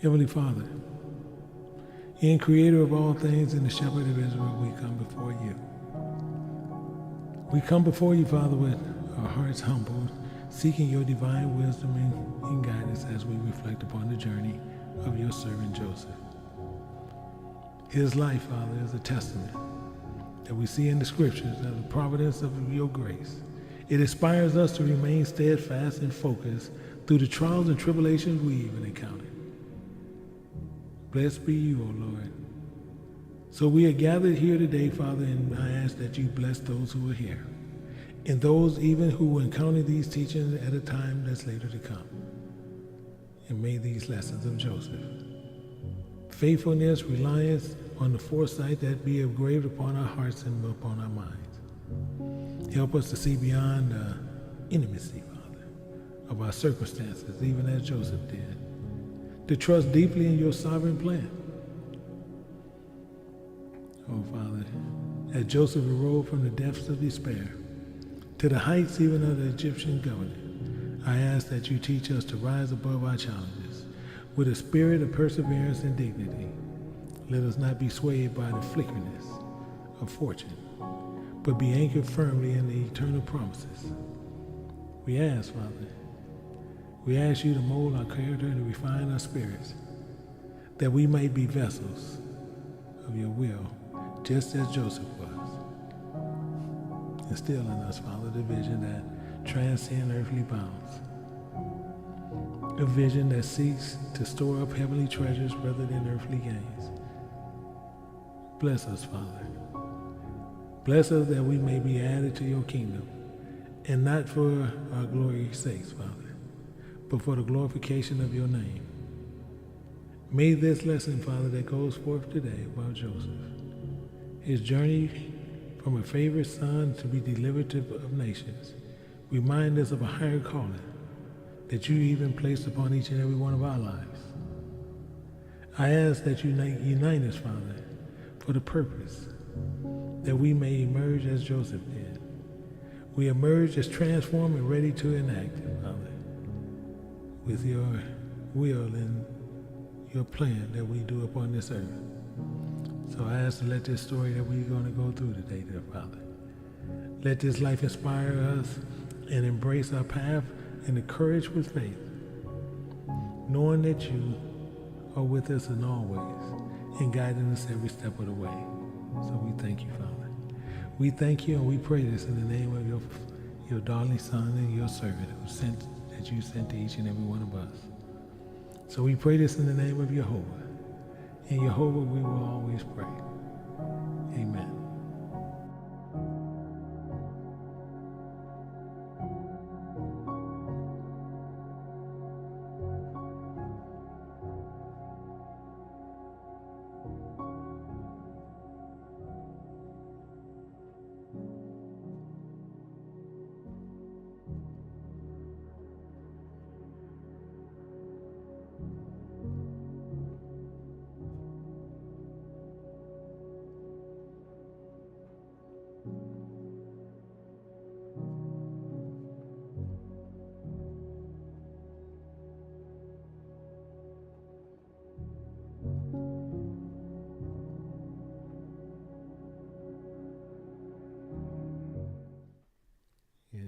Heavenly Father, in creator of all things and the shepherd of Israel, we come before you. We come before you, Father, with our hearts humbled, seeking your divine wisdom and guidance as we reflect upon the journey of your servant Joseph. His life, Father, is a testament that we see in the scriptures of the providence of your grace. It inspires us to remain steadfast and focused through the trials and tribulations we even encounter. Blessed be you, O Lord. So we are gathered here today, Father, and I ask that you bless those who are here, and those even who will encounter these teachings at a time that's later to come. And may these lessons of Joseph, faithfulness, reliance on the foresight that be engraved upon our hearts and upon our minds. Help us to see beyond the intimacy, Father, of our circumstances, even as Joseph did, to trust deeply in your sovereign plan. Oh, Father, as Joseph arose from the depths of despair to the heights even of the Egyptian governor, I ask that you teach us to rise above our challenges with a spirit of perseverance and dignity. Let us not be swayed by the flickeriness of fortune, but be anchored firmly in the eternal promises. We ask, Father, we ask you to mold our character and to refine our spirits, that we might be vessels of your will, just as Joseph was. Instill in us, Father, the vision that transcends earthly bounds, a vision that seeks to store up heavenly treasures rather than earthly gains. Bless us, Father. Bless us that we may be added to your kingdom, and not for our glory's sake, Father, but for the glorification of your name. May this lesson, Father, that goes forth today about Joseph, his journey from a favorite son to be delivered of nations, remind us of a higher calling that you even placed upon each and every one of our lives. I ask that you unite us, Father, for the purpose that we may emerge as Joseph did. We emerge as transformed and ready to enact, Father, with your will and your plan that we do upon this earth. So I ask to let this story that we're going to go through today, dear Father, let this life inspire us and embrace our path and the courage with faith, knowing that you are with us in all ways and guiding us every step of the way. So we thank you, Father. We thank you and we pray this in the name of your darling Son and your servant that you sent to each and every one of us. So we pray this in the name of Jehovah. In Jehovah we will always pray. Amen.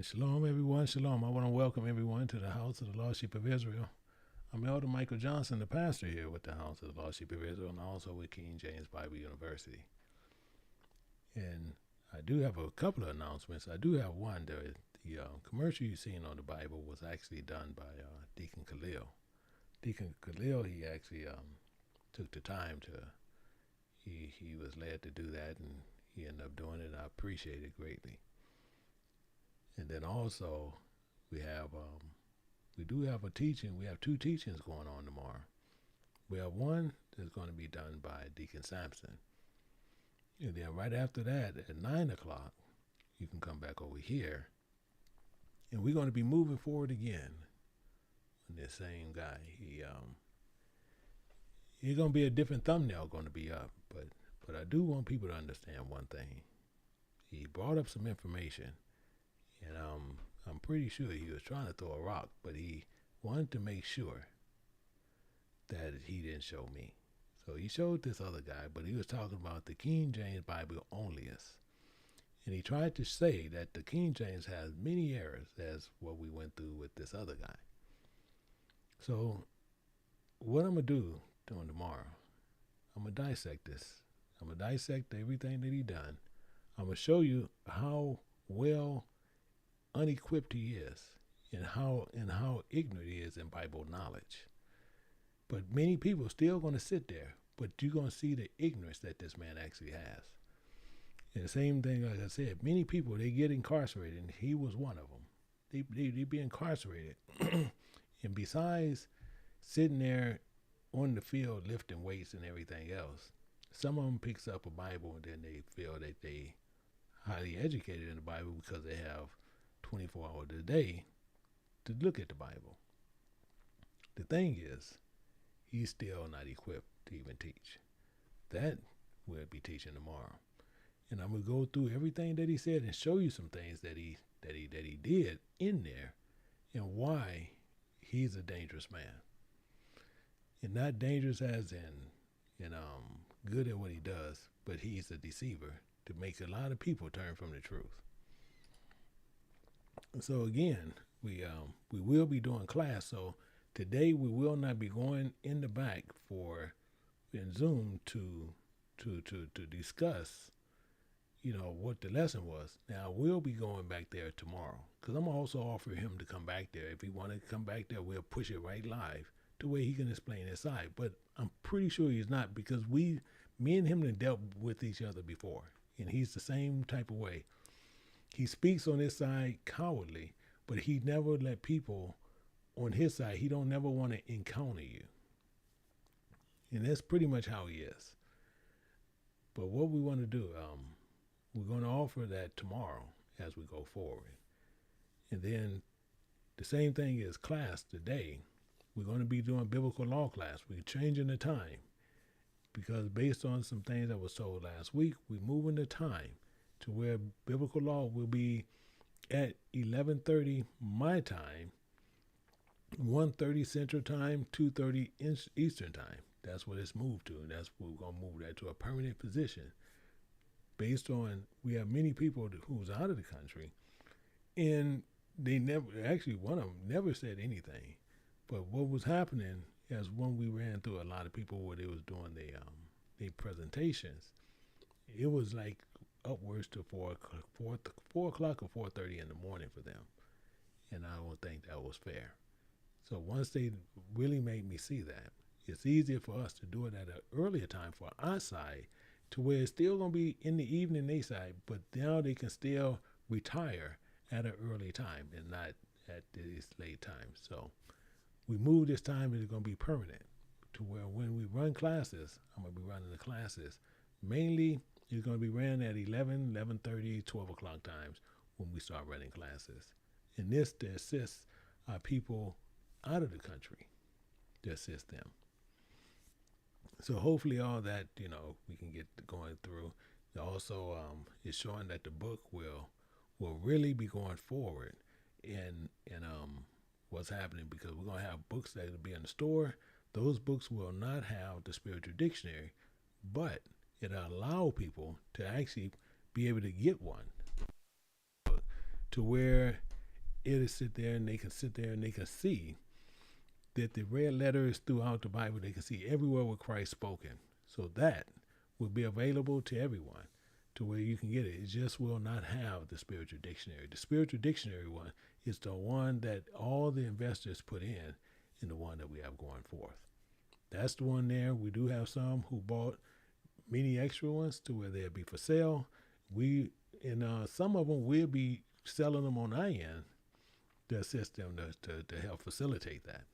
Shalom, everyone. Shalom. I want to welcome everyone to the House of the Lordship of Israel. I'm Elder Michael Johnson, the pastor here with the House of the Lordship of Israel, and also with King James Bible University. And I do have a couple of announcements. I do have one. The commercial you've seen on the Bible was actually done by Deacon Khalil. Deacon Khalil, he actually took the time to, he was led to do that, and he ended up doing it, and I appreciate it greatly. And then also, we do have a teaching. We have two teachings going on tomorrow. We have one that's going to be done by Deacon Sampson. And then right after that, at 9 o'clock, you can come back over here. And we're going to be moving forward again on this same guy. He's going to be a different thumbnail going to be up. But I do want people to understand one thing. He brought up some information. And I'm pretty sure he was trying to throw a rock, but he wanted to make sure that he didn't show me. So he showed this other guy, but he was talking about the King James Bible onlyists. And he tried to say that the King James has many errors, as what we went through with this other guy. So what I'm going to do during tomorrow, I'm going to dissect this. I'm going to dissect everything that he done. I'm going to show you how well unequipped he is and how ignorant he is in Bible knowledge. But many people still going to sit there, but you're going to see the ignorance that this man actually has. And the same thing, like I said, many people, they get incarcerated, and he was one of them. They be incarcerated. And besides sitting there on the field lifting weights and everything else, some of them picks up a Bible and then they feel that they highly educated in the Bible because they have 24 hours a day to look at the Bible. The thing is, he's still not equipped to even teach. That we'll be teaching tomorrow. And I'm going to go through everything that he said and show you some things that he did in there and why he's a dangerous man. And not dangerous as in good at what he does, but he's a deceiver to make a lot of people turn from the truth. So again, we will be doing class. So today we will not be going in the back in Zoom to discuss, what the lesson was. Now, we'll be going back there tomorrow because I'm also offering him to come back there. If he wanted to come back there, we'll push it right live to where he can explain his side. But I'm pretty sure he's not, because me and him have dealt with each other before, and he's the same type of way. He speaks on his side cowardly, but he never let people on his side, he don't never want to encounter you. And that's pretty much how he is. But what we want to do, we're going to offer that tomorrow as we go forward. And then the same thing is class today. We're going to be doing biblical law class. We're changing the time because based on some things that was told last week, we're moving the time to where biblical law will be at 11:30 my time, 1:30 Central Time, 2:30 Eastern Time. That's what it's moved to, and that's what we're going to move that to a permanent position. Based on, we have many people who's out of the country, and they never, actually one of them never said anything. But what was happening is when we ran through a lot of people where they was doing their presentations, it was like upwards to 4 o'clock or 4:30 in the morning for them. And I don't think that was fair. So once they really made me see that, it's easier for us to do it at an earlier time for our side, to where it's still going to be in the evening they side, but now they can still retire at an early time and not at this late time. So we move this time, and it's going to be permanent to where when we run classes, I'm going to be running the classes. Mainly, it's going to be ran at 11, 11:30, 12 o'clock times when we start running classes. And this to assist our people out of the country, to assist them. So hopefully all that, we can get going through. Also, it's showing that the book will really be going forward in what's happening, because we're going to have books that will be in the store. Those books will not have the spiritual dictionary, but it'll allow people to actually be able to get one, to where it'll sit there and they can see that the red letters throughout the Bible, they can see everywhere where Christ spoken. So that will be available to everyone, to where you can get it. It just will not have the spiritual dictionary. The spiritual dictionary one is the one that all the investors put in the one that we have going forth. That's the one there. We do have some who bought many extra ones to where they'll be for sale. Some of them will be selling them on our end to assist them to help facilitate that.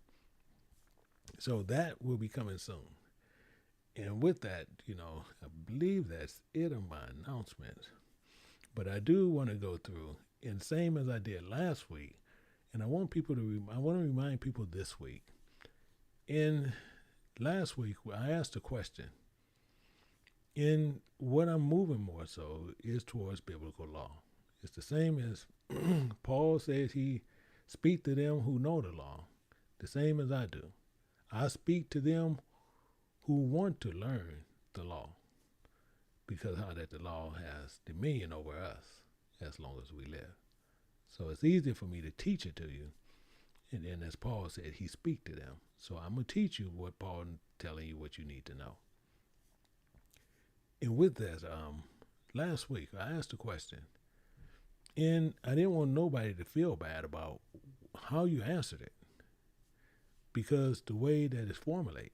So that will be coming soon. And with that, I believe that's it on my announcement. But I do want to go through, and same as I did last week, and I want to remind people this week. In last week, I asked a question. In what I'm moving more so is towards biblical law. It's the same as Paul says he speak to them who know the law, the same as I do. I speak to them who want to learn the law, because how that the law has dominion over us as long as we live. So it's easy for me to teach it to you. And then as Paul said, he speak to them. So I'm going to teach you what Paul is telling you what you need to know. And with that, last week I asked a question, and I didn't want nobody to feel bad about how you answered it, because the way that it's formulated,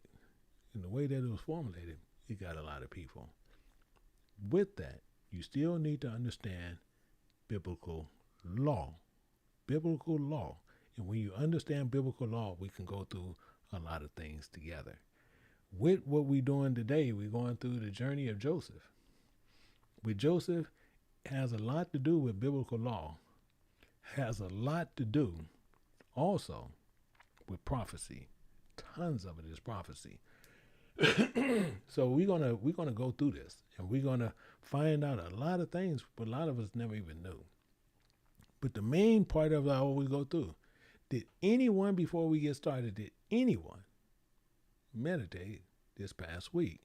and the way that it was formulated, it got a lot of people. With that, you still need to understand biblical law. Biblical law. And when you understand biblical law, we can go through a lot of things together. With what we're doing today, we're going through the journey of Joseph. With Joseph, it has a lot to do with biblical law. Has a lot to do also with prophecy. Tons of it is prophecy. So we're gonna go through this, and we're gonna find out a lot of things, but a lot of us never even knew. But the main part of how we go through, did anyone, before we get started, did anyone meditate this past week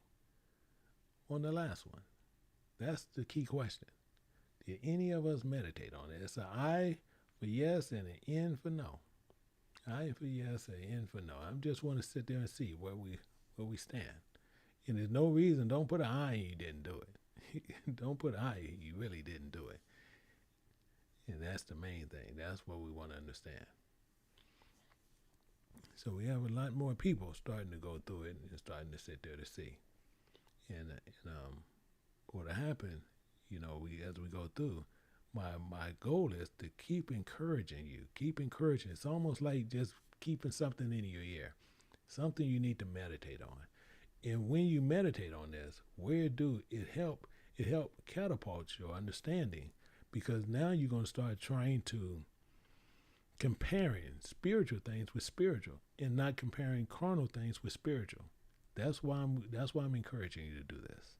on the last one? That's the key question. Did any of us meditate on it? It's an I for yes and an N for no. I for yes and N for no. I just want to sit there and see where we stand. And there's no reason, don't put an I and you didn't do it. Don't put I and you really didn't do it. And that's the main thing. That's what we want to understand. So we have a lot more people starting to go through it and starting to sit there to see. And what'll happen, as we go through, my goal is to keep encouraging you. Keep encouraging. It's almost like just keeping something in your ear, something you need to meditate on. And when you meditate on this, it help catapult your understanding, because now you're going to start trying to comparing spiritual things with spiritual, and not comparing carnal things with spiritual. That's why I'm encouraging you to do this.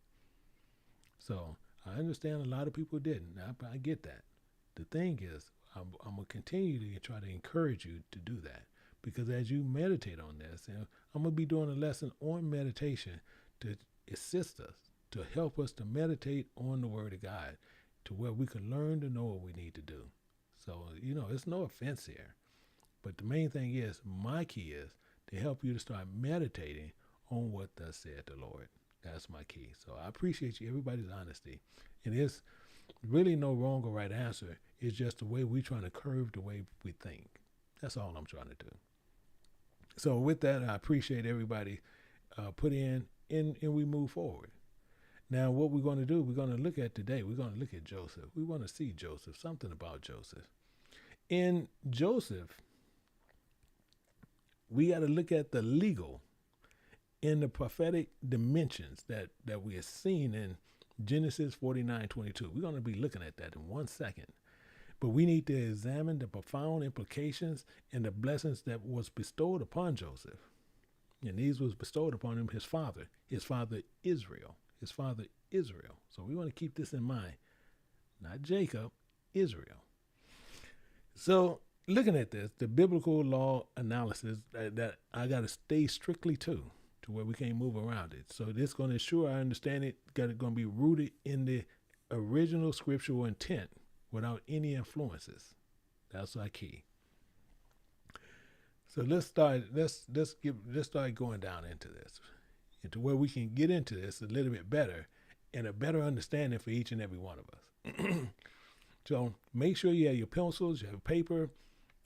So I understand a lot of people didn't. I get that. The thing is, I'm going to continue to try to encourage you to do that, because as you meditate on this, and I'm going to be doing a lesson on meditation to assist us, to help us to meditate on the Word of God, to where we can learn to know what we need to do. So, it's no offense here. But the main thing is, my key is to help you to start meditating on what thus said the Lord. That's my key. So I appreciate everybody's honesty. And there's really no wrong or right answer. It's just the way we're trying to curve the way we think. That's all I'm trying to do. So with that, I appreciate everybody put in, and we move forward. Now, what we're going to do, we're going to look at today, we're going to look at Joseph. We want to see Joseph, something about Joseph. In Joseph, we got to look at the legal and the prophetic dimensions that we are seeing in Genesis 49:22. We're going to be looking at that in 1 second. But we need to examine the profound implications and the blessings that was bestowed upon Joseph. And these was bestowed upon him, his father Israel. His father Israel. So we want to keep this in mind. Not Jacob, Israel. So looking at this, the biblical law analysis that I got to stay strictly to where we can't move around it. So this is going to ensure I understand it, going to be rooted in the original scriptural intent without any influences. That's our key. So let's start going down into this, into where we can get into this a little bit better and a better understanding for each and every one of us. So make sure you have your pencils, you have paper.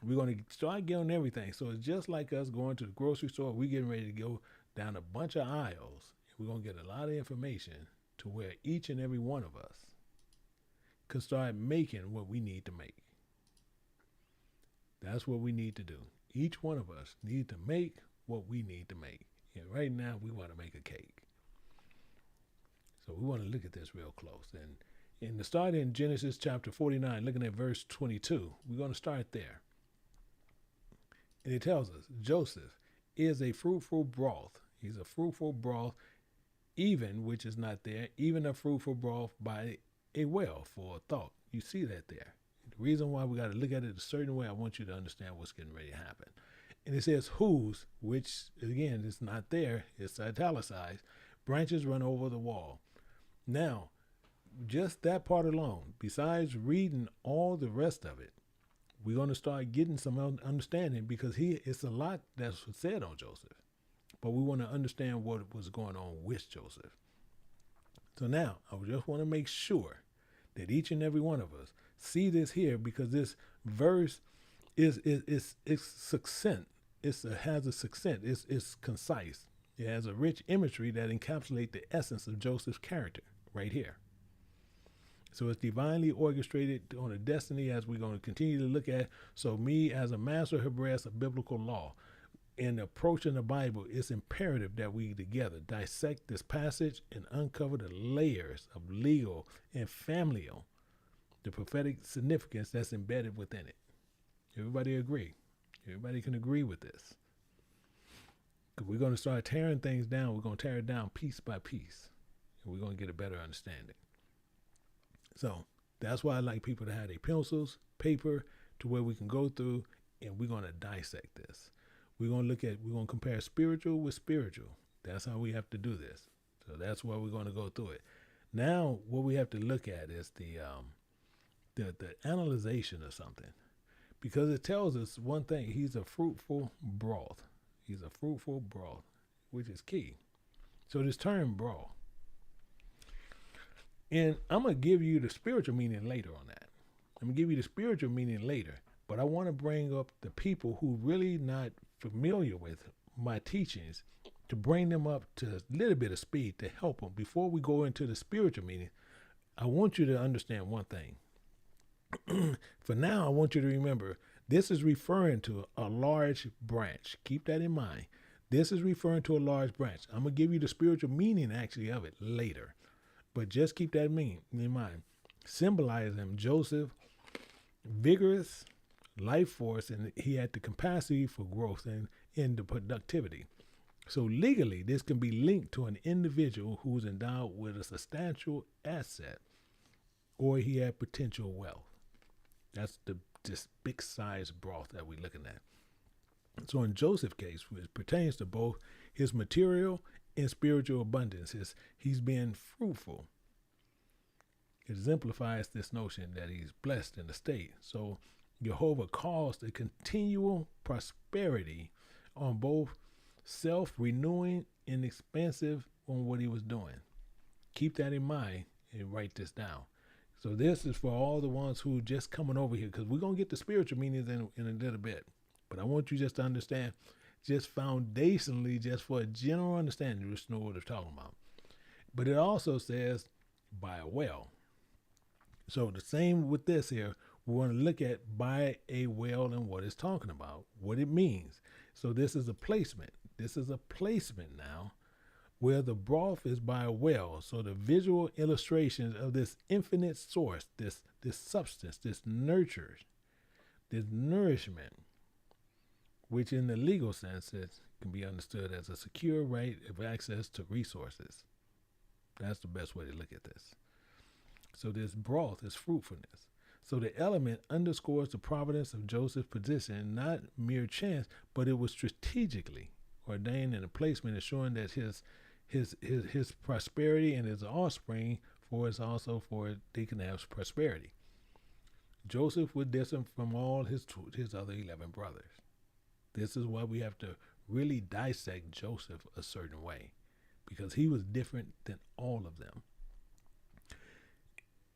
We're going to start getting everything. So it's just like us going to the grocery store. We're getting ready to go down a bunch of aisles. We're going to get a lot of information to where each and every one of us could start making what we need to make. That's what we need to do. Each one of us need to make what we need to make. And right now, we want to make a cake. So we want to look at this real close. And in the start in Genesis chapter 49, looking at verse 22, we're going to start there. And it tells us, Joseph is a fruitful broth. He's a fruitful broth, even, which is not there, even a fruitful broth by a well for a thought. You see that there. The reason why we got to look at it a certain way, I want you to understand what's getting ready to happen. And it says whose, which again is not there, it's italicized, branches run over the wall. Now, just that part alone, besides reading all the rest of it, we're going to start getting some understanding, because it's a lot that's said on Joseph. But we want to understand what was going on with Joseph. So now, I just want to make sure that each and every one of us see this here, because this verse is succinct. It has a succinct. It's concise. It has a rich imagery that encapsulates the essence of Joseph's character right here. So it's divinely orchestrated on a destiny, as we're going to continue to look at. So me, as a master Hebraist of biblical law, in approaching the Bible, it's imperative that we together dissect this passage and uncover the layers of legal and familial, the prophetic significance that's embedded within it. Everybody agree? Everybody can agree with this. Because we're going to start tearing things down. We're going to tear it down piece by piece. And we're going to get a better understanding. So that's why I like people to have their pencils, paper, to where we can go through, and we're going to dissect this. We're going to compare spiritual with spiritual. That's how we have to do this. So that's why we're going to go through it. Now, what we have to look at is the analyzation of something. Because it tells us one thing: he's a fruitful broth. He's a fruitful broth, which is key. So this term broth. And I'm going to give you the spiritual meaning later on that. I'm going to give you the spiritual meaning later. But I want to bring up the people who really not familiar with my teachings, to bring them up to a little bit of speed to help them. Before we go into the spiritual meaning, I want you to understand one thing. For now, I want you to remember, this is referring to a large branch. Keep that in mind. This is referring to a large branch. I'm going to give you the spiritual meaning actually of it later. But just keep that in mind. Symbolizing Joseph, vigorous life force, and he had the capacity for growth and in the productivity. So legally, this can be linked to an individual who's endowed with a substantial asset, or he had potential wealth. That's this big size broth that we're looking at. So in Joseph's case, which pertains to both his material and spiritual abundance, he's been fruitful. It exemplifies this notion that he's blessed in the state. So Jehovah caused a continual prosperity on both self-renewing and expansive on what he was doing. Keep that in mind and write this down. So this is for all the ones who just coming over here, because we're going to get the spiritual meanings in a little bit. But I want you just to understand, just foundationally, just for a general understanding, just know what it's talking about. But it also says by a well. So the same with this here, we want to look at by a well and what it's talking about, what it means. So this is a placement. This is a placement now where the broth is by a well. So the visual illustrations of this infinite source, this substance, this nurture, this nourishment, which in the legal sense can be understood as a secure right of access to resources. That's the best way to look at this. So this broth is fruitfulness. So the element underscores the providence of Joseph's position, not mere chance, but it was strategically ordained in a placement, ensuring that his prosperity and his offspring they can have prosperity. Joseph was different from all his other 11 brothers. This is why we have to really dissect Joseph a certain way, because he was different than all of them.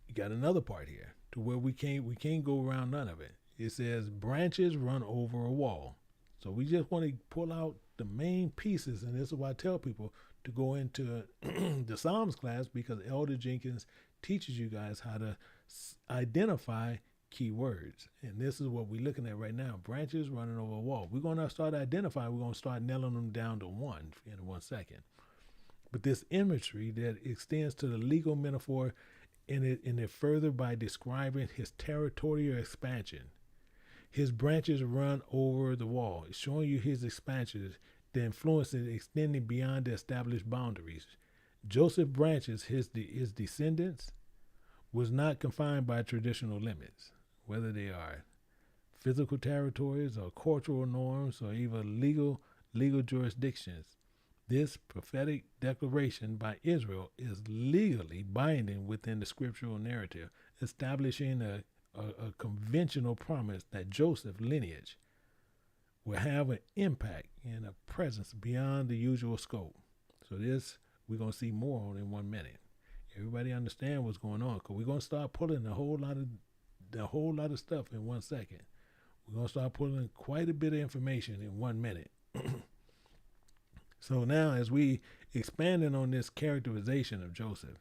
You got another part here to where we can't go around none of it. It says branches run over a wall. So we just want to pull out the main pieces, and this is why I tell people to go into the Psalms class, because Elder Jenkins teaches you guys how to identify key words. And this is what we're looking at right now. Branches running over a wall. We're going to start identifying. We're going to start nailing them down to one in 1 second. But this imagery that extends to the legal metaphor in it further by describing his territorial expansion. His branches run over the wall, showing you his expansion, the influence is extending beyond the established boundaries. Joseph's branches, his descendants, was not confined by traditional limits, whether they are physical territories or cultural norms or even legal jurisdictions. This prophetic declaration by Israel is legally binding within the scriptural narrative, establishing a conventional promise that Joseph's lineage will have an impact and a presence beyond the usual scope. So this we're going to see more on in 1 minute. Everybody understand what's going on, because we're going to start pulling a whole lot of stuff in 1 second. We're going to start pulling quite a bit of information in 1 minute. So now, as we expanding on this characterization of Joseph,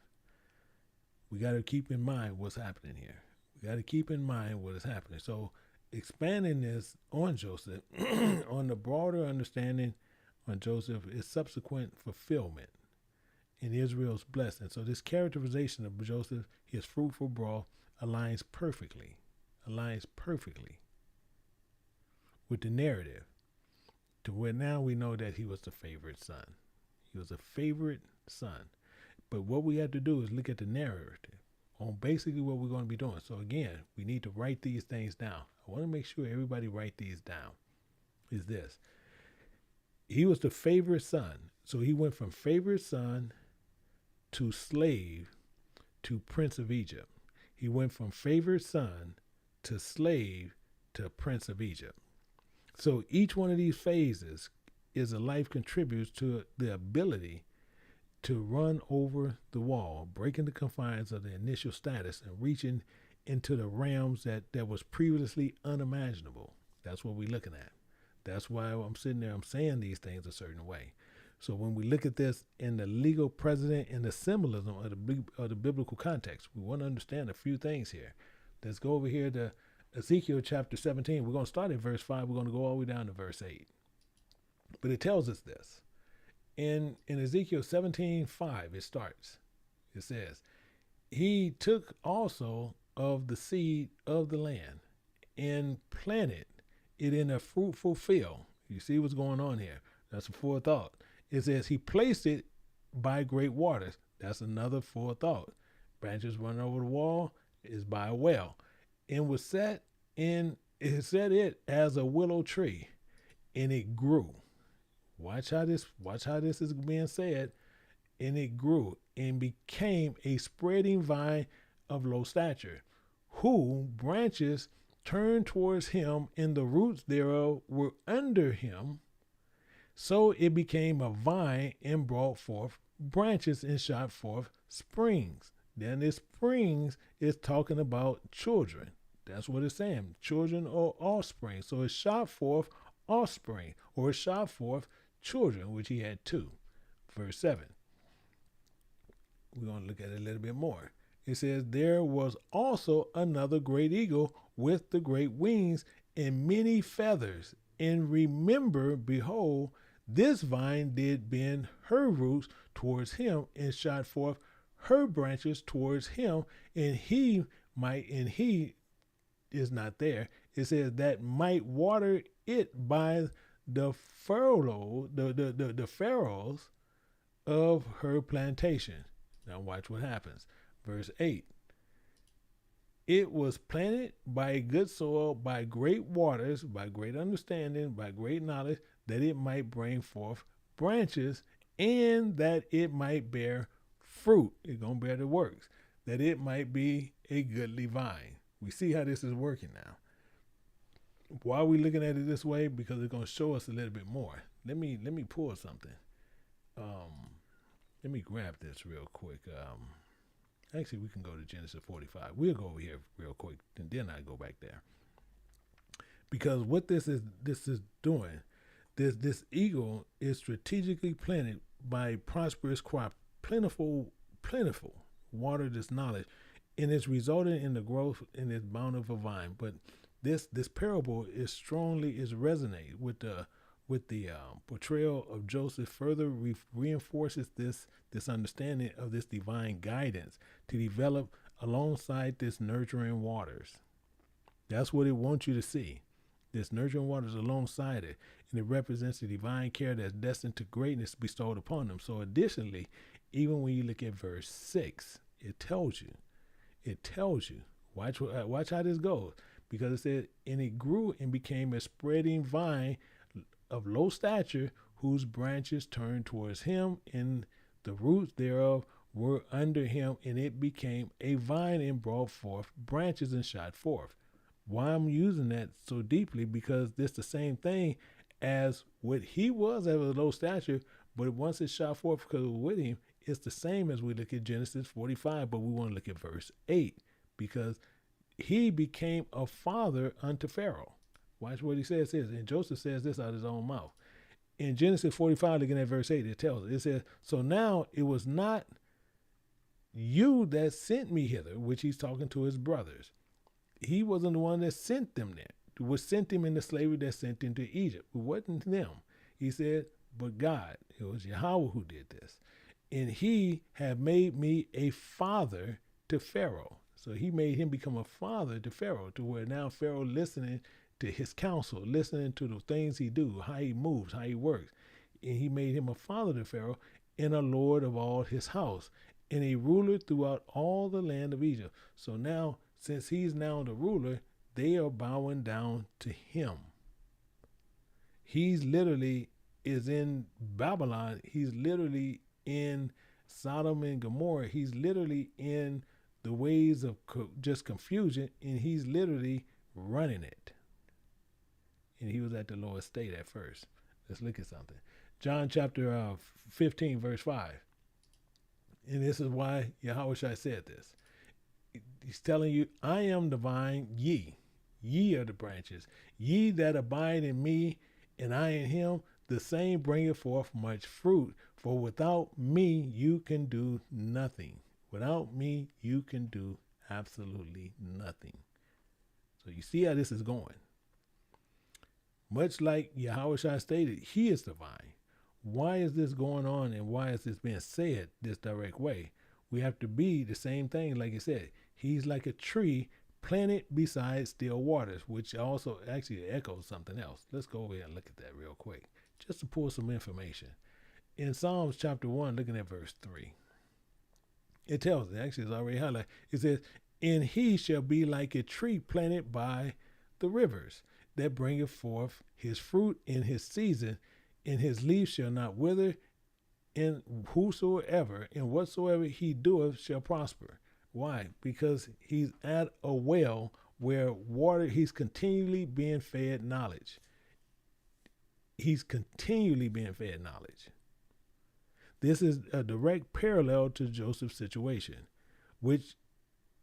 we got to keep in mind what's happening here. We got to keep in mind what is happening. So expanding this on Joseph, on the broader understanding on Joseph, is subsequent fulfillment in Israel's blessing. So this characterization of Joseph, his fruitful brough, aligns perfectly with the narrative, to where now we know that he was the favorite son. He was a favorite son. But what we have to do is look at the narrative on basically what we're going to be doing. So again, we need to write these things down. I want to make sure everybody write these down. Is this: he was the favorite son. So he went from favorite son to slave to prince of Egypt. He went from favorite son to slave to prince of Egypt. So each one of these phases is a life contributes to the ability to run over the wall, breaking the confines of the initial status and reaching into the realms that was previously unimaginable. That's what we're looking at. That's why I'm sitting there, I'm saying these things a certain way. So when we look at this in the legal precedent and the symbolism of the biblical context, we want to understand a few things here. Let's go over here to Ezekiel chapter 17. We're going to start at verse 5. We're going to go all the way down to verse 8. But it tells us this. In Ezekiel 17:5, it starts. It says, he took also of the seed of the land and planted it in a fruitful field. You see what's going on here. That's a forethought. It says he placed it by great waters. That's another forethought. Branches running over the wall is by a well. And was set it as a willow tree, and it grew. Watch how this is being said. And it grew and became a spreading vine of low stature, whose branches turned towards him, and the roots thereof were under him. So it became a vine and brought forth branches and shot forth springs. Then the springs is talking about children. That's what it's saying, children or offspring. So it shot forth offspring, or it shot forth children, which he had 2. Verse 7. We're going to look at it a little bit more. It says, there was also another great eagle with the great wings and many feathers. And remember, behold, this vine did bend her roots towards him and shot forth her branches towards him, and he is not there. It says that might water it by the furrows, the furrows of her plantation. Now watch what happens. Verse 8. It was planted by good soil, by great waters, by great understanding, by great knowledge, that it might bring forth branches, and that it might bear fruit. It's going to bear the works, that it might be a goodly vine. We see how this is working now. Why are we looking at it this way? Because it's going to show us a little bit more. Let me pull something. Let me grab this real quick. Actually, we can go to Genesis 45. We'll go over here real quick, and then I go back there. Because what this is doing, this eagle is strategically planted by prosperous crop, plentiful, water this knowledge, and it's resulting in the growth in this bountiful vine. But this parable is resonated with the portrayal of Joseph. Further reinforces this understanding of this divine guidance to develop alongside this nurturing waters. That's what it wants you to see. This nurturing waters alongside it, and it represents the divine care that's destined to greatness bestowed upon them. So additionally, even when you look at verse 6, it tells you, watch how this goes. because it said, and it grew and became a spreading vine of low stature, whose branches turned towards him, and the roots thereof were under him, and it became a vine and brought forth branches and shot forth. Why I'm using that so deeply, because this the same thing as what he was at a low stature, but once it shot forth because it was with him, it's the same as we look at Genesis 45, but we want to look at verse 8, because he became a father unto Pharaoh. Watch what he says this, and Joseph says this out of his own mouth. In Genesis 45, looking at verse 8, it tells us, it says, so now it was not you that sent me hither, which he's talking to his brothers. He wasn't the one that sent them there. It was sent him into slavery, that sent him to Egypt. It wasn't them. He said, but God, it was Yahweh who did this. And he had made me a father to Pharaoh. So he made him become a father to Pharaoh, to where now Pharaoh listening to his counsel, listening to the things he do, how he moves, how he works. And he made him a father to Pharaoh and a lord of all his house and a ruler throughout all the land of Egypt. So now, since he's now the ruler, they are bowing down to him. He's literally is in Babylon. He's literally in Sodom and Gomorrah. He's literally in the ways of just confusion, and he's literally running it. And he was at the lowest state at first. Let's look at something. John chapter 15, verse 5. And this is why Yahushua said this. He's telling you, I am the vine, ye are the branches. Ye that abide in me, and I in him, the same bringeth forth much fruit. For without me, you can do nothing. Without me, you can do absolutely nothing. So you see how this is going. Much like Yahushua stated, he is the vine. Why is this going on, and why is this being said this direct way? We have to be the same thing, like I said. He's like a tree planted beside still waters, which also actually echoes something else. Let's go over here and look at that real quick, just to pull some information. In Psalms chapter 1, looking at verse 3, it tells, actually it's already highlighted, it says, and he shall be like a tree planted by the rivers, that bringeth forth his fruit in his season, and his leaf shall not wither, and whosoever and whatsoever he doeth shall prosper. Why? Because he's at a well where water, he's continually being fed knowledge. He's continually being fed knowledge. This is a direct parallel to Joseph's situation, which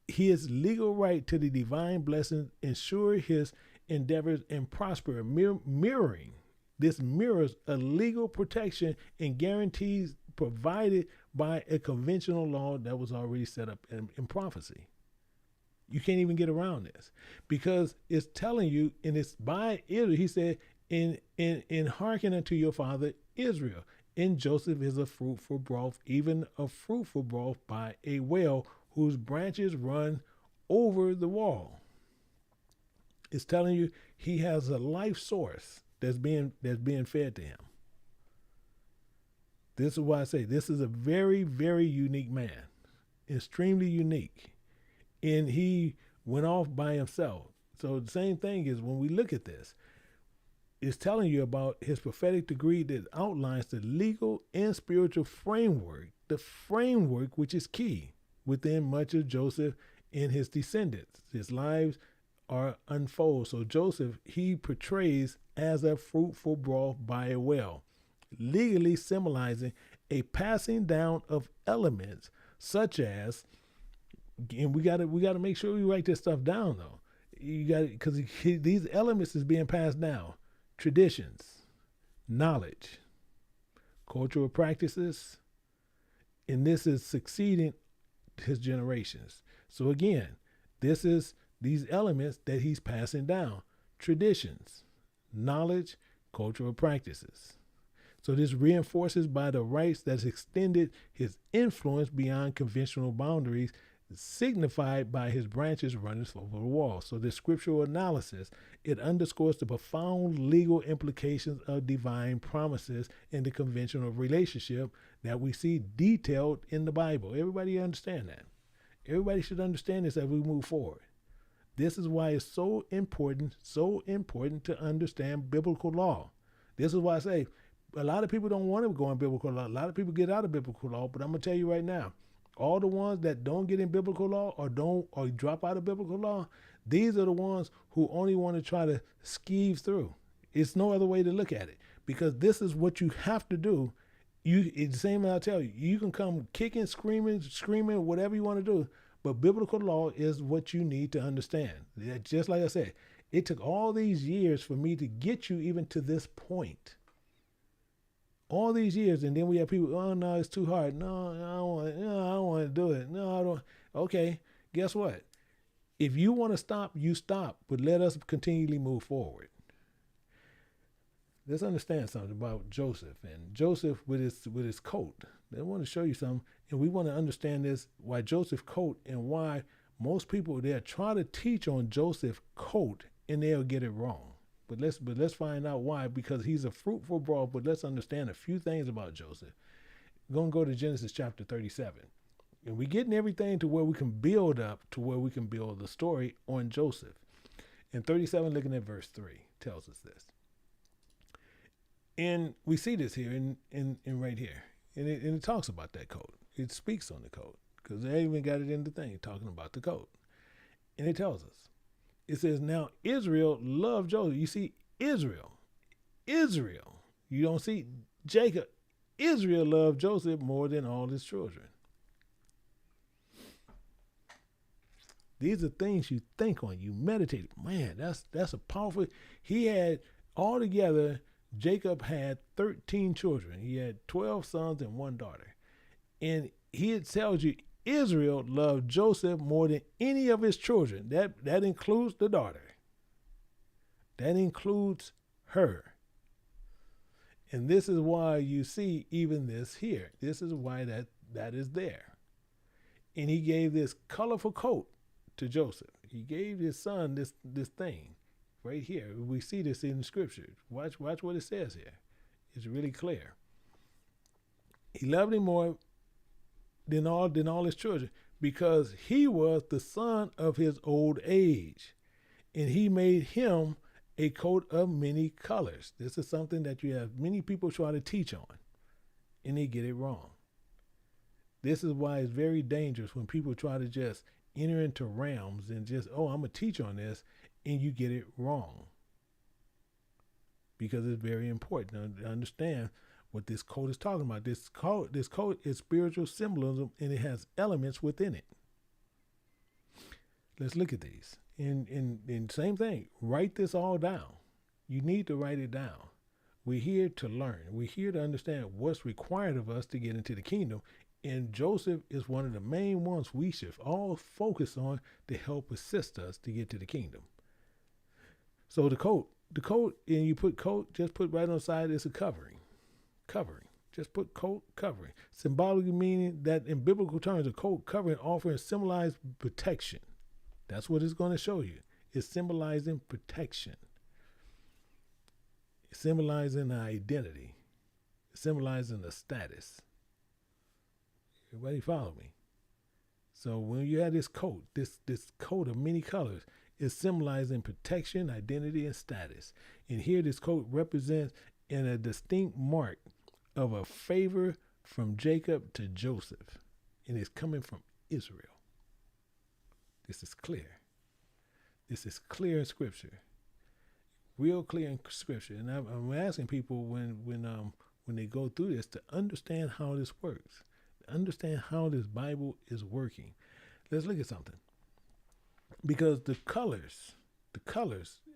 his legal right to the divine blessing ensure his endeavors and prosper, mirroring. This mirrors a legal protection and guarantees provided by a conventional law that was already set up in prophecy. You can't even get around this, because it's telling you, and it's by Israel. He said, in hearken unto your father Israel. And Joseph is a fruitful broth, even a fruitful broth by a well whose branches run over the wall. It's telling you he has a life source that's being fed to him. This is why I say this is a very, very unique man, extremely unique. And he went off by himself. So the same thing is when we look at this, it's telling you about his prophetic degree that outlines the legal and spiritual framework, the framework which is key within much of Joseph and his descendants. His lives are unfold. So Joseph, he portrays as a fruitful broth by a well, legally symbolizing a passing down of elements such as, and we got to make sure we write this stuff down though. You got, because these elements is being passed down: traditions, knowledge, cultural practices, and this is succeeding his generations. So again, this is these elements that he's passing down: traditions, knowledge, cultural practices. So this reinforces by the rights that's extended his influence beyond conventional boundaries, signified by his branches running over the wall. So this scriptural analysis, it underscores the profound legal implications of divine promises in the conventional relationship that we see detailed in the Bible. Everybody understand that. Everybody should understand this as we move forward. This is why it's so important to understand biblical law. This is why I say a lot of people don't want to go in biblical law. A lot of people get out of biblical law, but I'm gonna tell you right now, all the ones that don't get in biblical law or drop out of biblical law, these are the ones who only want to try to skeeve through. It's no other way to look at it, because this is what you have to do. It's the same as I tell you. You can come kicking, screaming, whatever you want to do, but biblical law is what you need to understand. Just like I said, it took all these years for me to get you even to this point. All these years, and then we have people, oh no, it's too hard. No, I don't want to do it. No, I don't. Okay, guess what? If you want to stop, you stop, but let us continually move forward. Let's understand something about Joseph, and Joseph with his coat. I want to show you something, and we want to understand this, why Joseph's coat, and why most people, they'll try to teach on Joseph's coat and they'll get it wrong. But let's find out why, because he's a fruitful broad. But let's understand a few things about Joseph. We're going to go to Genesis chapter 37. And we're getting everything to where we can build up to where we can build the story on Joseph. In 37, looking at verse 3, tells us this. And we see this here in right here. And it talks about that coat. It speaks on the coat, because they even got it in the thing talking about the coat. And it tells us. It says, now Israel loved Joseph. You see, Israel. You don't see Jacob. Israel loved Joseph more than all his children. These are things you think on, you meditate. Man, that's a powerful. He had, altogether, Jacob had 13 children. He had 12 sons and 1 daughter. And he tells you, Israel loved Joseph more than any of his children. That includes the daughter. That includes her. And this is why you see even this here. This is why that is there. And he gave this colorful coat to Joseph. He gave his son this thing right here. We see this in the scriptures. Watch what it says here. It's really clear. He loved him more than all his children, because he was the son of his old age, and he made him a coat of many colors. This is something that you have many people try to teach on, and they get it wrong. This is why it's very dangerous when people try to just enter into realms and just, I'm going to teach on this, and you get it wrong. Because it's very important to understand what this code is talking about. This code is spiritual symbolism, and it has elements within it. Let's look at these. In same thing, write this all down. You need to write it down. We're here to learn. We're here to understand what's required of us to get into the kingdom. And Joseph is one of the main ones we should all focus on to help assist us to get to the kingdom. So the coat, and you put coat, just put right on the side, it's a covering. Just put coat, covering. Symbolically meaning that in biblical terms, a coat covering offering symbolizes protection. That's what it's going to show you. It's symbolizing protection. It's symbolizing the identity. It's symbolizing the status. Everybody follow me? So when you have this coat, this coat of many colors, is symbolizing protection, identity, and status. And here this coat represents in a distinct mark of a favor from Jacob to Joseph. And it's coming from Israel. This is clear. This is clear in Scripture. Real clear in Scripture. And I'm asking people when they go through this to understand how this works. To understand how this Bible is working. Let's look at something. Because the colors,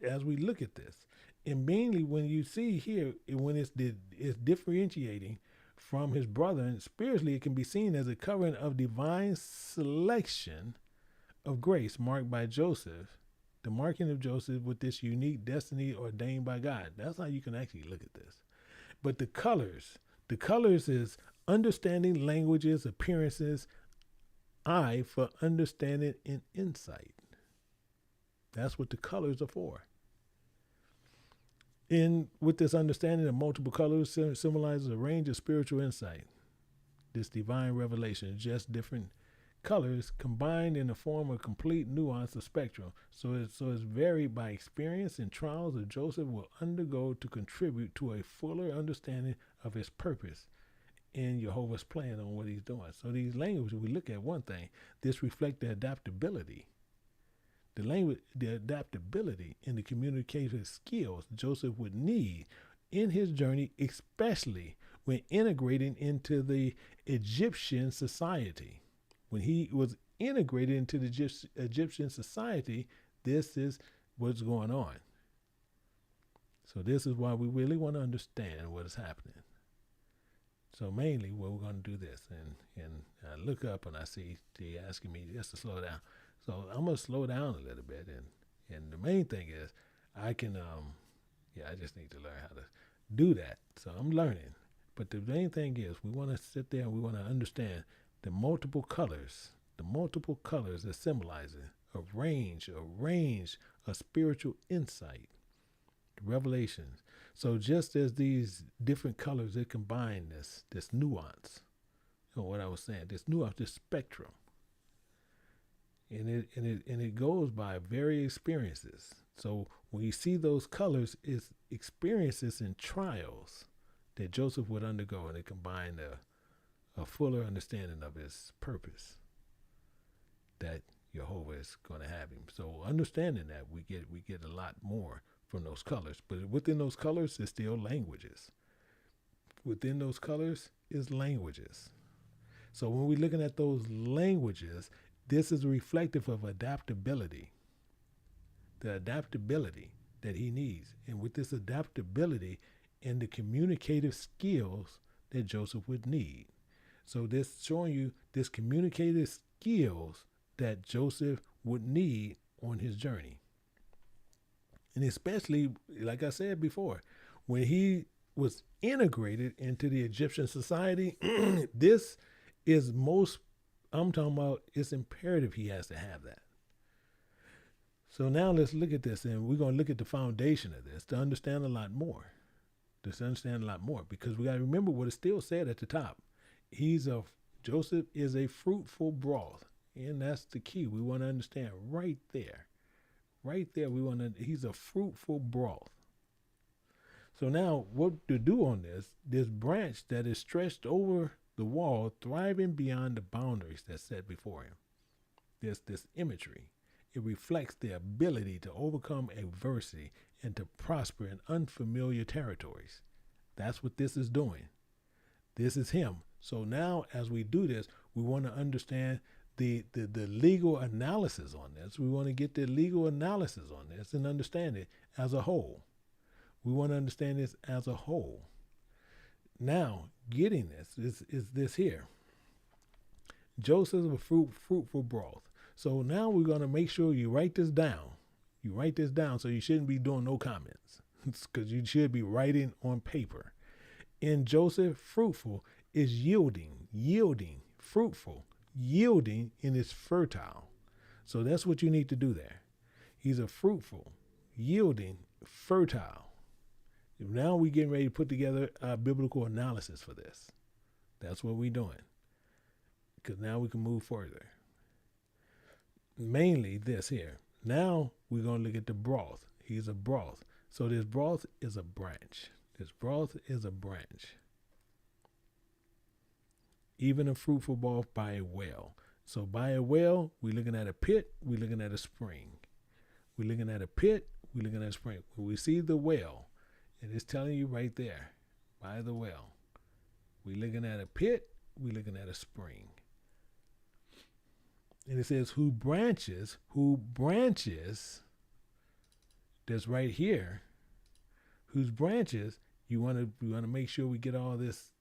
as we look at this, and mainly when you see here, when it's differentiating from his brother, and spiritually it can be seen as a covering of divine selection of grace marked by Joseph, the marking of Joseph with this unique destiny ordained by God. That's how you can actually look at this. But the colors is understanding languages, appearances, eye for understanding and insight. That's what the colors are for. And with this understanding of multiple colors symbolizes a range of spiritual insight. This divine revelation, just different colors combined in the form of complete nuance of spectrum. So it's varied by experience and trials that Joseph will undergo to contribute to a fuller understanding of his purpose in Jehovah's plan on what he's doing. So these languages, we look at one thing, this reflect the adaptability. The adaptability in the communicative skills Joseph would need in his journey, especially when integrating into the Egyptian society. When he was integrated into the Egyptian society, this is what's going on. So this is why we really want to understand what is happening. So mainly what we're going to do this, and I look up and I see they asking me just to slow down. So I'm going to slow down a little bit, and the main thing is I can, I just need to learn how to do that. So I'm learning. But the main thing is we want to sit there and we want to understand the multiple colors that symbolizing a range of spiritual insight, revelations. So just as these different colors, they combine this nuance, what I was saying, this nuance, this spectrum. And it goes by various experiences. So when you see those colors, it's experiences and trials that Joseph would undergo, and it combined a fuller understanding of his purpose that Jehovah is going to have him. So understanding that, we get a lot more from those colors. But within those colors is still languages. Within those colors is languages. So when we're looking at those languages, this is reflective of adaptability, the adaptability that he needs. And with this adaptability and the communicative skills that Joseph would need. So this showing you this communicative skills that Joseph would need on his journey. And especially, like I said before, when he was integrated into the Egyptian society, this is I'm talking about, it's imperative he has to have that. So now let's look at this, and we're going to look at the foundation of this to understand a lot more. Because we got to remember what it still said at the top. Joseph is a fruitful broth. And that's the key. We want to understand right there. He's a fruitful broth. So now what to do on this branch that is stretched over the wall, thriving beyond the boundaries that's set before him. This imagery. It reflects the ability to overcome adversity and to prosper in unfamiliar territories. That's what this is doing. This is him. So now as we do this, we want to understand the legal analysis on this. We want to get the legal analysis on this and understand it as a whole. We want to understand this as a whole. Now, getting this is this here. Joseph is a fruitful broth. So now we're going to make sure you write this down. You write this down, so you shouldn't be doing no comments, because you should be writing on paper. In Joseph, fruitful is yielding, fruitful, yielding in its fertile. So that's what you need to do there. He's a fruitful, yielding, fertile. Now we're getting ready to put together a biblical analysis for this. That's what we're doing, because now we can move further. Mainly this here. Now we're going to look at the broth. He's a broth. So this broth is a branch. Even a fruitful broth by a well. So by a well, we're looking at a pit, we're looking at a spring. We're looking at a pit, we're looking at a spring. When we see the well, and it's telling you right there, by the well, we're looking at a pit, we're looking at a spring. And it says, who branches, that's right here, whose branches, we want to make sure we get all this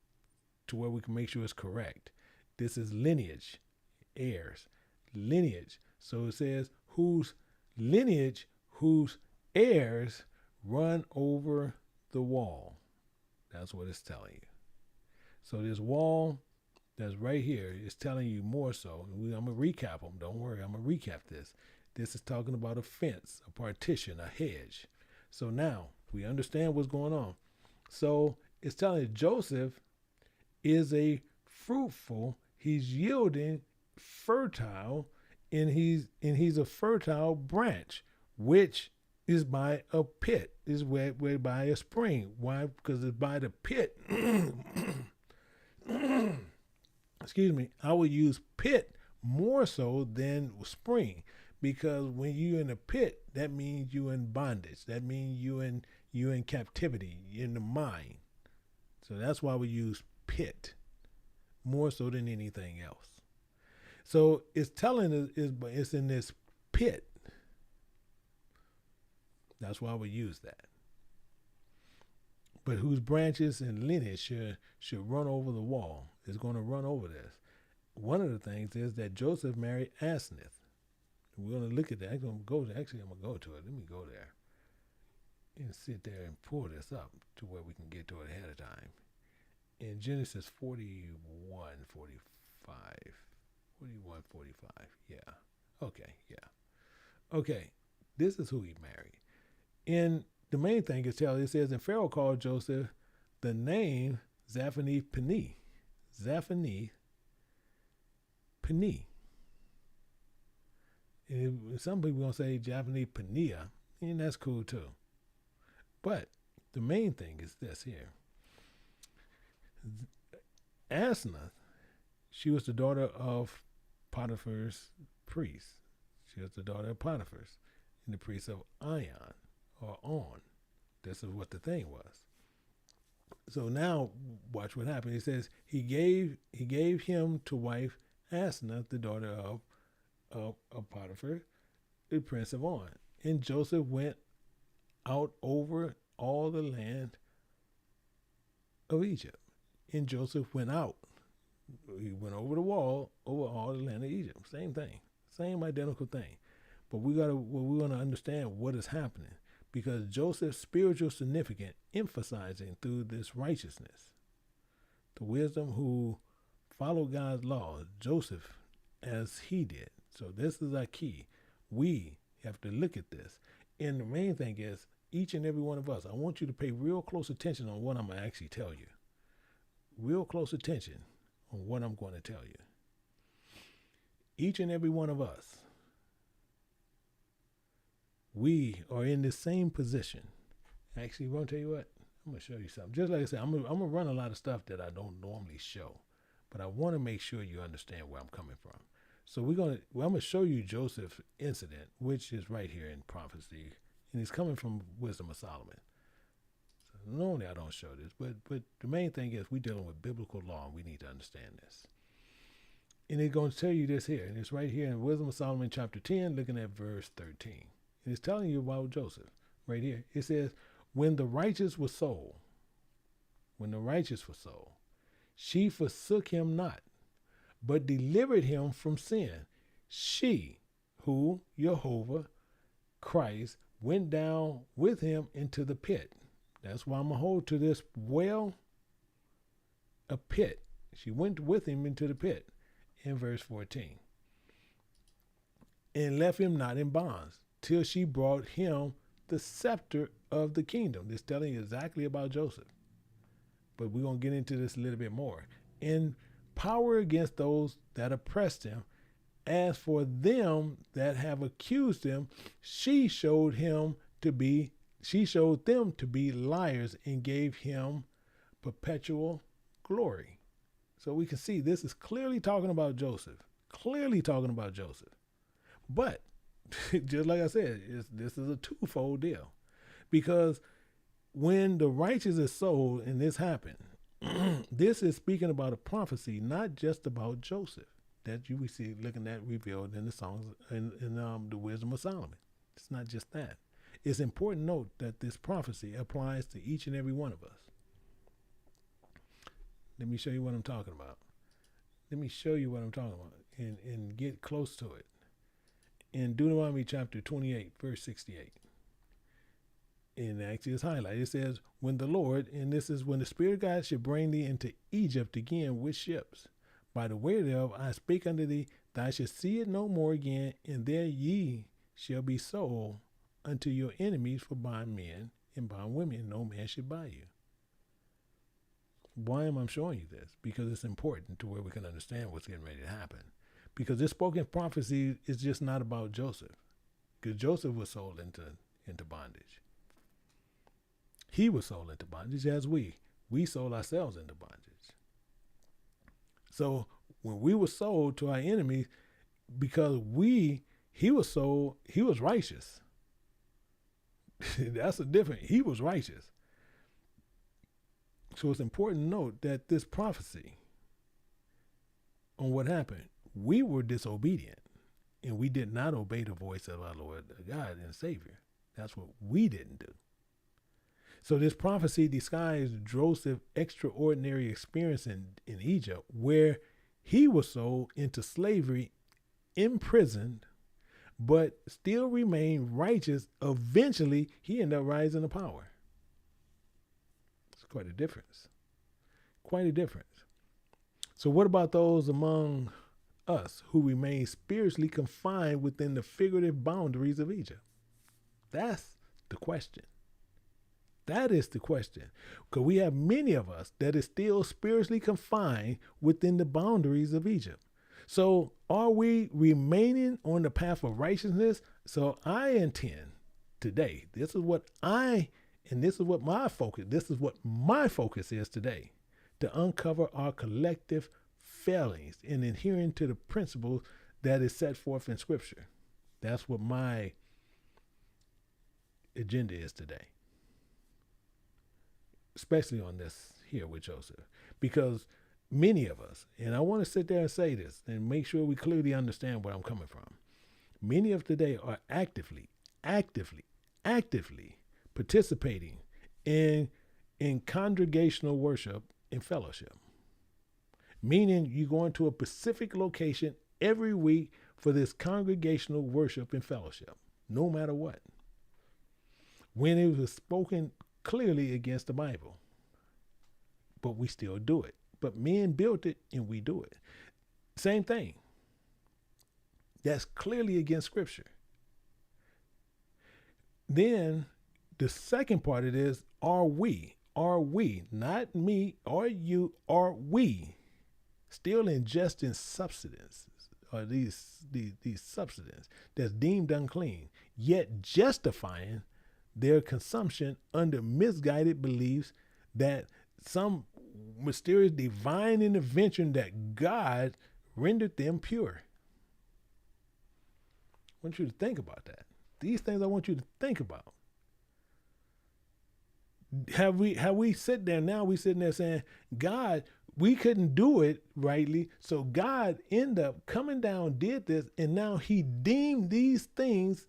to where we can make sure it's correct. This is lineage, heirs, lineage. So it says, whose lineage, whose heirs run over the wall. That's what it's telling you. So this wall that's right here is telling you more so. I'm going to recap them. Don't worry, I'm going to recap this. This is talking about a fence, a partition, a hedge. So now we understand what's going on. So it's telling you Joseph is a fruitful, he's yielding fertile, and he's a fertile branch, which is by a pit, is where by a spring. Why? Because it's by the pit. Excuse me. I would use pit more so than spring, because when you're in a pit, that means you're in bondage. That means you're in captivity, you're in the mind. So that's why we use pit more so than anything else. So it's telling us it's in this pit. That's why we use that. But whose branches and lineage should run over the wall, is going to run over this. One of the things is that Joseph married Asenath. We're going to look at that. I'm going to go to it. Let me go there and sit there and pull this up to where we can get to it ahead of time. In Genesis 41, 45. 41, 45. Yeah. Okay. Yeah. Okay. This is who he married. And the main thing is it says, and Pharaoh called Joseph the name Zaphenath-Paneah. Zaphenath-Paneah. Some people going to say Zaphenath-Paneah, and that's cool too. But the main thing is this here. Asenath, she was the daughter of Potiphar's priest. She was the daughter of Potiphar's and the priest of Ion or On. This is what the thing was. So now watch what happened. It says he gave him to wife Asenath, the daughter of Potiphar, the prince of On. And Joseph went out over all the land of Egypt. And Joseph went out. He went over the wall, over all the land of Egypt. Same thing. Same identical thing. But we want to understand what is happening, because Joseph's spiritual significance emphasizing through this righteousness. The wisdom who followed God's law, Joseph, as he did. So this is our key. We have to look at this. And the main thing is, each and every one of us, I want you to pay real close attention on what I'm going to actually tell you. Real close attention on what I'm going to tell you. Each and every one of us, we are in the same position. Actually, I'm going to tell you what, I'm going to show you something. Just like I said, I'm going to run a lot of stuff that I don't normally show, but I want to make sure you understand where I'm coming from. So I'm going to show you Joseph's incident, which is right here in prophecy, and it's coming from Wisdom of Solomon. So normally I don't show this, but the main thing is we're dealing with biblical law, and we need to understand this. And it's going to tell you this here, and it's right here in Wisdom of Solomon chapter 10, looking at verse 13. And it's telling you about Joseph right here. It says, when the righteous was sold, she forsook him not, but delivered him from sin. She, who, Jehovah, Christ, went down with him into the pit. That's why I'm going to hold to this well, a pit. She went with him into the pit in verse 14. And left him not in bonds, till she brought him the scepter of the kingdom. This is telling you exactly about Joseph. But we're going to get into this a little bit more. In power against those that oppressed him. As for them that have accused him, she showed them to be liars and gave him perpetual glory. So we can see this is clearly talking about Joseph. But just like I said, this is a twofold deal. Because when the righteous is sold and this happened, this is speaking about a prophecy, not just about Joseph, that you will see looking at revealed in the songs in the Wisdom of Solomon. It's not just that. It's important to note that this prophecy applies to each and every one of us. Let me show you what I'm talking about. And get close to it. In Deuteronomy chapter 28, verse 68. And actually it's highlighted. It says, when the Lord, and this is when the Spirit of God shall bring thee into Egypt again with ships. By the way thereof I speak unto thee, thou shalt see it no more again, and there ye shall be sold unto your enemies for bondmen and bondwomen. No man should buy you. Why am I showing you this? Because it's important to where we can understand what's getting ready to happen. because this spoken prophecy is just not about Joseph, because Joseph was sold into bondage. He was sold into bondage as we sold ourselves into bondage. So when we were sold to our enemies, because he was sold, he was righteous. That's a different, he was righteous. So it's important to note that this prophecy on what happened, we were disobedient and we did not obey the voice of our Lord God and Savior. That's what we didn't do. So this prophecy disguised Joseph's extraordinary experience in Egypt, where he was sold into slavery, imprisoned, but still remained righteous. Eventually, he ended up rising to power. It's quite a difference. Quite a difference. So what about those among us who remain spiritually confined within the figurative boundaries of Egypt? That's the question. That is the question. Because we have many of us that is still spiritually confined within the boundaries of Egypt. So are we remaining on the path of righteousness? So I intend today, this is what my focus is today, to uncover our collective failings in adhering to the principles that is set forth in Scripture. That's what my agenda is today, especially on this here with Joseph, because many of us, and I want to sit there and say this and make sure we clearly understand where I'm coming from. Many of today are actively participating in congregational worship and fellowship, meaning you go into a specific location every week for this congregational worship and fellowship, no matter what, when it was spoken clearly against the Bible. But we still do it. But men built it and we do it. Same thing. That's clearly against Scripture. Then the second part of it is, are we, not me or you, are we still ingesting substances, or these substances that's deemed unclean, yet justifying their consumption under misguided beliefs that some mysterious divine intervention that God rendered them pure? I want you to think about that. These things I want you to think about. Have we sit there now? We sitting there saying, God, we couldn't do it rightly, so God ended up coming down, did this, and now He deemed these things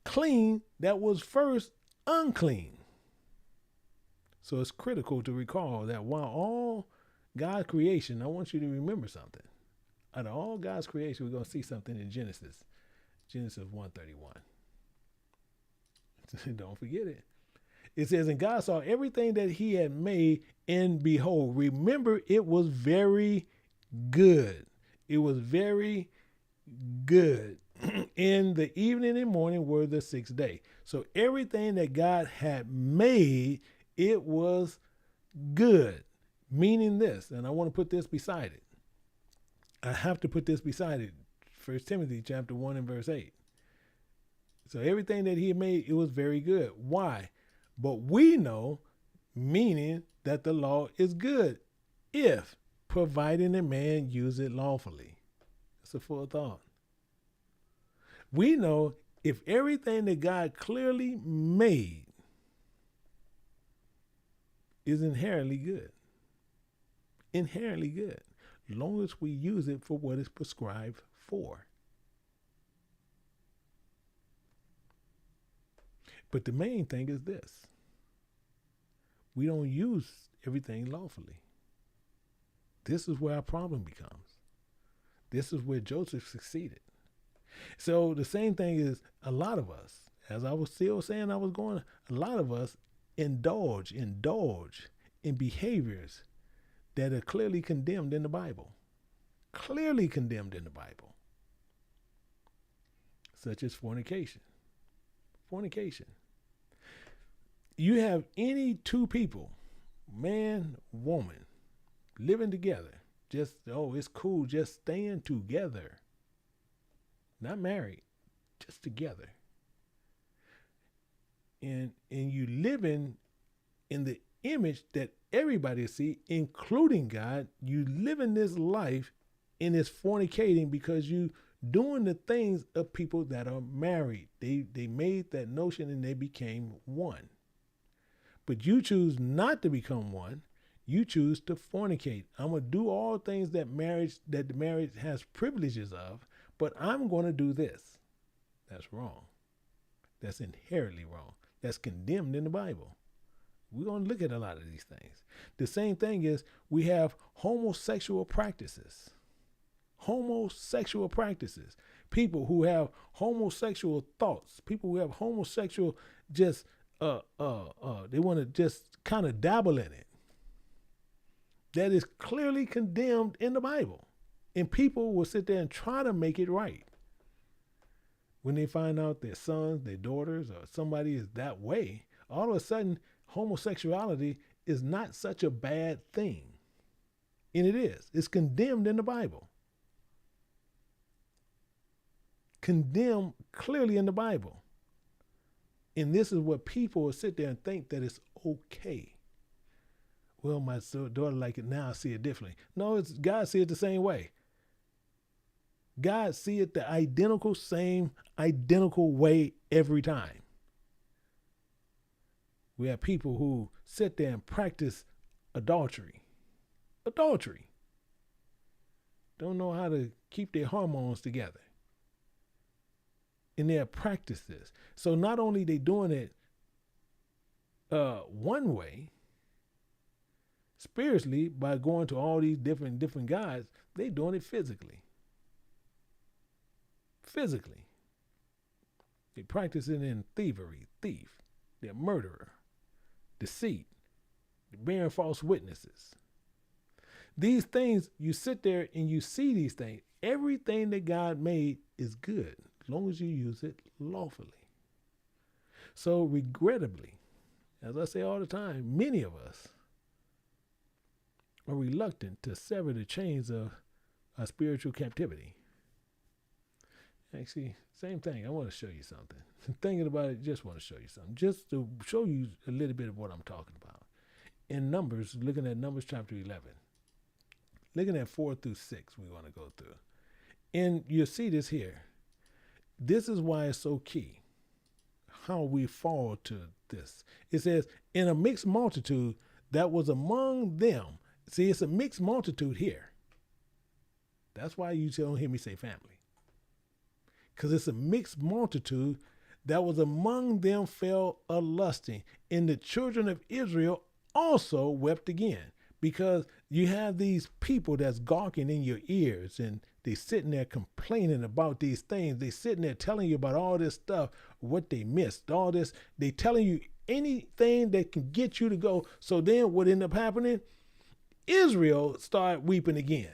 clean that was first unclean. So it's critical to recall that while all God's creation, I want you to remember something. Out of all God's creation, we're going to see something in Genesis 1:31. Don't forget it. It says, and God saw everything that He had made, and behold, remember, it was very good. It was very good. In the evening and morning were the sixth day. So everything that God had made, it was good. Meaning this, and I want to put this beside it. I have to put this beside it. 1 Timothy chapter 1 and verse 8. So everything that He made, it was very good. Why? But we know, meaning that the law is good, if providing a man use it lawfully. That's a full thought. We know if everything that God clearly made is inherently good, as long as we use it for what it's prescribed for. But the main thing is this: we don't use everything lawfully. This is where our problem becomes. This is where Joseph succeeded. So the same thing is, a lot of us, as I was still saying, a lot of us indulge in behaviors that are clearly condemned in the Bible. Clearly condemned in the Bible. Such as fornication. You have any two people, man, woman, living together, it's cool just staying together. not married, just together. And you living in the image that everybody see, including God. You living this life in this fornicating because you doing the things of people that are married. They made that notion and they became one. But you choose not to become one. You choose to fornicate. I'm gonna do all things that the marriage has privileges of, but I'm gonna do this. That's wrong. That's inherently wrong. That's condemned in the Bible. We're going to look at a lot of these things. The same thing is we have homosexual practices. Homosexual practices. People who have homosexual thoughts. People who have homosexual just, they want to just kind of dabble in it. That is clearly condemned in the Bible. And people will sit there and try to make it right. When they find out their sons, their daughters, or somebody is that way, all of a sudden, homosexuality is not such a bad thing. And it is. It's condemned in the Bible. Condemned clearly in the Bible. And this is what people will sit there and think that it's okay. Well, my daughter like it now, I see it differently. No, it's God see it the same way. God see it the identical way every time. We have people who sit there and practice adultery. Adultery. Don't know how to keep their hormones together. And they have practiced this. So not only they doing it one way, spiritually, by going to all these different gods, they doing it physically. Physically. They practice it in thievery, thief. They're murderer, deceit, bearing false witnesses. These things, you sit there and you see these things. Everything that God made is good as long as you use it lawfully. So regrettably, as I say all the time, many of us are reluctant to sever the chains of our spiritual captivity. Actually, same thing. I want to show you something. Thinking about it, just want to show you something. Just to show you a little bit of what I'm talking about. In Numbers, looking at Numbers chapter 11. Looking at 4 through 6, we want to go through. And you'll see this here. This is why it's so key. How we fall to this. It says, in a mixed multitude that was among them. See, it's a mixed multitude here. That's why you don't hear me say family. Because it's a mixed multitude that was among them fell a lusting. And the children of Israel also wept again. Because you have these people that's gawking in your ears and they sitting there complaining about these things. They sitting there telling you about all this stuff, what they missed, all this. They telling you anything that can get you to go. So then what ended up happening? Israel started weeping again.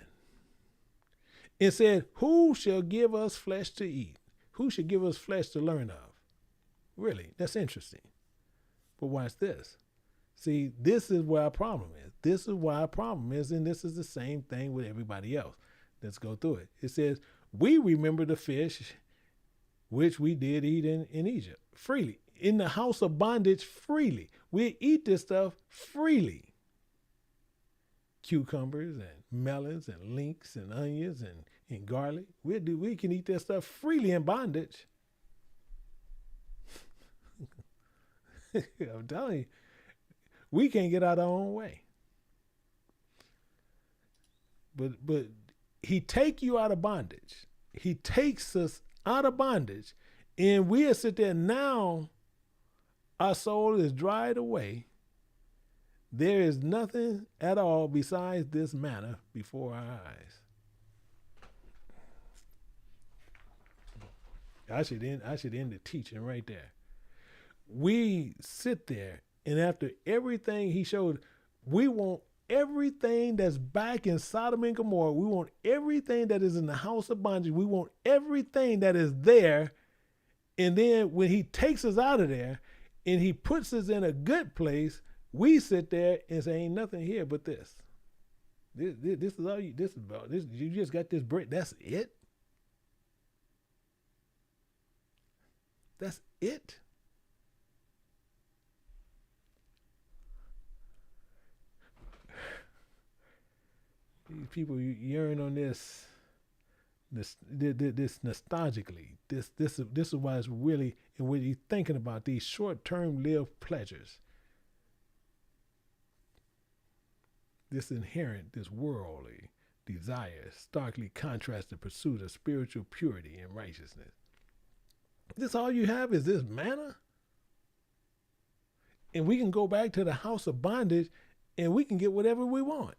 It said, who shall give us flesh to eat? Who should give us flesh to learn of? Really, that's interesting. But watch this. See, this is where our problem is. This is why our problem is, and this is the same thing with everybody else. Let's go through it. It says, we remember the fish which we did eat in Egypt freely, in the house of bondage freely. We eat this stuff freely. Cucumbers and melons and leeks and onions and garlic. We can eat that stuff freely in bondage. I'm telling you, we can't get out our own way. But he take you out of bondage. He takes us out of bondage, and we'll sit there now. Our soul is dried away. There is nothing at all besides this manna before our eyes. I should end the teaching right there. We sit there, and after everything he showed, we want everything that's back in Sodom and Gomorrah. We want everything that is in the house of bondage. We want everything that is there. And then when he takes us out of there and he puts us in a good place, we sit there and say, ain't nothing here but this. This is all you, this is about. This, you just got this bread. That's it. That's it. These people yearn on this nostalgically. This is why it's really, and when you're thinking about these short-term lived pleasures, this inherent, this worldly desire starkly contrasts the pursuit of spiritual purity and righteousness. This all you have is this manna? And we can go back to the house of bondage and we can get whatever we want.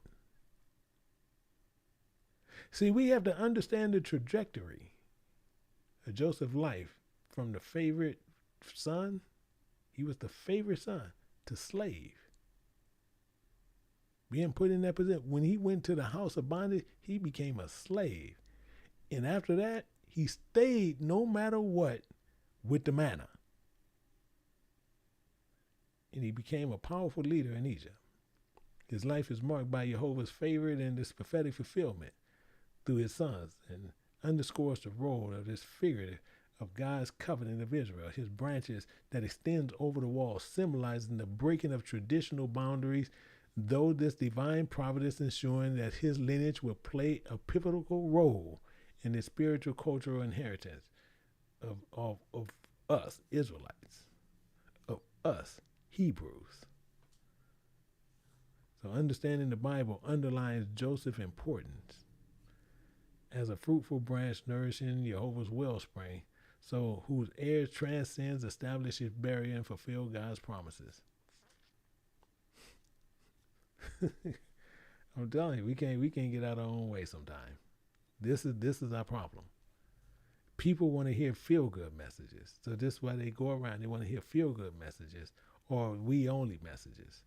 See, we have to understand the trajectory of Joseph's life from the favorite son, he was the favorite son, to slave. Being put in that position. When he went to the house of bondage, he became a slave. And after that, he stayed no matter what with the manna. And he became a powerful leader in Egypt. His life is marked by Jehovah's favor and this prophetic fulfillment through his sons, and underscores the role of this figure of God's covenant of Israel, his branches that extends over the wall, symbolizing the breaking of traditional boundaries, though this divine providence ensuring that his lineage will play a pivotal role in the spiritual cultural inheritance of us Israelites, of us Hebrews. So understanding the Bible underlines Joseph's importance as a fruitful branch nourishing Jehovah's wellspring, so whose heirs transcends, establishes, barrier, and fulfill God's promises. I'm telling you, we can't get out of our own way sometimes. This is our problem. People want to hear feel-good messages. So this is why they go around. They want to hear feel-good messages or we-only messages.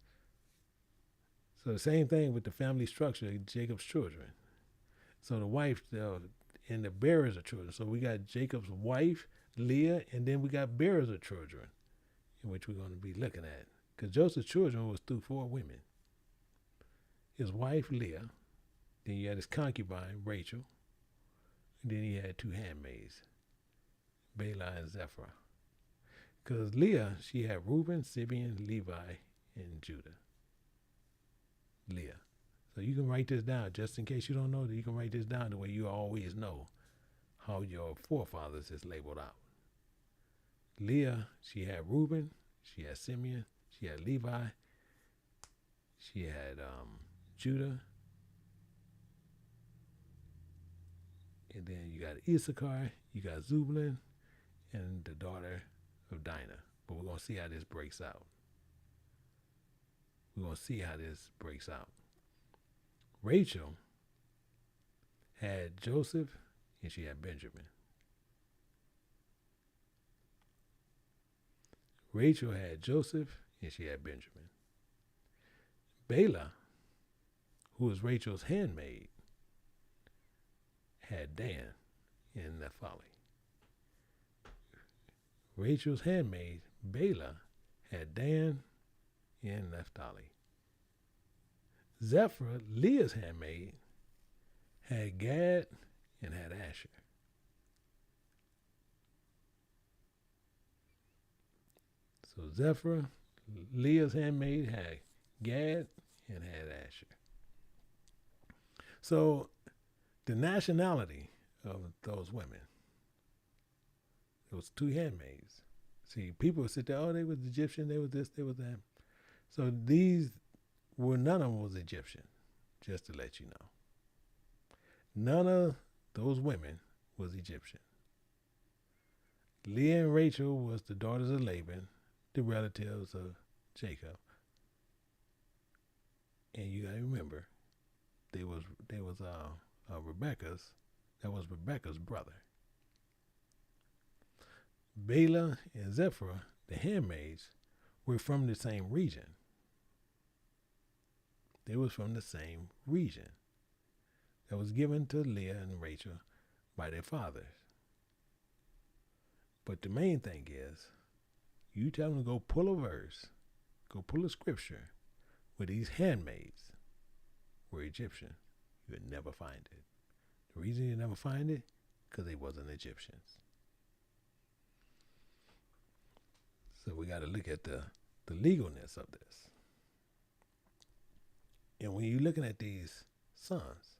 So the same thing with the family structure of Jacob's children. So the wife and the bearers of children. So we got Jacob's wife, Leah, and then we got bearers of children, in which we're going to be looking at. Because Joseph's children was through 4 women. His wife, Leah. Then you had his concubine, Rachel. And then he had 2 handmaids, Bela and Zephyr. Because Leah, she had Reuben, Simeon, Levi, and Judah. Leah. So you can write this down, just in case you don't know that. You can write this down the way you always know how your forefathers is labeled out. Leah, she had Reuben, she had Simeon, she had Levi, she had Judah, and then you got Issachar, you got Zebulun, and the daughter of Dinah. But we're going to see how this breaks out. We're going to see how this breaks out. Rachel had Joseph and she had Benjamin. Rachel had Joseph and she had Benjamin. Bela, who was Rachel's handmaid, had Dan and Naphtali. Rachel's handmaid, Bela, had Dan and Naphtali. Zephyr, Leah's handmaid, had Gad and had Asher. So Zephyr, Leah's handmaid, had Gad and had Asher. So the nationality of those women, those 2 handmaids. See, people would sit there, oh, they was Egyptian, they was this, they was that. So these were, none of them was Egyptian, just to let you know. None of those women was Egyptian. Leah and Rachel was the daughters of Laban, the relatives of Jacob. And you gotta remember, they was Rebecca's, that was Rebecca's brother. Bela and Zephyr, the handmaids, were from the same region. They was from the same region that was given to Leah and Rachel by their fathers. But the main thing is, you tell them to go pull a verse, go pull a scripture where these handmaids were Egyptian. You would never find it. The reason you never find it, because they wasn't Egyptians. So we got to look at the legalness of this. And when you're looking at these sons,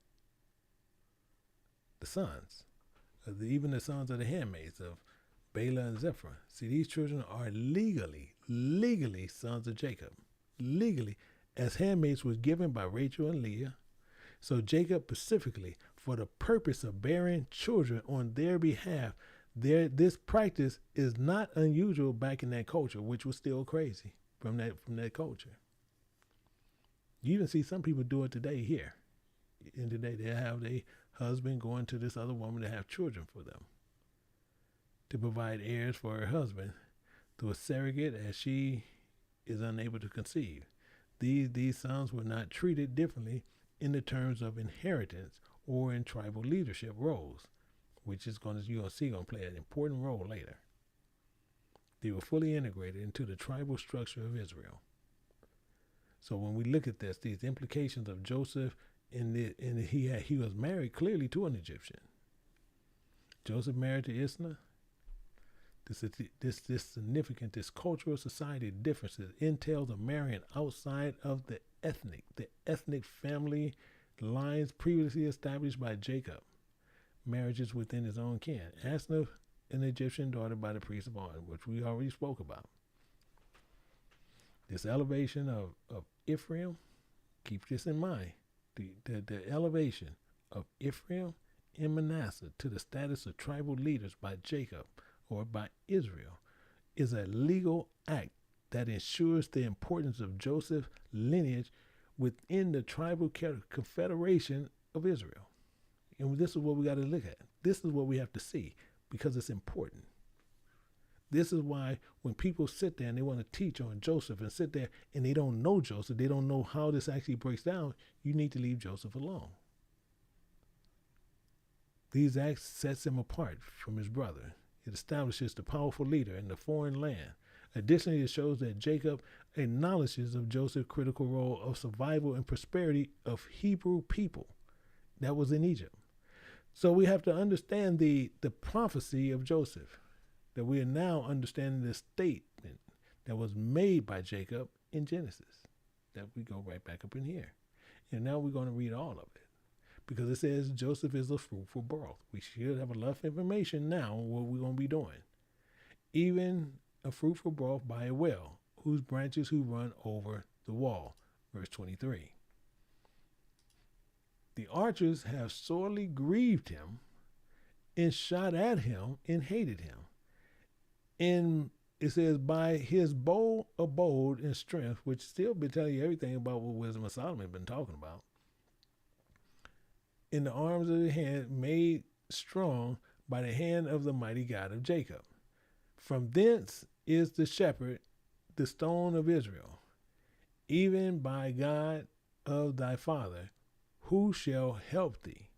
the sons, even the sons of the handmaids of Bela and Zephyr, see, these children are legally sons of Jacob. Legally, as handmaids was given by Rachel and Leah. So Jacob specifically, for the purpose of bearing children on their behalf, this practice is not unusual back in that culture, which was still crazy from that culture. You even see some people do it today here. And today they have their husband going to this other woman to have children for them, to provide heirs for her husband through a surrogate as she is unable to conceive. These sons were not treated differently in the terms of inheritance or in tribal leadership roles, which is going to play an important role later. They were fully integrated into the tribal structure of Israel. So when we look at this, these implications of Joseph, he was married clearly to an Egyptian. Joseph married to Isna. This significant, this cultural society differences entails of marrying outside of the ethnic family lines previously established by Jacob. Marriages within his own kin. Asna, an Egyptian daughter by the priest of On, which we already spoke about. This elevation of Ephraim, keep this in mind. The elevation of Ephraim and Manasseh to the status of tribal leaders by Jacob or by Israel is a legal act that ensures the importance of Joseph's lineage within the tribal confederation of Israel. And this is what we got to look at. This is what we have to see because it's important. This is why when people sit there and they want to teach on Joseph and sit there and they don't know Joseph, they don't know how this actually breaks down, you need to leave Joseph alone. These acts sets him apart from his brother. It establishes the powerful leader in the foreign land. Additionally, it shows that Jacob acknowledges of Joseph's critical role of survival and prosperity of Hebrew people that was in Egypt. So we have to understand the prophecy of Joseph, that we are now understanding the statement that was made by Jacob in Genesis, that we go right back up in here. And now we're going to read all of it because it says Joseph is a fruitful birth. We should have enough information now on what we're going to be doing. Even a fruitful birth by a well, whose branches who run over the wall. Verse 23. The archers have sorely grieved him and shot at him and hated him. And it says, by his bow abode and strength, which still been telling you everything about what Wisdom of Solomon has been talking about. In the arms of the hand made strong by the hand of the mighty God of Jacob. From thence is the shepherd, the stone of Israel, even by God of thy father, who shall help thee,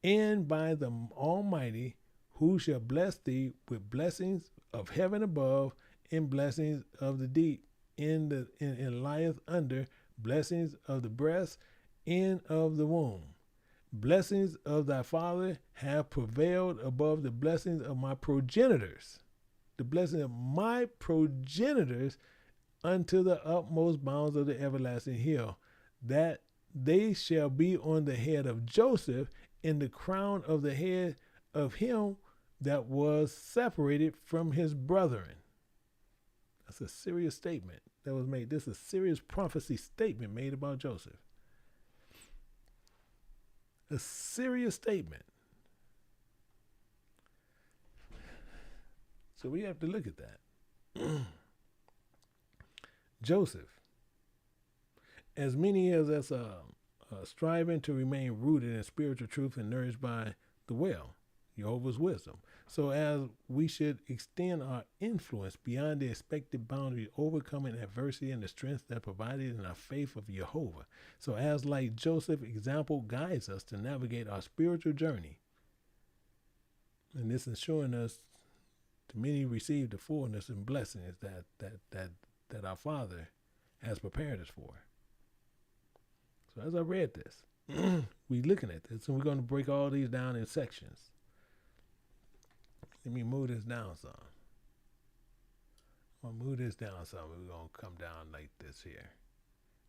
and by the Almighty, who shall bless thee with blessings of heaven above and blessings of the deep, and lieth under blessings of the breast and of the womb. Blessings of thy father have prevailed above the blessings of my progenitors. The blessing of my progenitors unto the utmost bounds of the everlasting hill, that they shall be on the head of Joseph and the crown of the head of him that was separated from his brethren. That's a serious statement that was made. This is a serious prophecy statement made about Joseph. A serious statement. So we have to look at that. Joseph, as many as us striving to remain rooted in spiritual truth and nourished by the well, Jehovah's wisdom. So as we should extend our influence beyond the expected boundary, overcoming adversity and the strength that provided in our faith of Jehovah. So as like Joseph, example guides us to navigate our spiritual journey. And this is showing us to many receive the fullness and blessings that our Father has prepared us for. So as I read this, we're looking at this, and we're going to break all these down in sections. Let me move this down some. I'll move this down some. We're going to come down like this here.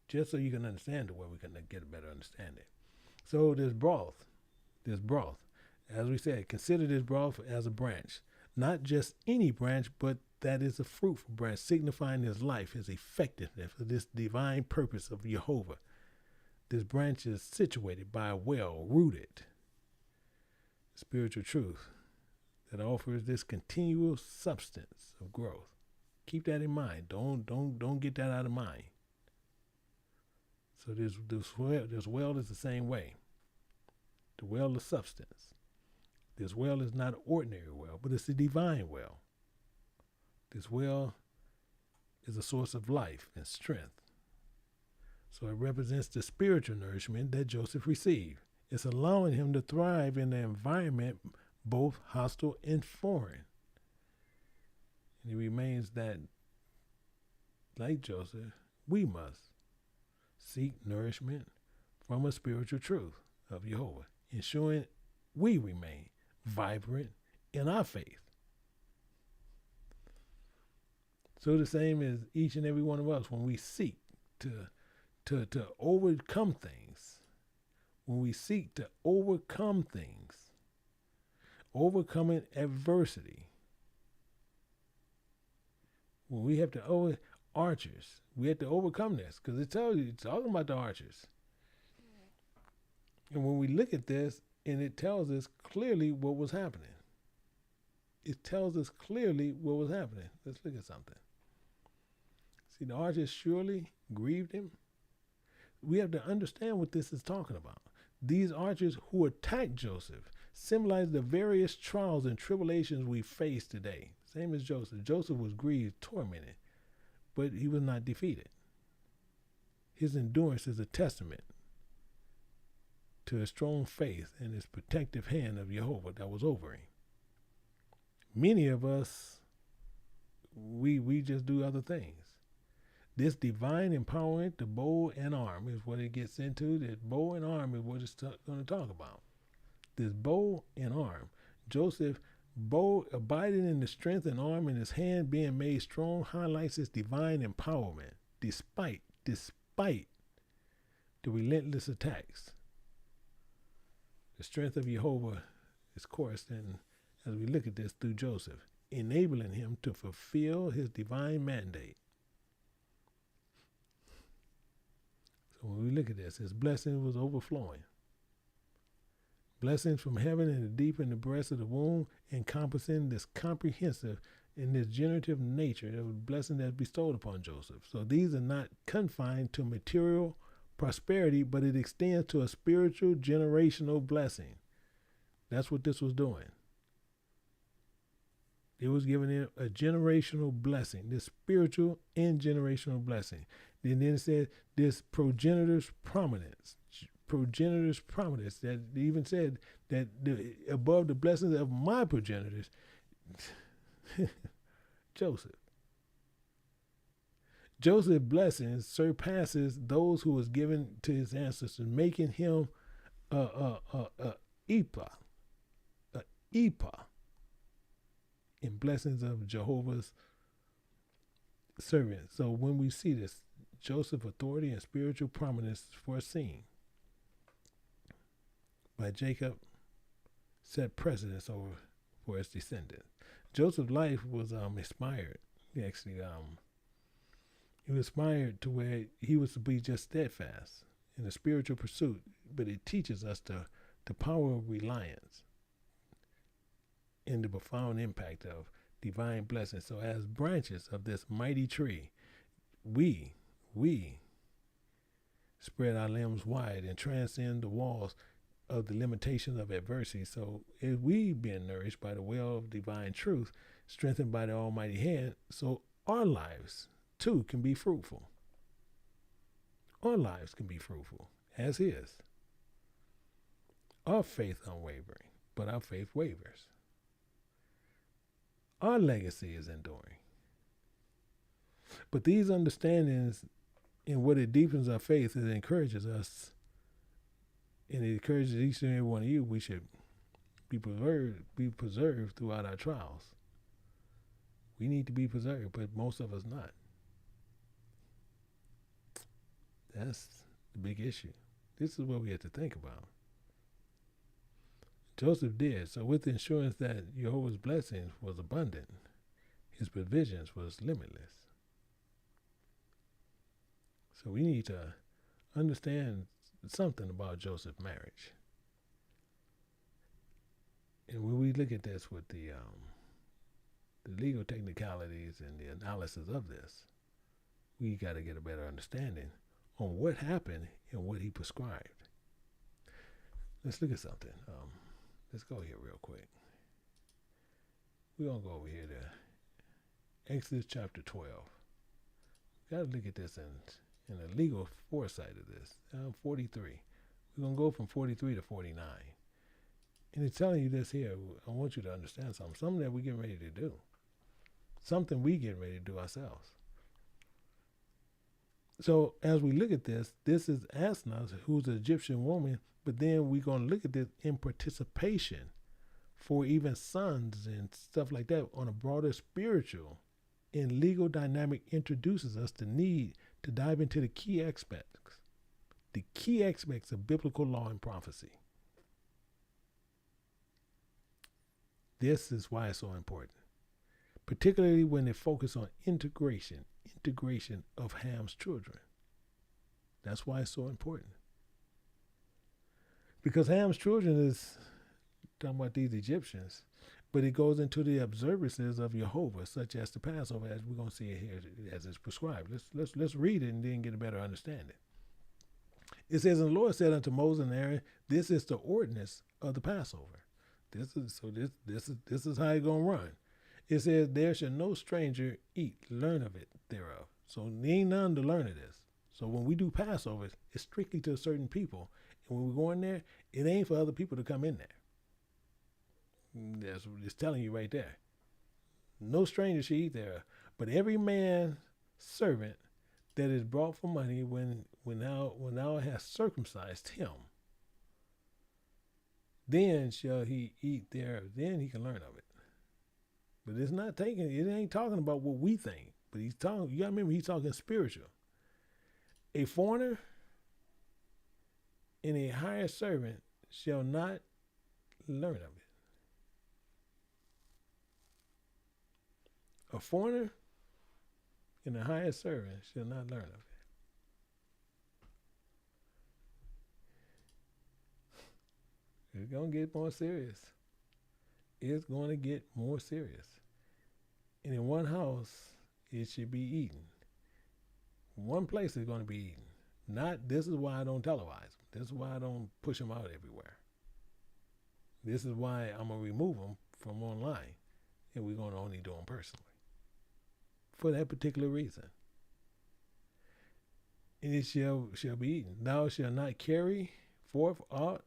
Just so you can understand it, where we can get a better understanding. So this broth, as we said, consider this broth as a branch. Not just any branch, but that is a fruitful branch, signifying his life, his effectiveness, this divine purpose of Jehovah. This branch is situated by a well-rooted spiritual truth that offers this continual substance of growth. Keep that in mind. Don't get that out of mind. So this well is the same way. The well of substance. This well is not an ordinary well, but it's a divine well. This well is a source of life and strength. So it represents the spiritual nourishment that Joseph received. It's allowing him to thrive in an environment both hostile and foreign. And it remains that, like Joseph, we must seek nourishment from a spiritual truth of Jehovah, ensuring we remain vibrant in our faith. So the same as each and every one of us, when we seek to overcome things, overcoming adversity, when we have to archers, we have to overcome this, because it's talking about the archers. And when we look at this, and it tells us clearly what was happening. Let's look at something. See, the archers surely grieved him. We have to understand what this is talking about. These archers who attacked Joseph symbolize the various trials and tribulations we face today. Same as Joseph. Joseph was grieved, tormented, but he was not defeated. His endurance is a testament to a strong faith and his protective hand of Jehovah that was over him. Many of us, we just do other things. This divine empowerment, the bow and arm, is what it gets into. This bow and arm is what it's going to talk about. This bow and arm. Joseph, bow abiding in the strength and arm in his hand being made strong, highlights his divine empowerment despite the relentless attacks. The strength of Jehovah is coursed in, as we look at this, through Joseph, enabling him to fulfill his divine mandate. So when we look at this, his blessing was overflowing. Blessings from heaven and the deep in the breast of the womb, encompassing this comprehensive and this generative nature of blessing that's bestowed upon Joseph. So these are not confined to material prosperity, but it extends to a spiritual generational blessing. That's what this was doing. It was giving him a generational blessing, this spiritual and generational blessing. And then it said this progenitor's prominence, that even said that above the blessings of my progenitors, Joseph's blessings surpasses those who was given to his ancestors, making him a ephah in blessings of Jehovah's servants. So when we see this, Joseph's authority and spiritual prominence foreseen by Jacob set precedence over for his descendants. Joseph's life was inspired. Actually, he was inspired to where he was to be just steadfast in the spiritual pursuit, but it teaches us the power of reliance and the profound impact of divine blessings. So as branches of this mighty tree, we spread our limbs wide and transcend the walls of the limitations of adversity. So if we being nourished by the well of divine truth, strengthened by the almighty hand, so our lives too can be fruitful. Our lives can be fruitful as his. Our faith unwavering, but our faith wavers. Our legacy is enduring. But these understandings and what it deepens our faith, it encourages us, and it encourages each and every one of you, we should be preserved throughout our trials. We need to be preserved, but most of us not. That's the big issue. This is what we have to think about. Joseph did so with the assurance that Jehovah's blessings was abundant. His provisions was limitless. So we need to understand something about Joseph's marriage. And when we look at this with the legal technicalities and the analysis of this, we got to get a better understanding on what happened and what he prescribed. Let's look at something. Let's go here real quick. We're going to go over here to Exodus chapter 12. Got to look at this in the legal foresight of this. 43. We're going to go from 43 to 49. And it's telling you this here. I want you to understand something. Something that we're getting ready to do. Something we get ready to do ourselves. So as we look at this is Asnath, who's an Egyptian woman, but then we're going to look at this in participation for even sons and stuff like that on a broader spiritual and legal dynamic introduces us the need to dive into the key aspects of biblical law and prophecy. This is why it's so important, particularly when they focus on integration of Ham's children. That's why it's so important. Because Ham's children is talking about these Egyptians, but it goes into the observances of Jehovah, such as the Passover, as we're going to see it here as it's prescribed. Let's read it and then get a better understanding. It says, and the Lord said unto Moses and Aaron, this is the ordinance of the Passover. This is how it's gonna run. It says, there shall no stranger eat, learn of it thereof. So there ain't none to learn of this. So when we do Passover, it's strictly to certain people. And when we go in there, it ain't for other people to come in there. That's what it's telling you right there. No stranger should eat thereof. But every man servant that is brought for money when thou hast circumcised him, then shall he eat thereof. Then he can learn of it. But it ain't talking about what we think. But you gotta remember, he's talking spiritual. A foreigner and a hired servant shall not learn of it. A foreigner and a hired servant shall not learn of it. It's going to get more serious. It's going to get more serious. And in one house, it should be eaten. One place is going to be eaten. This is why I don't televise. This is why I don't push them out everywhere. This is why I'm going to remove them from online. And we're going to only do them personally. For that particular reason. And it shall be eaten. Thou shalt not carry forth aught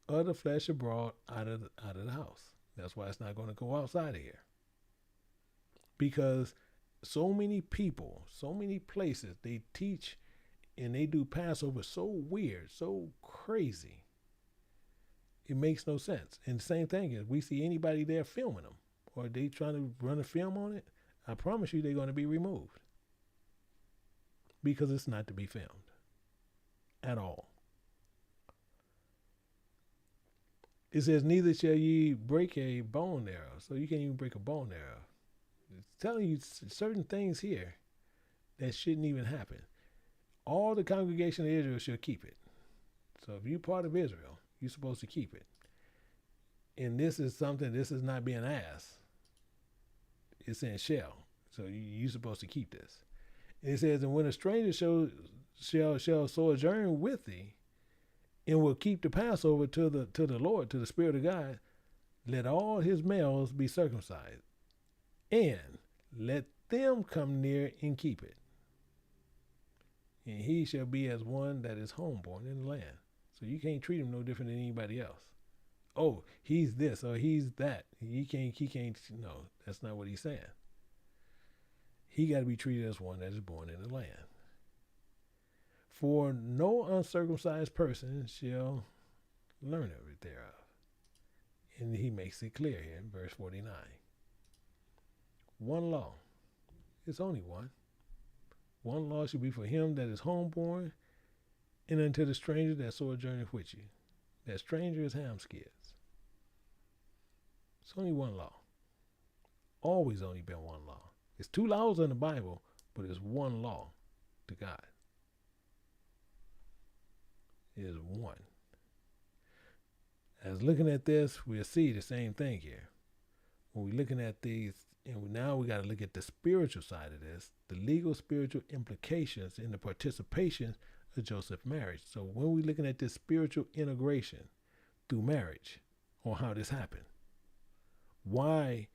of the flesh abroad out of the house. That's why it's not going to go outside of here. Because so many people, so many places, they teach and they do Passover so weird, so crazy. It makes no sense. And the same thing is, we see anybody there filming them, or they trying to run a film on it, I promise you they're going to be removed. Because it's not to be filmed. At all. It says, neither shall ye break a bone thereof. So you can't even break a bone thereof. It's telling you certain things here that shouldn't even happen. All the congregation of Israel shall keep it. So if you're part of Israel, you're supposed to keep it. And this is not being asked. It's in shall. So you're supposed to keep this. And it says, and when a stranger shall sojourn with thee, and will keep the Passover to the Lord, to the Spirit of God, let all his males be circumcised, and let them come near and keep it. And he shall be as one that is homeborn in the land. So you can't treat him no different than anybody else. Oh, he's this or he's that. He can't, no, that's not what he's saying. He got to be treated as one that is born in the land. For no uncircumcised person shall learn of it thereof. And he makes it clear here in verse 49. One law. It's only one. One law should be for him that is homeborn, and unto the stranger that sojourneth with you. That stranger is Ham's kids. It's only one law. Always only been one law. It's two laws in the Bible, but it's one law to God. It is one. As looking at this, we'll see the same thing here. When we're looking at these, and now we got to look at the spiritual side of this, the legal spiritual implications in the participation of Joseph's marriage. So when we're looking at this spiritual integration through marriage, on how this happened, why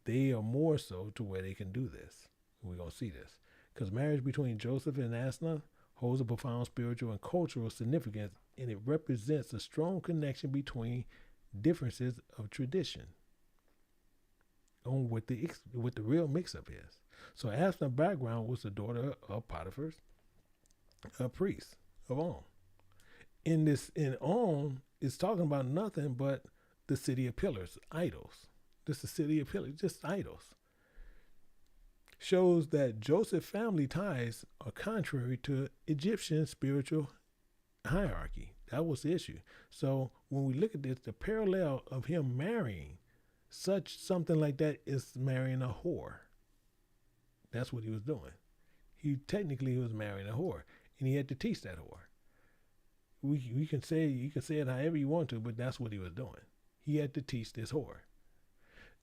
they are more so to where they can do this. We're going to see this. Because marriage between Joseph and Asna holds a profound spiritual and cultural significance, and it represents a strong connection between differences of tradition on what the real mix-up is. So Asna's background was the daughter of Potiphar's, a priest of On. In On, it's talking about nothing but the city of pillars, idols. This is the city of pillars, just idols. Shows that Joseph's family ties are contrary to Egyptian spiritual hierarchy. That was the issue. So when we look at this, the parallel of him marrying something like that is marrying a whore. That's what he was doing. He technically was marrying a whore, and he had to teach that whore. You can say it however you want to, but that's what he was doing. He had to teach this whore.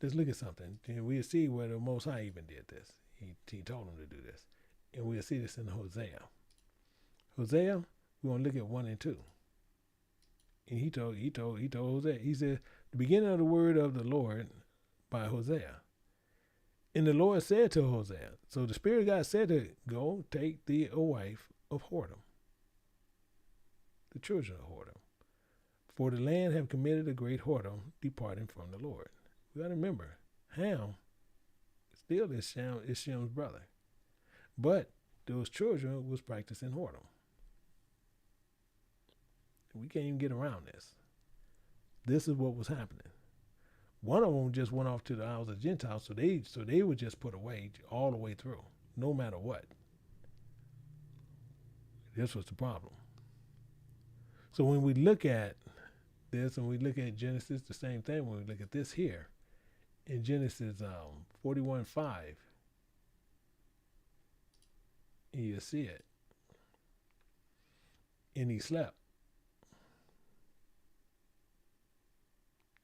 Let's look at something, and we'll see where the Most High even did this. He told him to do this, and we'll see this in Hosea. Hosea, we're gonna look at 1 and 2. And he told Hosea. He said, "The beginning of the word of the Lord by Hosea." And the Lord said to Hosea, so the Spirit of God said to go take thee a wife of whoredom, the children of whoredom, for the land have committed a great whoredom, departing from the Lord. We got to remember, Ham still is Shem's brother, but those children was practicing whoredom. We can't even get around this. This is what was happening. One of them just went off to the Isles of Gentiles, so they were just put away all the way through, no matter what. This was the problem. So when we look at this and we look at Genesis, the same thing. When we look at this here, in Genesis 41:5, you see it. And he slept.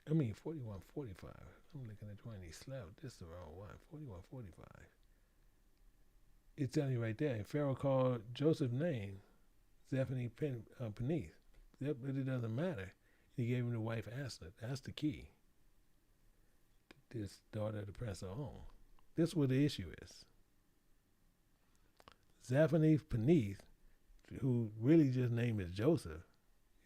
41:45. I'm looking at when he slept. This is the wrong one. 41:45. It's telling you right there. And Pharaoh called Joseph's name Zephaniah-Paneah. But it doesn't matter. He gave him the wife Asna. That's the key. This daughter of the prince of On. This is what the issue is. Zephaniah-Paneah, who really just named is Joseph,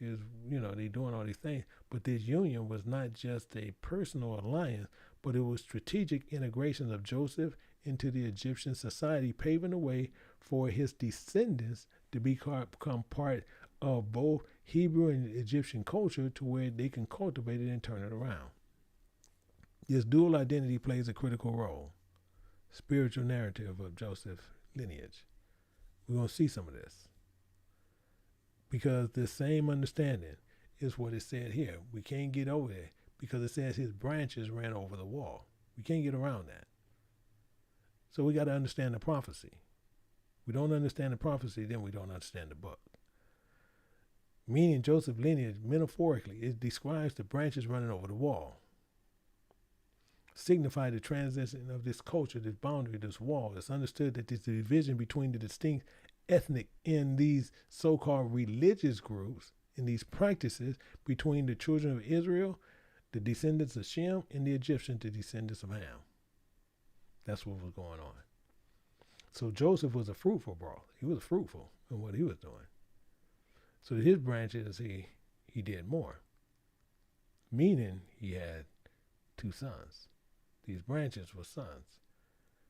is, they doing all these things. But this union was not just a personal alliance, but it was strategic integration of Joseph into the Egyptian society, paving the way for his descendants to become part of both Hebrew and Egyptian culture, to where they can cultivate it and turn it around. This dual identity plays a critical role. Spiritual narrative of Joseph's lineage. We're going to see some of this, because the same understanding is what is said here. We can't get over it because it says his branches ran over the wall. We can't get around that. So we got to understand the prophecy. We don't understand the prophecy, then we don't understand the book. Meaning Joseph's lineage, metaphorically, it describes the branches running over the wall. Signify the transition of this culture, this boundary, this wall. It's understood that there's a division between the distinct ethnic in these so-called religious groups, in these practices, between the children of Israel, the descendants of Shem, and the Egyptians, the descendants of Ham. That's what was going on. So Joseph was a fruitful bro. He was fruitful in what he was doing. So his branches, he did more. Meaning he had 2 sons. These branches were sons.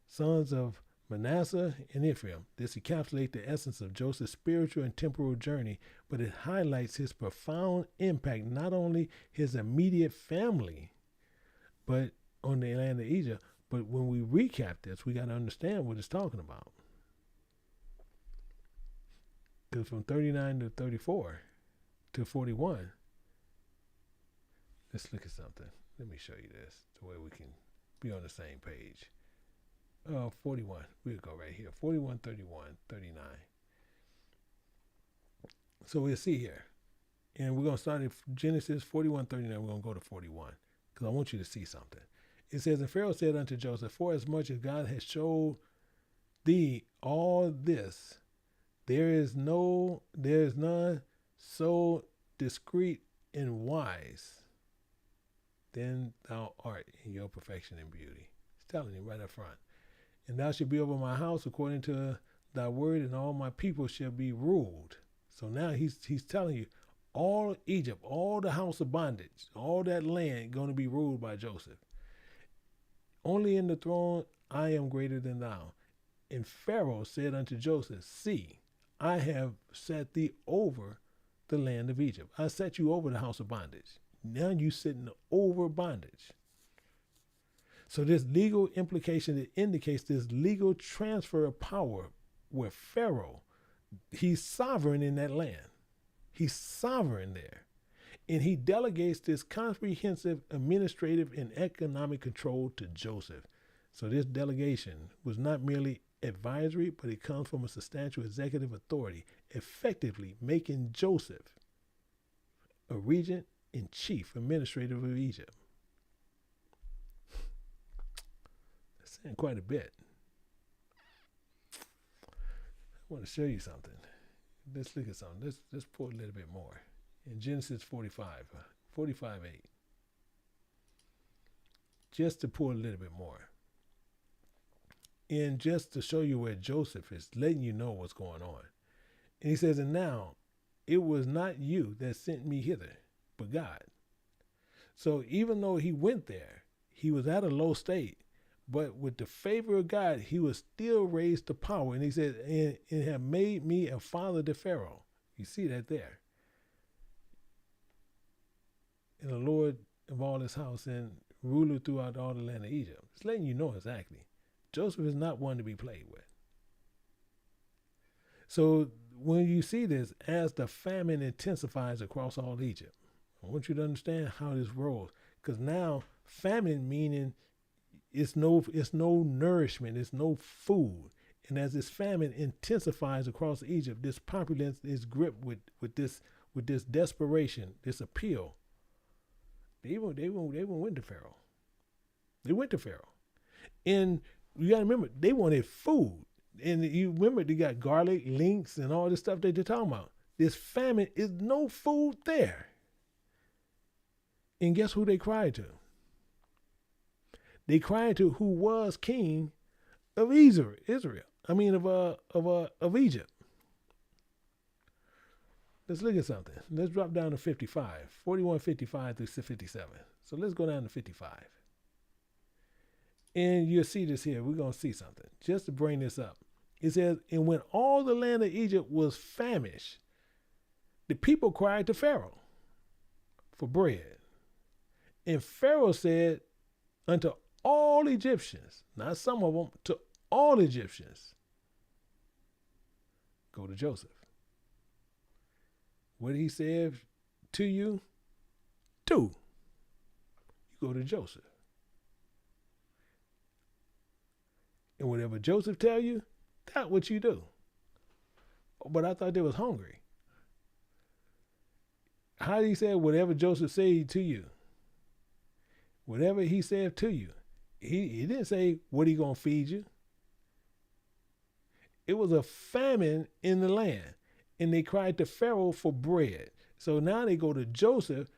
Sons of Manasseh and Ephraim. This encapsulates the essence of Joseph's spiritual and temporal journey, but it highlights his profound impact, not only his immediate family, but on the land of Egypt, But when we recap this, we got to understand what it's talking about. Because from 39 to 34 to 41, let's look at something. Let me show you this, the way we can be on the same page. 41, we'll go right here. 41, 31, 39. So we'll see here. And we're going to start at Genesis 41, 39. We're going to go to 41 because I want you to see something. It says, and Pharaoh said unto Joseph, for as much as God has showed thee all this, there is none so discreet and wise than thou art in your perfection and beauty. It's telling you right up front. And thou shalt be over my house according to thy word, and all my people shall be ruled. So now he's telling you, all Egypt, all the house of bondage, all that land going to be ruled by Joseph. Only in the throne I am greater than thou. And Pharaoh said unto Joseph, see, I have set thee over the land of Egypt. I set you over the house of bondage. Now you sitting over bondage. So this legal implication, it indicates this legal transfer of power where Pharaoh, he's sovereign in that land. He's sovereign there. And he delegates this comprehensive administrative and economic control to Joseph. So this delegation was not merely advisory, but it comes from a substantial executive authority, effectively making Joseph a regent and chief administrator of Egypt. That's saying quite a bit. I want to show you something. Let's look at something. Let's pull a little bit more. In Genesis 45, 45:8. Just to pull a little bit more. And just to show you where Joseph is letting you know what's going on. And he says, and now it was not you that sent me hither, but God. So even though he went there, he was at a low state, but with the favor of God, he was still raised to power. And he said, and have made me a father to Pharaoh. You see that there. And the Lord of all his house and ruler throughout all the land of Egypt. It's letting you know exactly. Joseph is not one to be played with. So when you see this, as the famine intensifies across all Egypt, I want you to understand how this rolls. Because now famine meaning it's no nourishment, it's no food. And as this famine intensifies across Egypt, this populace is gripped with this desperation, this appeal. They went to Pharaoh. They went to Pharaoh. And you got to remember, they wanted food. And you remember they got garlic, links, and all this stuff that they're talking about. This famine is no food there. And guess who they cried to? They cried to who was king of Israel. Of Egypt. Let's look at something. Let's drop down to 55, 41:55 through 57. So let's go down to 55. And you'll see this here. We're going to see something. Just to bring this up. It says, and when all the land of Egypt was famished, the people cried to Pharaoh for bread. And Pharaoh said unto all Egyptians, not some of them, to all Egyptians, go to Joseph. What he said to you, do. You go to Joseph. And whatever Joseph tell you, that's what you do. But I thought they was hungry. How did he say whatever Joseph said to you? Whatever he said to you. He didn't say what he gonna feed you. It was a famine in the land. And they cried to Pharaoh for bread. So now they go to Joseph.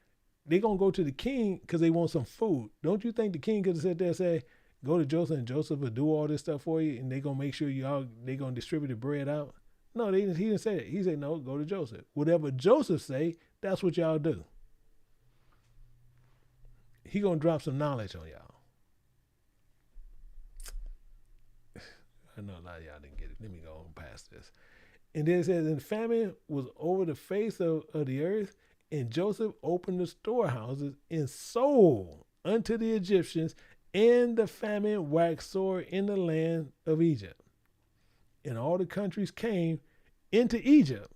They're going to go to the king because they want some food. Don't you think the king could have sat there and say, go to Joseph and Joseph will do all this stuff for you and they're going to make sure they're going to distribute the bread out? No, he didn't say that. He said, no, go to Joseph. Whatever Joseph say, that's what y'all do. He going to drop some knowledge on y'all. I know a lot of y'all didn't get it. Let me go on past this. And then it says, and famine was over the face of the earth, and Joseph opened the storehouses and sold unto the Egyptians And the famine waxed sore in the land of Egypt. And all the countries came into Egypt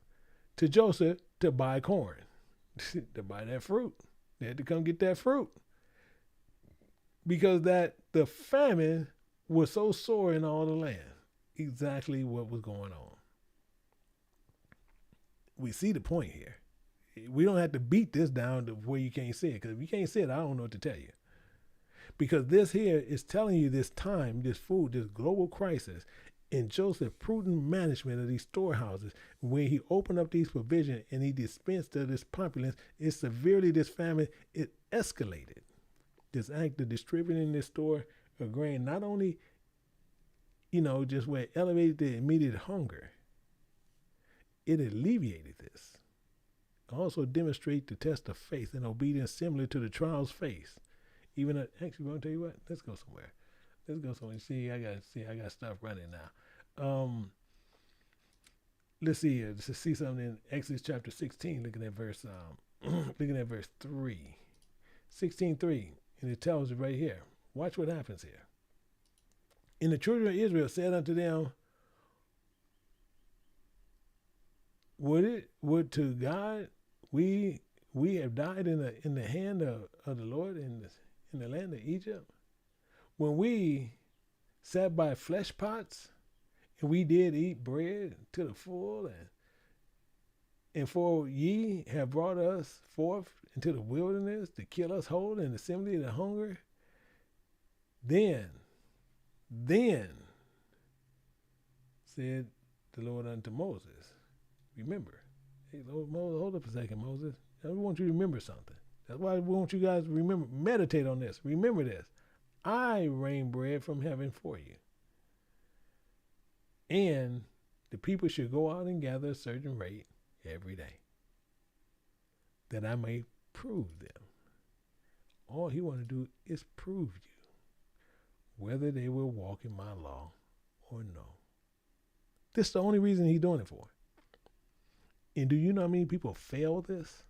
to Joseph to buy corn, to buy that fruit. They had to come get that fruit. Because the famine was so sore in all the land. Exactly what was going on. We see the point here. We don't have to beat this down to where you can't see it. Because if you can't see it, I don't know what to tell you. Because this here is telling you this time, this food, this global crisis, in Joseph's prudent management of these storehouses, when he opened up these provisions and he dispensed of this populace, this famine, it escalated. This act of distributing this store of grain, not only, just where it elevated the immediate hunger, it alleviated this. Also demonstrate the test of faith and obedience similar to the trials faced. Even actually, I'm gonna tell you what. Let's go somewhere. I got stuff running now. Let's see here. Let's see something in Exodus chapter 16. Looking at verse 3, 16:3, and it tells it right here. Watch what happens here. And the children of Israel said unto them, Would to God we have died in the hand of the Lord in the land of Egypt, when we sat by flesh pots, and we did eat bread to the full, and for ye have brought us forth into the wilderness to kill us whole in the assembly of the hunger. Then said the Lord unto Moses, remember. Hey, Moses, hold up a second, Moses. I want you to remember something. That's why we want you guys to remember, meditate on this. Remember this. I rain bread from heaven for you. And the people should go out and gather a certain rate every day, that I may prove them. All he want to do is prove you, whether they will walk in my law or no. This is the only reason he's doing it for. And do you know how many people fail this?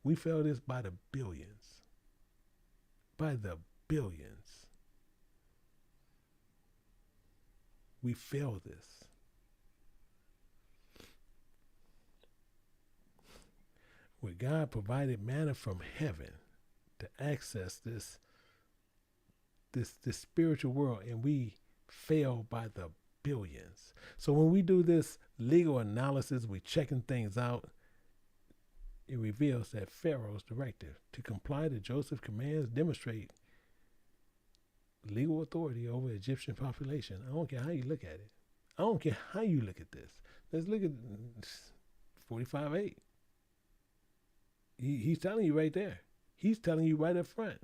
We fail this by the billions. By the billions. We fail this. Where God provided manna from heaven to access this spiritual world, and we fail by the billions. So when we do this legal analysis, we checking things out, it reveals that Pharaoh's directive to comply to Joseph's commands demonstrate legal authority over Egyptian population. I don't care how you look at it. I don't care how you look at this. Let's look at 45:8. He's telling you right there. He's telling you right up front.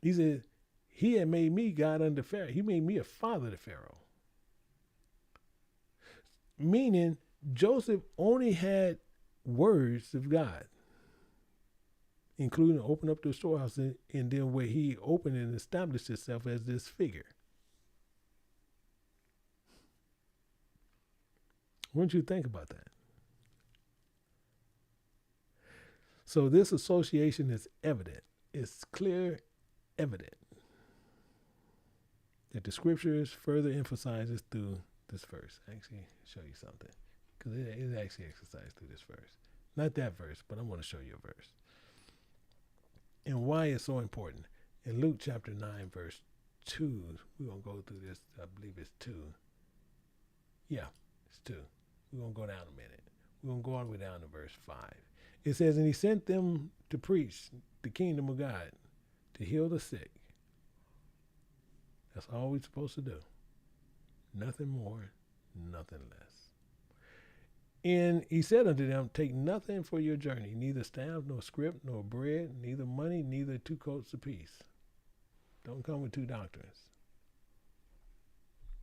He said, he had made me God under Pharaoh. He made me a father to Pharaoh. Meaning, Joseph only had words of God, including open up the storehouse, and then where he opened and established himself as this figure. What don't you think about that? So this association is evident. It's clear, evident, that the scriptures further emphasizes through this verse. Actually, show you something, because it actually emphasizes through this verse. Not that verse, but I'm going to show you a verse. And why it's so important. In Luke chapter 9, verse 2, we're going to go through this. I believe it's 2. Yeah, it's 2. We're going to go down a minute. We're going to go all the way down to verse 5. It says, and he sent them to preach the kingdom of God, to heal the sick. That's all we're supposed to do. Nothing more, nothing less. And he said unto them, take nothing for your journey, neither staff, nor scrip, nor bread, neither money, neither 2 coats apiece. Don't come with 2 doctrines.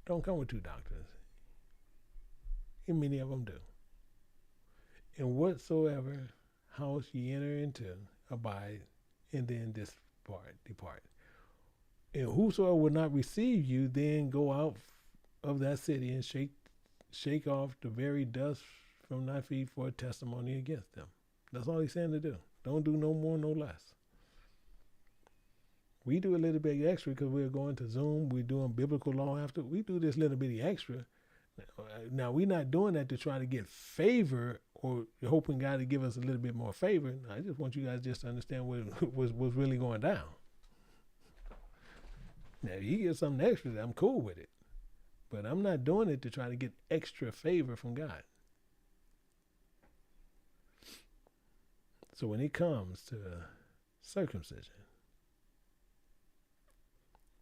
Don't come with 2 doctrines. And many of them do. And whatsoever house ye enter into, abide, and then depart. And whosoever will not receive you, then go out of that city and shake off the very dust from thy feet for a testimony against them. That's all he's saying to do. Don't do no more, no less. We do a little bit extra because we're going to Zoom. We're doing biblical law after. We do this little bitty extra. Now, we're not doing that to try to get favor or hoping God to give us a little bit more favor. I just want you guys just to understand what was really going down. Now, if you get something extra, I'm cool with it. But I'm not doing it to try to get extra favor from God. So when it comes to circumcision,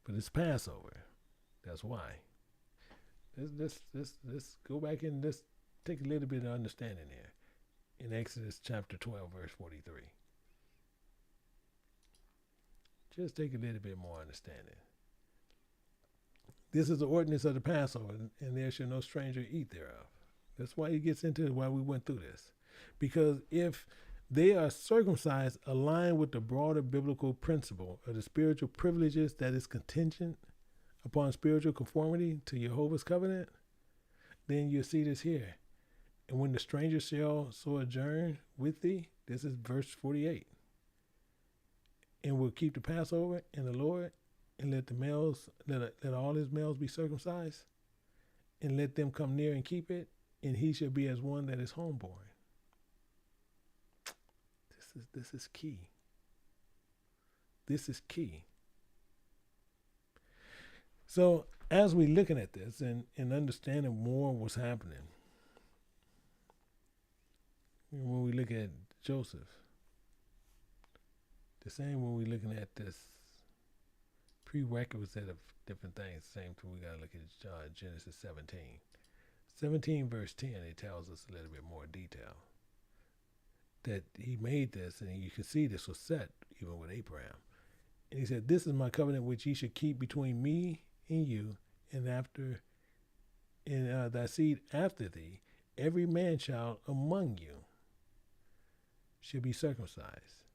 but it's Passover, that's why. Let's go back and let's take a little bit of understanding here in Exodus chapter 12, verse 43. Just take a little bit more understanding. This is the ordinance of the Passover, and there shall no stranger eat thereof. That's why he gets into why we went through this. Because if they are circumcised aligned with the broader biblical principle of the spiritual privileges that is contingent upon spiritual conformity to Jehovah's covenant, then you'll see this here. And when the stranger shall sojourn with thee, this is verse 48, and will keep the Passover in the Lord, and let the males, let all his males be circumcised, and let them come near and keep it, and he shall be as one that is homeborn. This is key. This is key. So as we're looking at this and understanding more what's happening, when we look at Joseph, the same when we're looking at this prerequisite of different things, same thing we got to look at Genesis 17. 17 verse 10, it tells us a little bit more detail. That he made this, and you can see this was set even with Ephraim. And he said, this is my covenant which ye should keep between me and you, and thy seed after thee, every man child among you shall be circumcised.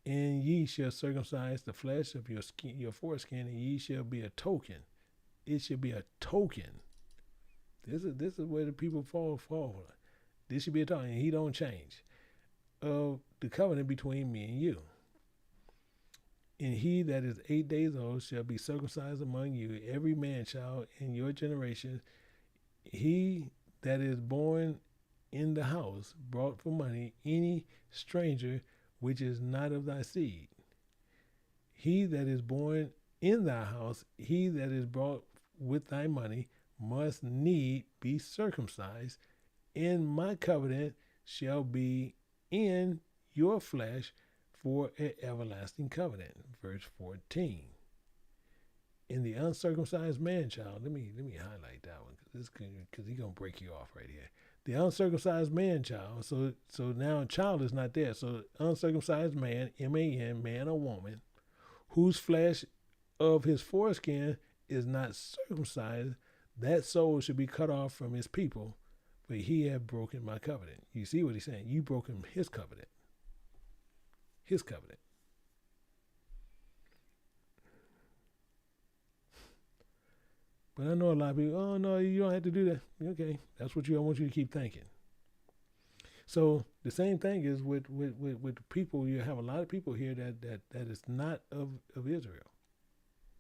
And ye shall circumcise the flesh of your skin, your foreskin, and ye shall be a token. It shall be a token. This is where the people fall for. This should be a token, and he don't change. Of the covenant between me and you. And he that is 8 days old shall be circumcised among you, every man child in your generation. He that is born in the house, brought for money, any stranger which is not of thy seed. He that is born in thy house, he that is brought with thy money, must need be circumcised, and my covenant shall be in your flesh for an everlasting covenant. Verse 14. In the uncircumcised man child, let me highlight that one because he's gonna break you off right here. The uncircumcised man child. So now child is not there. So uncircumcised man, M-A-N, man or woman, whose flesh of his foreskin is not circumcised, that soul should be cut off from his people. But he had broken my covenant. You see what he's saying? You broken his covenant. His covenant. But I know a lot of people, oh no, you don't have to do that. Okay, that's what I want you to keep thinking. So the same thing is with people. You have a lot of people here that is not of Israel.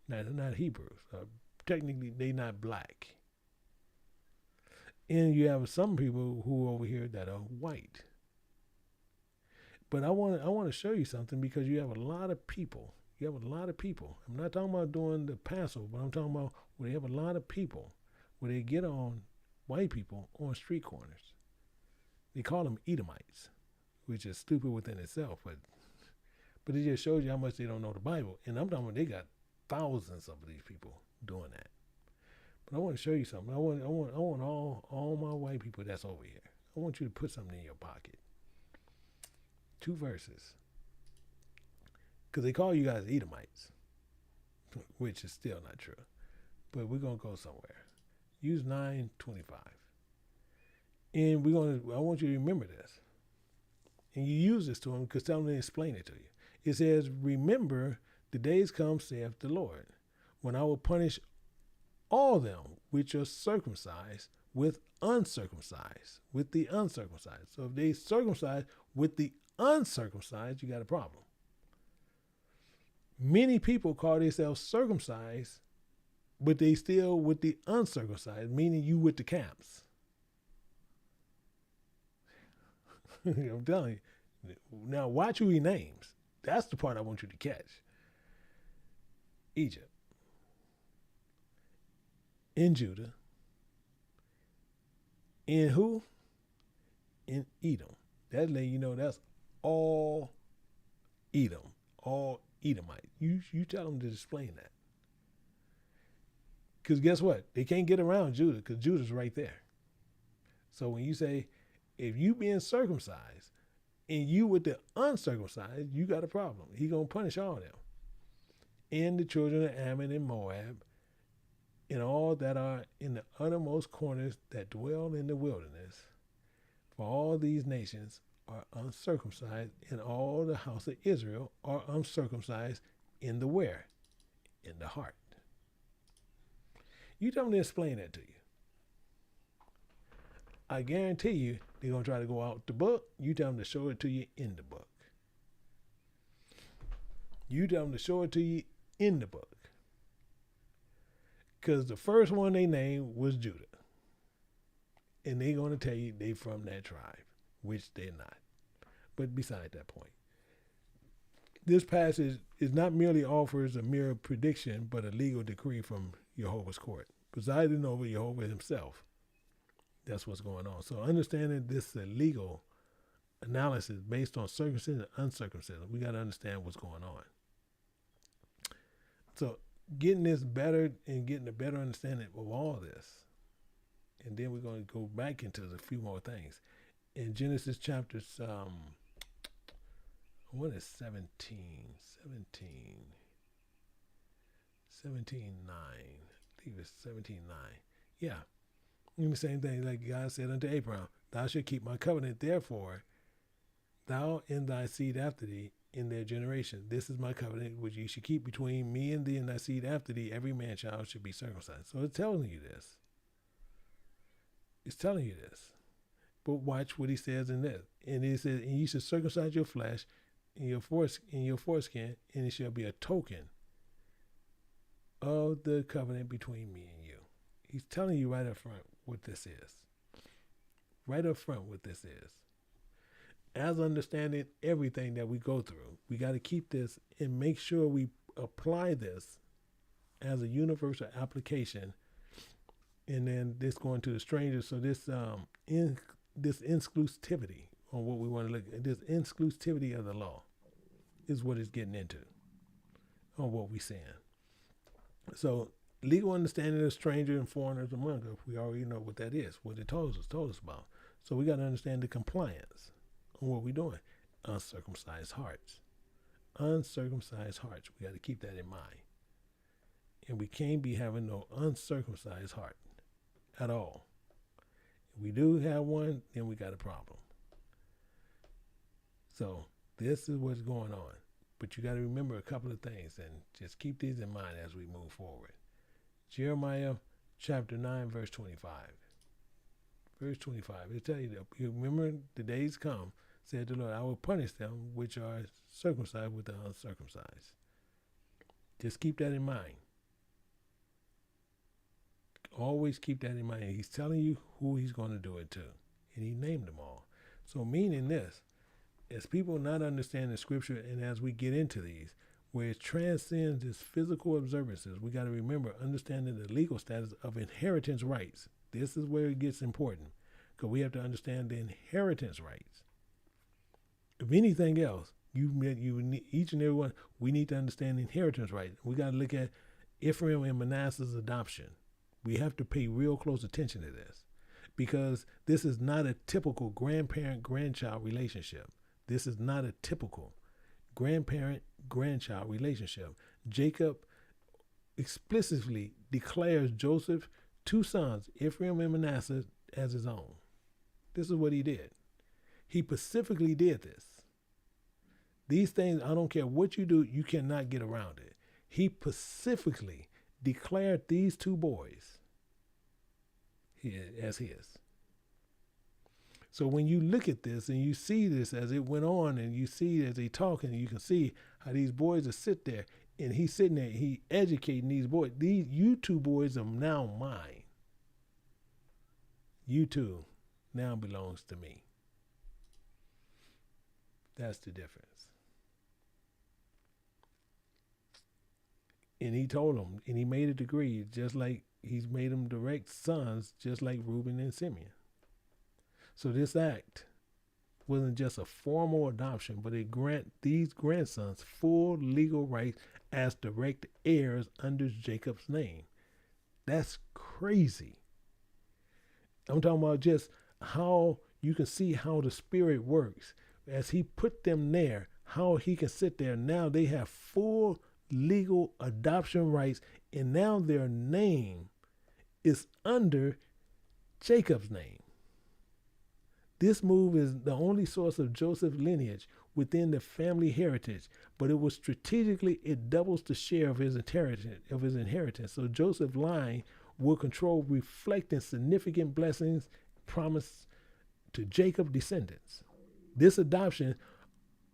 Now, they're not Hebrews. Technically, they're not black. And you have some people who over here that are white. But I want to show you something because you have a lot of people. You have a lot of people. I'm not talking about doing the Passover, but I'm talking about where they have a lot of people where they get on white people on street corners. They call them Edomites, which is stupid within itself, but it just shows you how much they don't know the Bible. And I'm talking about they got thousands of these people doing that. But I want to show you something. I want all my white people that's over here. I want you to put something in your pocket. 2 verses. Because they call you guys Edomites, which is still not true. But we're going to go somewhere. Use 9:25. And I want you to remember this. And you use this to them because tell them to explain it to you. It says, remember the days come, saith the Lord, when I will punish all them which are circumcised with uncircumcised, with the uncircumcised. So if they circumcised with the uncircumcised, you got a problem. Many people call themselves circumcised, but they still with the uncircumcised, meaning you with the camps. I'm telling you. Now watch who he names. That's the part I want you to catch. Egypt, in Judah, in who? In Edom. That letting you know that's all Edom, all Edomite. You tell them to explain that. Because guess what? They can't get around Judah because Judah's right there. So when you say, if you being circumcised and you with the uncircumcised, you got a problem. He going to punish all of them. And the children of Ammon and Moab and all that are in the uttermost corners that dwell in the wilderness. For all these nations are uncircumcised, and all the house of Israel are uncircumcised in the where? In the heart. You tell them to explain that to you. I guarantee you they're going to try to go out the book. You tell them to show it to you in the book. You tell them to show it to you in the book. Because the first one they named was Judah. And they're going to tell you they from that tribe, which they're not. But beside that point, this passage is not merely offers a mere prediction, but a legal decree from Jehovah's court, presiding over Jehovah himself. That's what's going on. So understanding this legal analysis based on circumcision and uncircumcision, we got to understand what's going on. So getting this better and getting a better understanding of all this. And then we're going to go back into a few more things. In Genesis chapters, what is 17? 17:9. I think it's 17:9. Yeah. And the same thing like God said unto Abraham, thou shalt keep my covenant, therefore, thou and thy seed after thee in their generation. This is my covenant which you should keep between me and thee and thy seed after thee. Every man child should be circumcised. So it's telling you this. It's telling you this. But watch what he says in this. And he says, and you should circumcise your flesh in your foreskin, and it shall be a token of the covenant between me and you. He's telling you right up front what this is. Right up front what this is. As understanding everything that we go through, we got to keep this and make sure we apply this as a universal application. And then this going to the stranger. So this this exclusivity on what we want to look at, this exclusivity of the law is what it's getting into on what we're saying. So legal understanding of stranger and foreigners among us, we already know what that is, what it told us about. So we got to understand the compliance on what we're doing. Uncircumcised hearts. Uncircumcised hearts. We got to keep that in mind. And we can't be having no uncircumcised heart at all. If we do have one, then we got a problem. So this is what's going on. But you got to remember a couple of things and just keep these in mind as we move forward. Jeremiah chapter 9, verse 25. Verse 25. It tell you that you remember the days come, said the Lord, I will punish them which are circumcised with the uncircumcised. Just keep that in mind. Always keep that in mind. He's telling you who he's going to do it to. And he named them all. So meaning this, as people not understanding Scripture and as we get into these, where it transcends this physical observances, we got to remember understanding the legal status of inheritance rights. This is where it gets important because we have to understand the inheritance rights. If anything else, you need, each and every one, we need to understand the inheritance rights. We got to look at Ephraim and Manasseh's adoption. We have to pay real close attention to this because this is not a typical grandparent-grandchild relationship. This is not a typical grandparent-grandchild relationship. Jacob explicitly declares Joseph two sons, Ephraim and Manasseh, as his own. This is what he did. He specifically did this. These things, I don't care what you do, you cannot get around it. He specifically declared these two boys as his. So when you look at this and you see this as it went on and you see as they talk and you can see how these boys will sit there And he's sitting there, he educating these boys. You two boys are now mine. You two now belongs to me. That's the difference. And he told them, and he made a decree, just like he's made them direct sons, just like Reuben and Simeon. So this act wasn't just a formal adoption, but it grant these grandsons full legal rights as direct heirs under Jacob's name. That's crazy. I'm talking about just how you can see how the Spirit works. As he put them there, how he can sit there. Now they have full legal adoption rights, and now their name is under Jacob's name. This move is the only source of Joseph's lineage within the family heritage, but it doubles the share of his inheritance. So Joseph's line will control, reflecting significant blessings promised to Jacob's descendants. This adoption,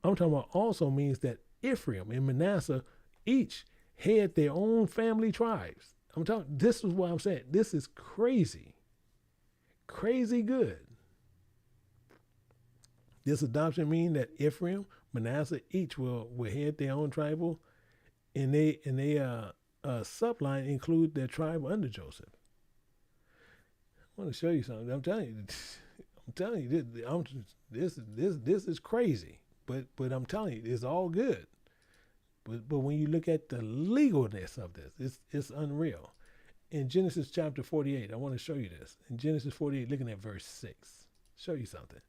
I'm talking about, also means that Ephraim and Manasseh each had their own family tribes. This is what I'm saying. This is crazy. Crazy good. This adoption means that Ephraim, Manasseh each will head their own tribal, and they subline include their tribe under Joseph. I want to show you something. I'm telling you, this is crazy. But I'm telling you, it's all good. But when you look at the legalness of this, it's unreal. In Genesis chapter 48, I want to show you this. In Genesis 48, looking at verse 6, show you something.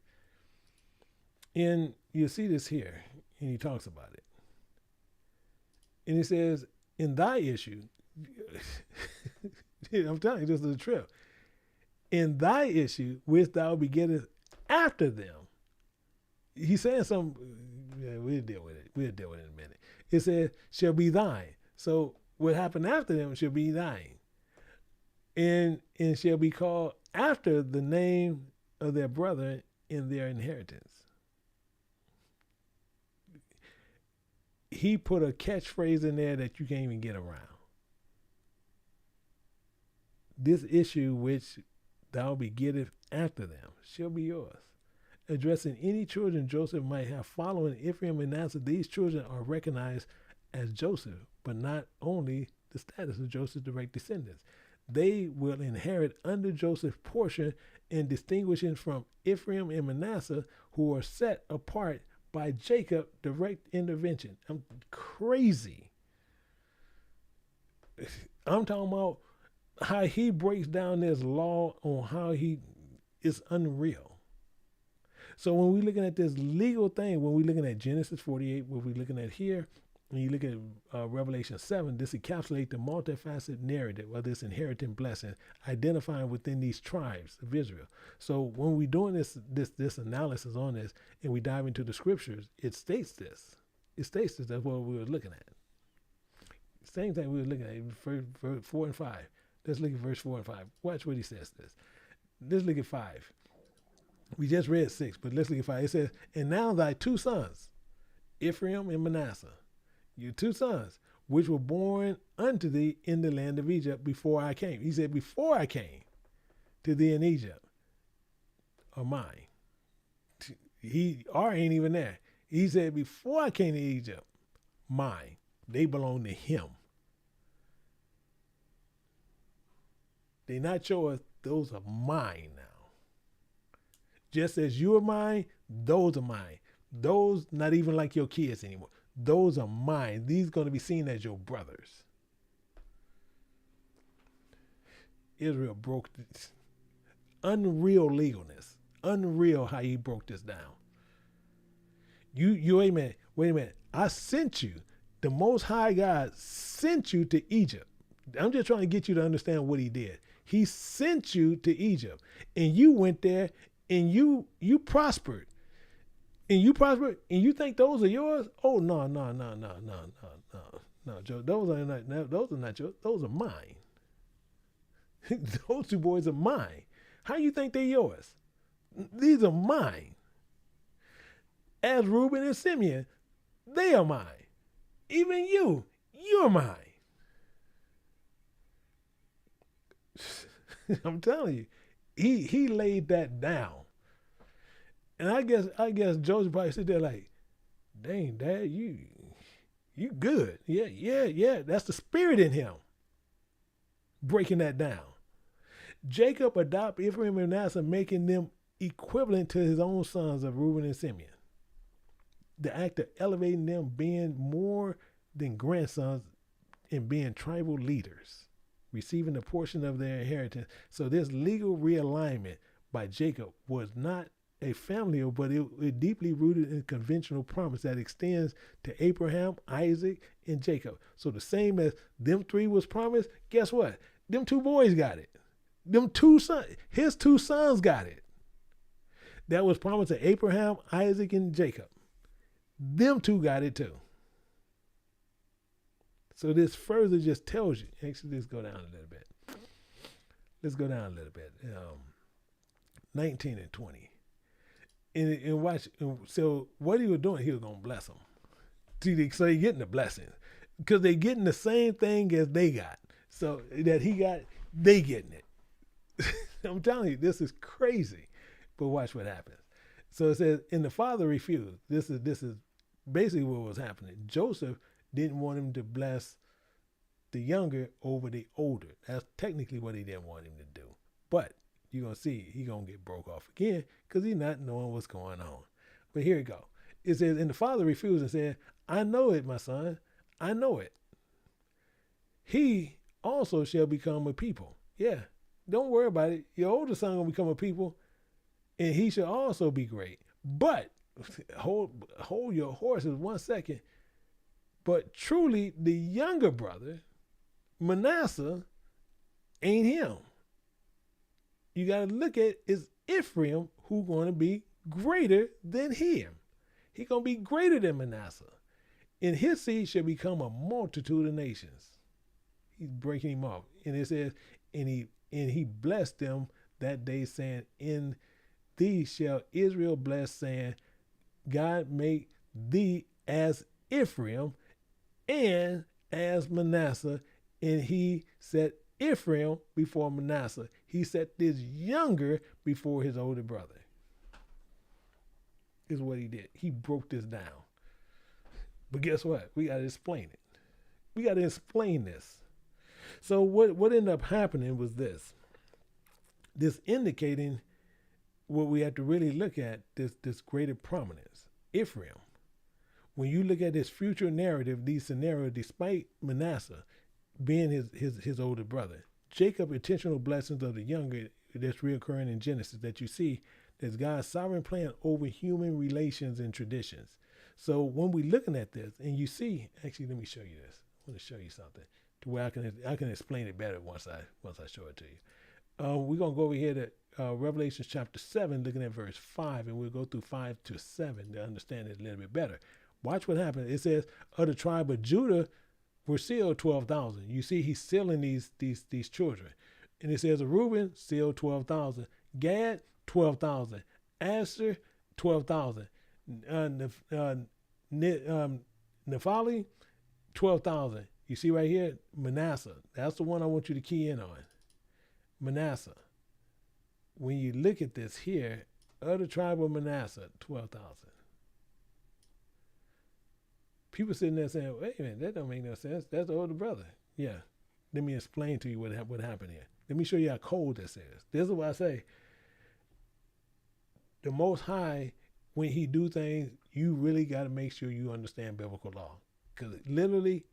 And you see this here, and he talks about it. And he says, in thy issue, I'm telling you, this is a trip. In thy issue, which thou begettest after them. He's saying something, we'll deal with it. We'll deal with it in a minute. It says, shall be thine. So what happened after them shall be thine. And shall be called after the name of their brother in their inheritance. He put a catchphrase in there that you can't even get around. This issue which thou begettest after them shall be yours. Addressing any children Joseph might have following Ephraim and Manasseh, these children are recognized as Joseph, but not only the status of Joseph's direct descendants. They will inherit under Joseph's portion and distinguishing from Ephraim and Manasseh, who are set apart by Jacob direct intervention. I'm crazy. I'm talking about how he breaks down this law on how it's unreal. So when we're looking at this legal thing, when we're looking at Genesis 48, what we're looking at here, when you look at Revelation 7, this encapsulates the multifaceted narrative of this inheriting blessing, identifying within these tribes of Israel. So when we're doing this analysis on this, and we dive into the scriptures, it states this. That's what we were looking at. Same thing we were looking at, verse 4 and 5. Let's look at verse 4 and 5. Watch what he says this. Let's look at 5. We just read 6, but let's look at 5. It says, and now thy two sons, Ephraim and Manasseh, your two sons, which were born unto thee in the land of Egypt before I came. He said, before I came to thee in Egypt, are mine. R ain't even there. He said, before I came to Egypt, mine. They belong to him. They're not yours. Those are mine now. Just as you are mine, those are mine. Those not even like your kids anymore. Those are mine. These are going to be seen as your brothers. Israel broke this. Unreal legalness. Unreal how he broke this down. You wait a minute. I sent you. The Most High God sent you to Egypt. I'm just trying to get you to understand what he did. He sent you to Egypt, and you went there, and you prospered. And you prospered, and you think those are yours? Oh, no, Joe. Those are not yours. Those are mine. Those two boys are mine. How you think they're yours? These are mine. As Reuben and Simeon, they are mine. Even You're mine. I'm telling you, he laid that down. And I guess Joseph probably sit there like, dang, Dad, you good. Yeah. That's the spirit in him. Breaking that down. Jacob adopted Ephraim and Manasseh, making them equivalent to his own sons of Reuben and Simeon. The act of elevating them being more than grandsons and being tribal leaders, receiving a portion of their inheritance. So this legal realignment by Jacob was not a familial, but it deeply rooted in conventional promise that extends to Abraham, Isaac, and Jacob. So the same as them three was promised, guess what? Them two boys got it. Them two sons, his two sons got it. That was promised to Abraham, Isaac, and Jacob. Them two got it too. So this further just tells you, actually let's go down a little bit. 19 and 20. And watch, so what he was doing, he was going to bless them. See, so they're getting the blessings. Because they're getting the same thing as they got. So that he got, they getting it. I'm telling you, this is crazy. But watch what happens. So it says, and the father refused. This is basically what was happening. Joseph didn't want him to bless the younger over the older. That's technically what he didn't want him to do. But you're going to see he's going to get broke off again because he's not knowing what's going on. But here we go. It says, and the father refused and said, I know it, my son. I know it. He also shall become a people. Yeah, don't worry about it. Your older son going to become a people, and he shall also be great. But, hold your horses 1 second. But truly, the younger brother, Manasseh, ain't him. You got to look at is Ephraim who going to be greater than him. He going to be greater than Manasseh. And his seed shall become a multitude of nations. He's breaking him off. And it says, and he blessed them that day, saying, in thee shall Israel bless, saying, God make thee as Ephraim and as Manasseh. And he set Ephraim before Manasseh. He set this younger before his older brother. Is what he did. He broke this down. But guess what? We got to explain it. We got to explain this. So what ended up happening was this. This indicating what we have to really look at, this greater prominence. Ephraim. When you look at this future narrative, these scenarios, despite Manasseh being his older brother, Jacob intentional blessings of the younger that's reoccurring in Genesis that you see, there's God's sovereign plan over human relations and traditions. So when we're looking at this, and you see, actually, let me show you this. I want to show you something to where I can explain it better once I show it to you. We're gonna go over here to Revelation chapter 7, looking at verse 5, and we'll go through 5 to 7 to understand it a little bit better. Watch what happened. It says, of the tribe of Judah were sealed 12,000. You see, he's sealing these children. And it says, Reuben sealed 12,000. Gad, 12,000. Asher, 12,000. Naphtali, 12,000. You see right here, Manasseh. That's the one I want you to key in on. Manasseh. When you look at this here, of the tribe of Manasseh, 12,000. People sitting there saying, wait a minute, that don't make no sense. That's the older brother. Yeah. Let me explain to you what happened here. Let me show you how cold this is. This is what I say. The Most High, when he do things, you really got to make sure you understand biblical law. Because literally,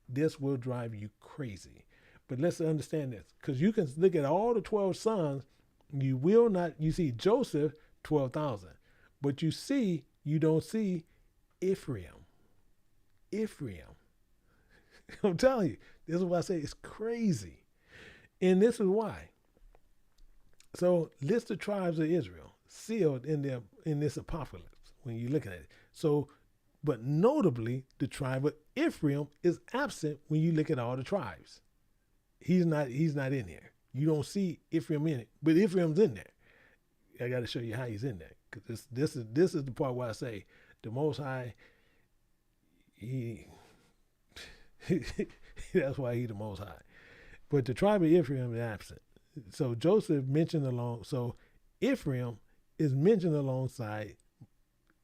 this will drive you crazy. But let's understand this. Because you can look at all the 12 sons, you will not, you see Joseph, 12,000. But you don't see Ephraim. I'm telling you, this is why I say it's crazy. And this is why. So list the tribes of Israel sealed in this apocalypse when you look at it. So, but notably, the tribe of Ephraim is absent when you look at all the tribes. He's not in here. You don't see Ephraim in it, but Ephraim's in there. I got to show you how he's in there, because this is the part where I say the Most High, That's why he's the Most High. But the tribe of Ephraim is absent. So Joseph mentioned along. So Ephraim is mentioned alongside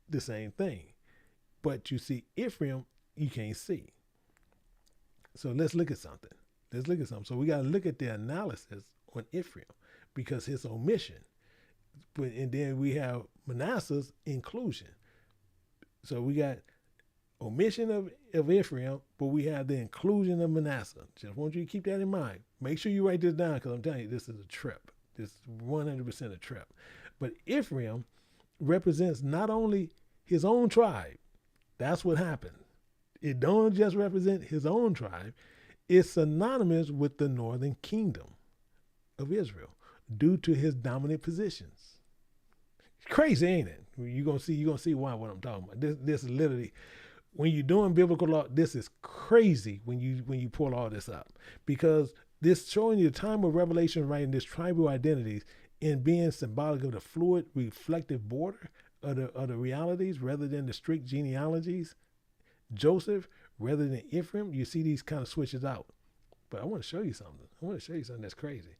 the same thing. But you see, Ephraim, you can't see. So let's look at something. So we got to look at the analysis on Ephraim because his omission. And then we have Manasseh's inclusion. So we got omission of Ephraim, but we have the inclusion of Manasseh. Just want you to keep that in mind. Make sure you write this down because I'm telling you, this is a trip. This is 100% a trip. But Ephraim represents not only his own tribe. That's what happened. It don't just represent his own tribe. It's synonymous with the northern kingdom of Israel due to his dominant positions. Crazy, ain't it? You're gonna see why what I'm talking about. This is literally, when you're doing biblical law, this is crazy when you pull all this up. Because this showing you the time of revelation, right, in this tribal identities and being symbolic of the fluid, reflective border of the realities rather than the strict genealogies. Joseph rather than Ephraim, you see these kind of switches out. But I want to show you something. That's crazy.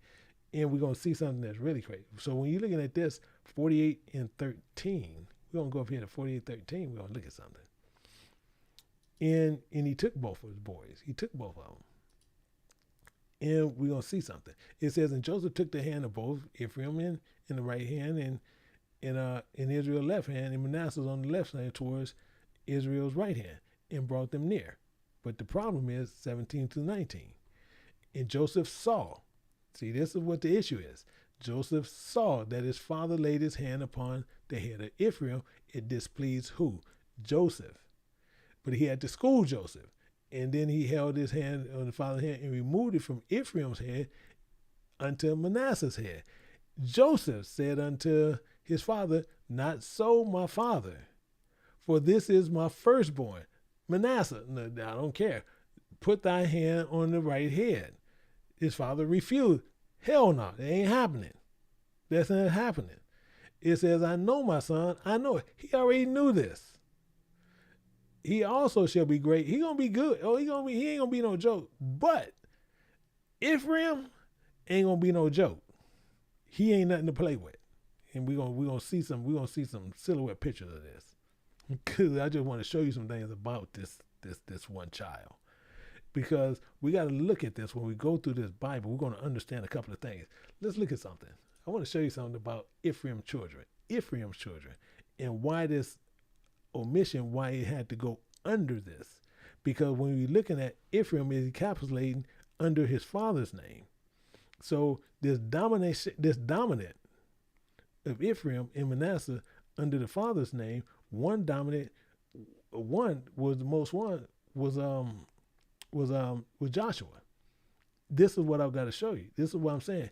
And we're going to see something that's really crazy. So when you're looking at this, 48 and 13, we're going to go up here to 48, 13. We're going to look at something. And he took both of his boys. He took both of them. And we're going to see something. It says, and Joseph took the hand of both Ephraim in the right hand and in Israel's left hand, and Manasseh on the left hand towards Israel's right hand, and brought them near. But the problem is 17 to 19. And Joseph saw, see, this is what the issue is. Joseph saw that his father laid his hand upon the head of Ephraim. It displeased who? Joseph. But he had to school Joseph. And then he held his hand on the father's hand and removed it from Ephraim's head unto Manasseh's head. Joseph said unto his father, not so, my father, for this is my firstborn. Manasseh, no, I don't care. Put thy hand on the right head. His father refused. Hell no, it ain't happening. That's not happening. It says, I know, my son, I know it. He already knew this. He also shall be great. He gonna be good. He ain't gonna be no joke. But Ephraim ain't gonna be no joke. He ain't nothing to play with. And we're gonna see some silhouette pictures of this. Because I just want to show you some things about this one child. Because we got to look at this when we go through this Bible. We're going to understand a couple of things. Let's look at something. I want to show you something about Ephraim's children, and why this omission, why it had to go under this. Because when we're looking at Ephraim, is encapsulating under his father's name. So this dominant of Ephraim and Manasseh under the father's name, one was Joshua. This is what I've got to show you. This is what I'm saying.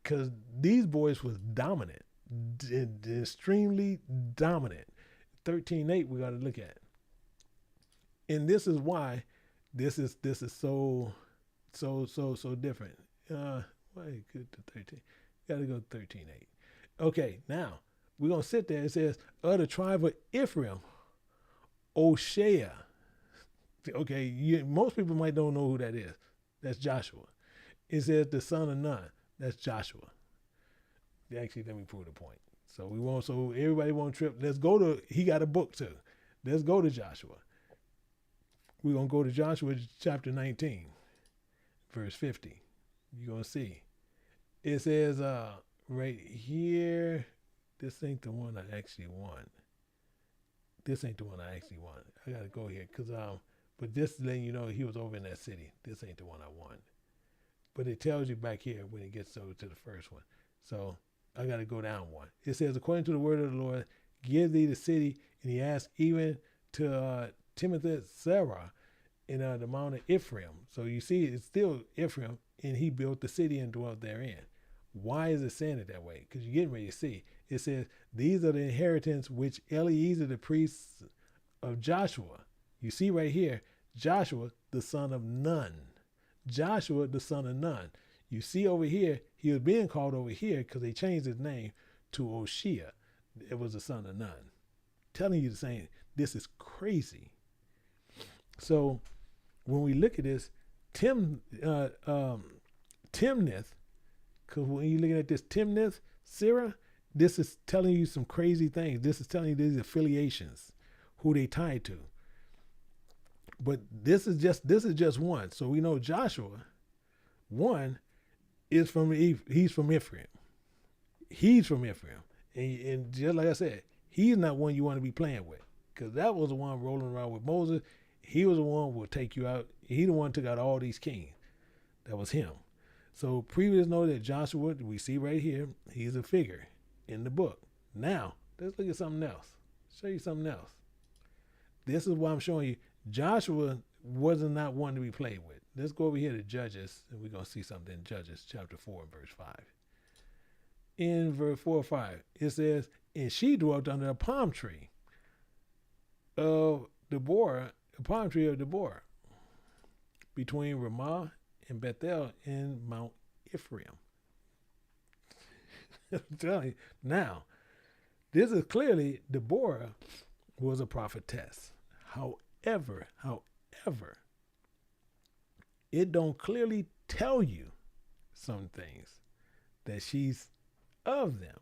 Because these boys was dominant, extremely dominant. 13:8 we got to look at. And this is why this is so different. Why good to 13? Got to go 13:8. Okay, now we're going to sit there. It says, of the tribe of Ephraim, Oshea. Okay, most people might don't know who that is. That's Joshua. It says the son of Nun. That's Joshua. Actually, let me prove the point. So everybody won't trip. Let's go to, he got a book too. Let's go to Joshua. We're going to go to Joshua chapter 19, verse 50. You're going to see. It says right here, this ain't the one I actually want. I got to go here because, but this letting you know he was over in that city. This ain't the one I want. But it tells you back here when it gets over to the first one. So I got to go down one. It says, according to the word of the Lord, give thee the city. And he asked even to Timothy Sarah in the mount of Ephraim. So you see, it's still Ephraim, and he built the city and dwelt therein. Why is it saying it that way? Because you're getting ready to see. It says, these are the inheritance which Eliezer, the priest of Joshua. You see right here, Joshua, the son of Nun. Joshua, the son of Nun. You see over here, he was being called over here because they changed his name to Oshea. It was the son of Nun. Telling you the same. This is crazy. So when we look at this, Timnath, because when you're looking at this Timnath, Sirah, this is telling you some crazy things. This is telling you these affiliations, who they tied to. But this is just one. So we know Joshua, one, he's from Ephraim. He's from Ephraim. And just like I said, he's not one you want to be playing with, because that was the one rolling around with Moses. He was the one who will take you out. He the one who took out all these kings. That was him. So previous know that Joshua, we see right here, he's a figure in the book. Now, let's look at something else. Show you something else. This is why I'm showing you Joshua wasn't not one to be played with. Let's go over here to Judges, and we're going to see something in Judges chapter 4 and verse 5. In verse 4 or 5, it says, and she dwelt under a palm tree of Deborah, a palm tree of Deborah, between Ramah and Bethel in Mount Ephraim. I'm telling you. Now, this is clearly Deborah was a prophetess. However, it don't clearly tell you some things that she's of them,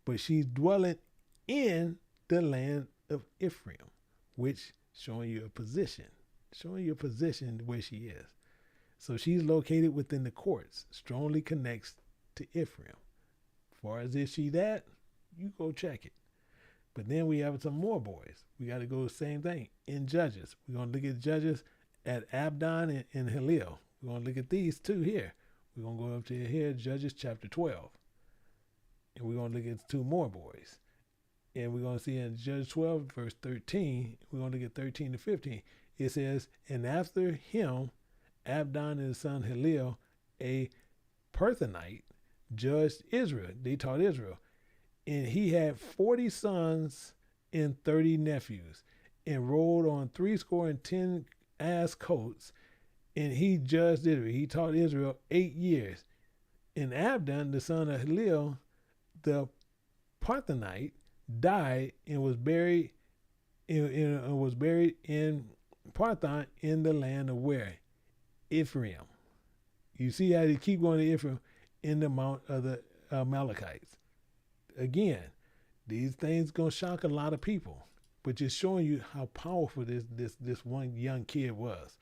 but she's dwelling in the land of Ephraim, which showing you a position where she is. So she's located within the courts, strongly connects to Ephraim. As far as is she that, you go check it. But then we have some more boys. We got to go the same thing in Judges. We're going to look at Judges at Abdon and Halil. We're going to look at these two here. We're going to go up to here, Judges chapter 12. And we're going to look at two more boys. And we're going to see in Judges 12, verse 13, we're going to look at 13 to 15. It says, and after him, Abdon and his son Halil, a Perthanite, judged Israel. They taught Israel. And he had 40 sons and 30 nephews, and rode on 70 ass coats, and he judged Israel. He taught Israel 8 years. And Abdon, the son of Halil, the Parthenite, died and was buried in Parthon in the land of where? Ephraim. You see how they keep going to Ephraim in the mount of the Amalekites. Again, these things gonna shock a lot of people, but just showing you how powerful this one young kid was.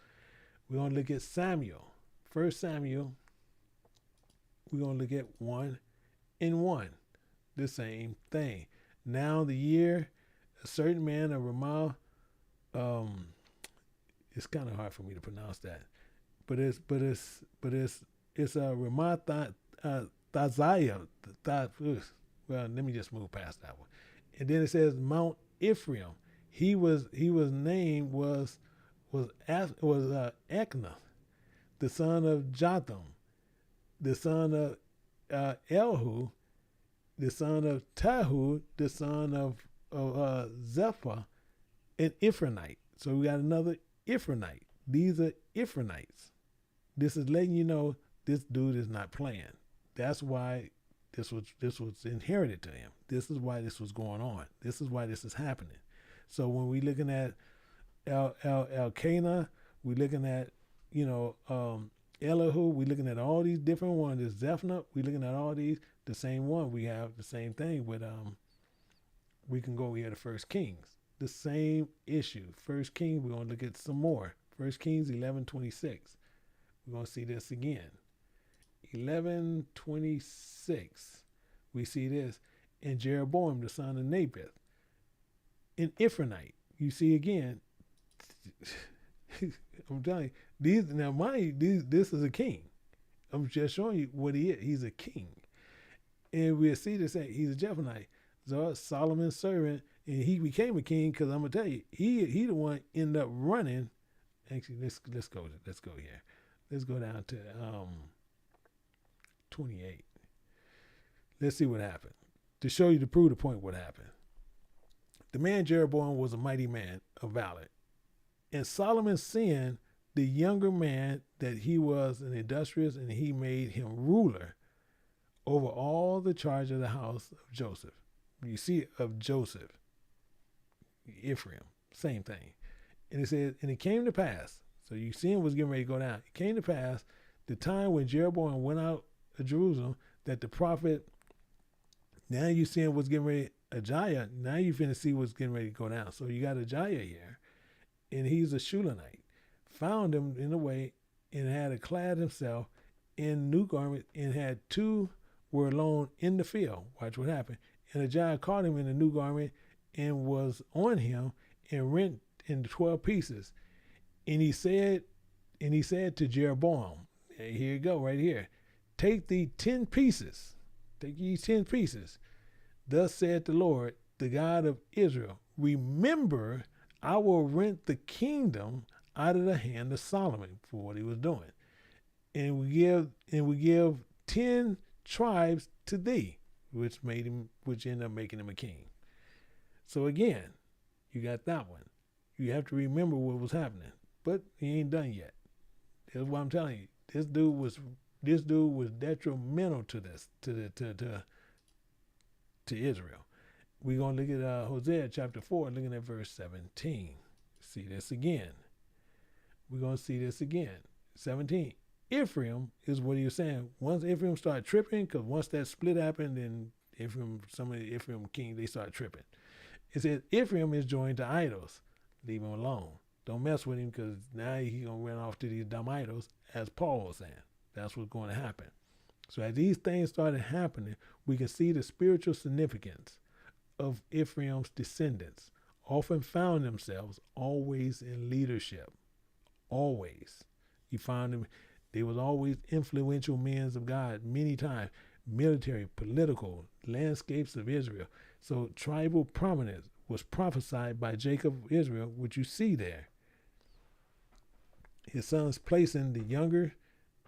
We're gonna look at Samuel. 1 Samuel. We're gonna look at 1 and 1. The same thing. Now the year, a certain man of Ramah. It's kind of hard for me to pronounce that, but it's Ramah Thaziah. Well, let me just move past that one. And then it says Mount Ephraim. His name was Ekna, the son of Jotham, the son of Elihu, the son of Tahu, the son of Zephyr, an Ephraimite. So we got another Ephraimite. These are Ephraimites. This is letting you know this dude is not playing. That's why this was inherited to him. This is why this was going on. This is why this is happening. So when we looking at Elkanah, we looking at Elihu, we looking at all these different ones. There's Zephaniah, we looking at all these. The same one, we have the same thing with we can go here to 1 Kings. The same issue. 1 Kings, we're gonna look at some more. 1 Kings 11:26. We're gonna see this again. 11:26, we see this. And Jeroboam, the son of Naboth, an Ephraimite. You see again, I'm telling you, this is a king. I'm just showing you what he is. He's a king. And we'll see this, he's a Zephaniah. So Solomon's servant, and he became a king because I'm going to tell you, he the one ended up running. Actually, let's go here. Let's go down to 28. Let's see what happened. To show you, to prove the point what happened. The man Jeroboam was a mighty man of valor. And Solomon sinned the younger man that he was an industrious, and he made him ruler over all the charge of the house of Joseph. You see, of Joseph, Ephraim, same thing. And it says, and it came to pass. So you seeing what's getting ready to go down. It came to pass the time when Jeroboam went out of Jerusalem that the prophet, now you seeing what's getting ready, Ahiah, now you finna see what's getting ready to go down. So you got Ahiah here, and he's a Shulamite. Found him in the way and had clad himself in new garments and had two were alone in the field. Watch what happened. And Ahiah caught him in a new garment and was on him and rent into 12 pieces. And he said to Jeroboam, here you go, right here. Take thee 10 pieces. Take ye 10 pieces. Thus said the Lord, the God of Israel, remember, I will rent the kingdom out of the hand of Solomon for what he was doing. And we give 10 tribes to thee, which ended up making him a king. So again, you got that one. You have to remember what was happening. But he ain't done yet. That's what I'm telling you. This dude was detrimental to this, to Israel. We're going to look at Hosea chapter 4, looking at verse 17. See this again. We're going to see this again. 17. Ephraim is what he was saying. Once Ephraim started tripping, because once that split happened, then some of the Ephraim king, they started tripping. It says Ephraim is joined to idols. Leave him alone. Don't mess with him, because now he's going to run off to these dumb idols, as Paul was saying. That's what's going to happen. So as these things started happening, we can see the spiritual significance of Ephraim's descendants often found themselves always in leadership. Always. You found them, they was always influential men of God many times. Military, political, landscapes of Israel. So tribal prominence was prophesied by Jacob of Israel, which you see there. His sons placing the younger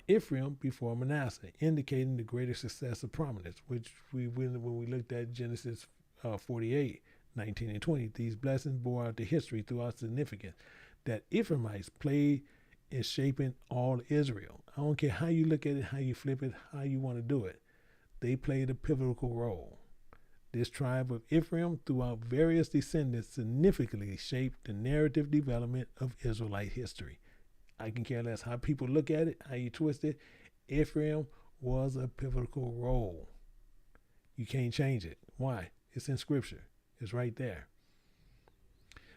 Ephraim before Manasseh, indicating the greater success of prominence, which when we looked at Genesis 48, 19 and 20, these blessings bore out the history throughout significance that Ephraimites played in shaping all Israel. I don't care how you look at it, how you flip it, how you want to do it. They played a pivotal role. This tribe of Ephraim, throughout various descendants, significantly shaped the narrative development of Israelite history. I can care less how people look at it, how you twist it. Ephraim was a pivotal role. You can't change it. Why? It's in Scripture. It's right there.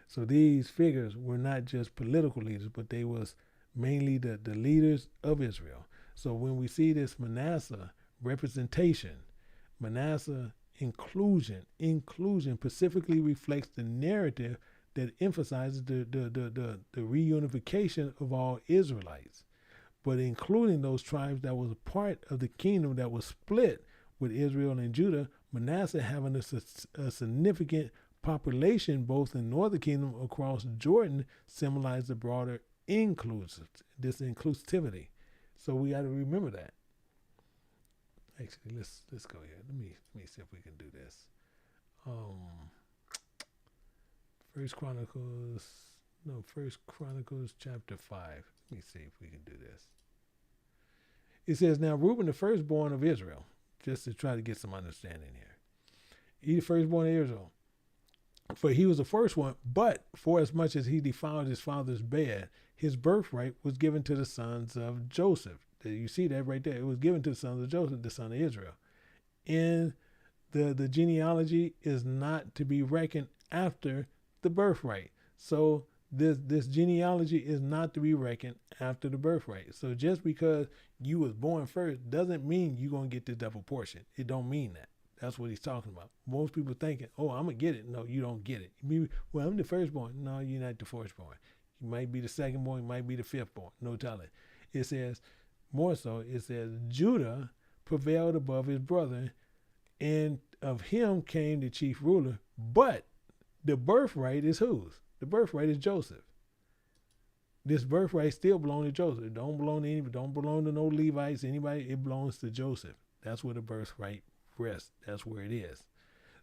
So these figures were not just political leaders, but they was mainly the leaders of Israel. So when we see this Manasseh representation, Manasseh inclusion specifically reflects the narrative that emphasizes the reunification of all Israelites, but including those tribes that was a part of the kingdom that was split with Israel and Judah. Manasseh having a significant population both in northern kingdom across Jordan symbolized the broader inclusivity. So we got to remember that. Actually, let's go here. Let me see if we can do this. First Chronicles chapter 5. Let me see if we can do this. It says, now Reuben, the firstborn of Israel, just to try to get some understanding here. He the firstborn of Israel. For he was the first one, but for as much as he defiled his father's bed, his birthright was given to the sons of Joseph. You see that right there. It was given to the sons of Joseph, the son of Israel. And the genealogy is not to be reckoned after the birthright. So this genealogy is not to be reckoned after the birthright. So just because you was born first doesn't mean you're going to get the double portion. It don't mean that. That's what he's talking about. Most people thinking, oh, I'm going to get it. No, you don't get it. You mean, well, I'm the firstborn. No, you're not the firstborn. You might be the secondborn. You might be the fifthborn. No telling. It says, more so, it says, Judah prevailed above his brother, and of him came the chief ruler. But the birthright is whose? The birthright is Joseph. This birthright still belongs to Joseph. It don't belong to anybody. Don't belong to no Levites, anybody. It belongs to Joseph. That's where the birthright rests. That's where it is.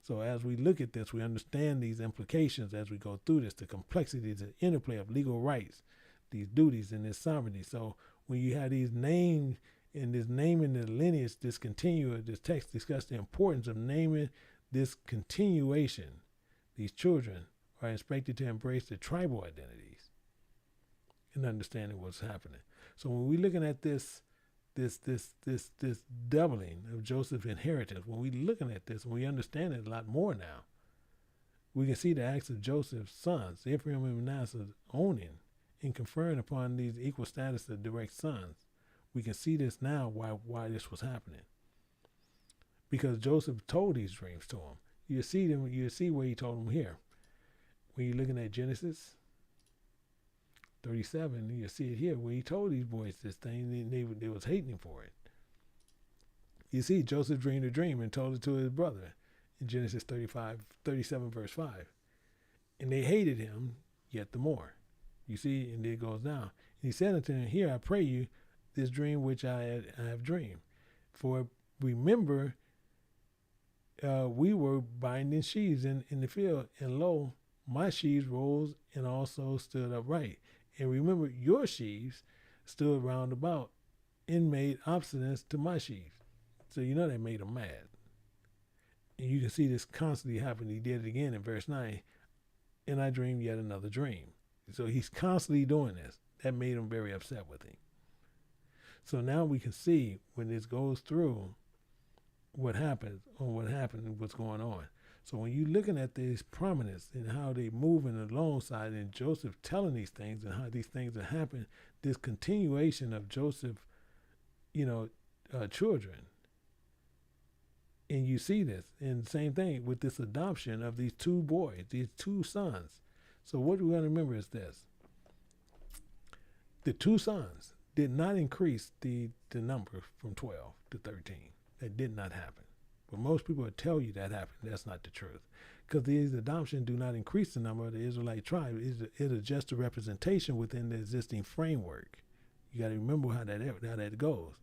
So as we look at this, we understand these implications as we go through this, the complexities and interplay of legal rights, these duties, and this sovereignty. So when you have these names and this naming the lineage, this text discusses the importance of naming this continuation. These children are expected to embrace the tribal identities. in understanding what's happening. So when we're looking at this doubling of Joseph's inheritance, when we're looking at this and we understand it a lot more now, we can see the acts of Joseph's sons, Ephraim and Manasseh, owning and conferring upon these equal status of direct sons. We can see this now why this was happening. Because Joseph told these dreams to him. You see where he told them here. When you're looking at Genesis 37, you see it here where he told these boys this thing, and they was hating him for it. You see, Joseph dreamed a dream and told it to his brother in Genesis 37, verse 5. And they hated him yet the more. You see, and it goes down. And he said unto him, Here I pray you this dream which I have dreamed. For remember, we were binding sheaves in the field, and lo, my sheaves rose and also stood upright. And remember, your sheaves stood round about and made obstinance to my sheaves. So you know that made him mad. And you can see this constantly happen. He did it again in verse 9. And I dreamed yet another dream. So he's constantly doing this. That made him very upset with him. So now we can see when this goes through what happens and what's going on. So when you're looking at this prominence and how they moving alongside and Joseph telling these things and how these things have happened, this continuation of Joseph, children. And you see this, and same thing with this adoption of these two boys, these two sons. So what we're going to remember is this. The two sons did not increase the number from 12 to 13. That did not happen. But most people would tell you that happened. That's not the truth. Because these adoptions do not increase the number of the Israelite tribe. It is just a representation within the existing framework. You got to remember how that goes.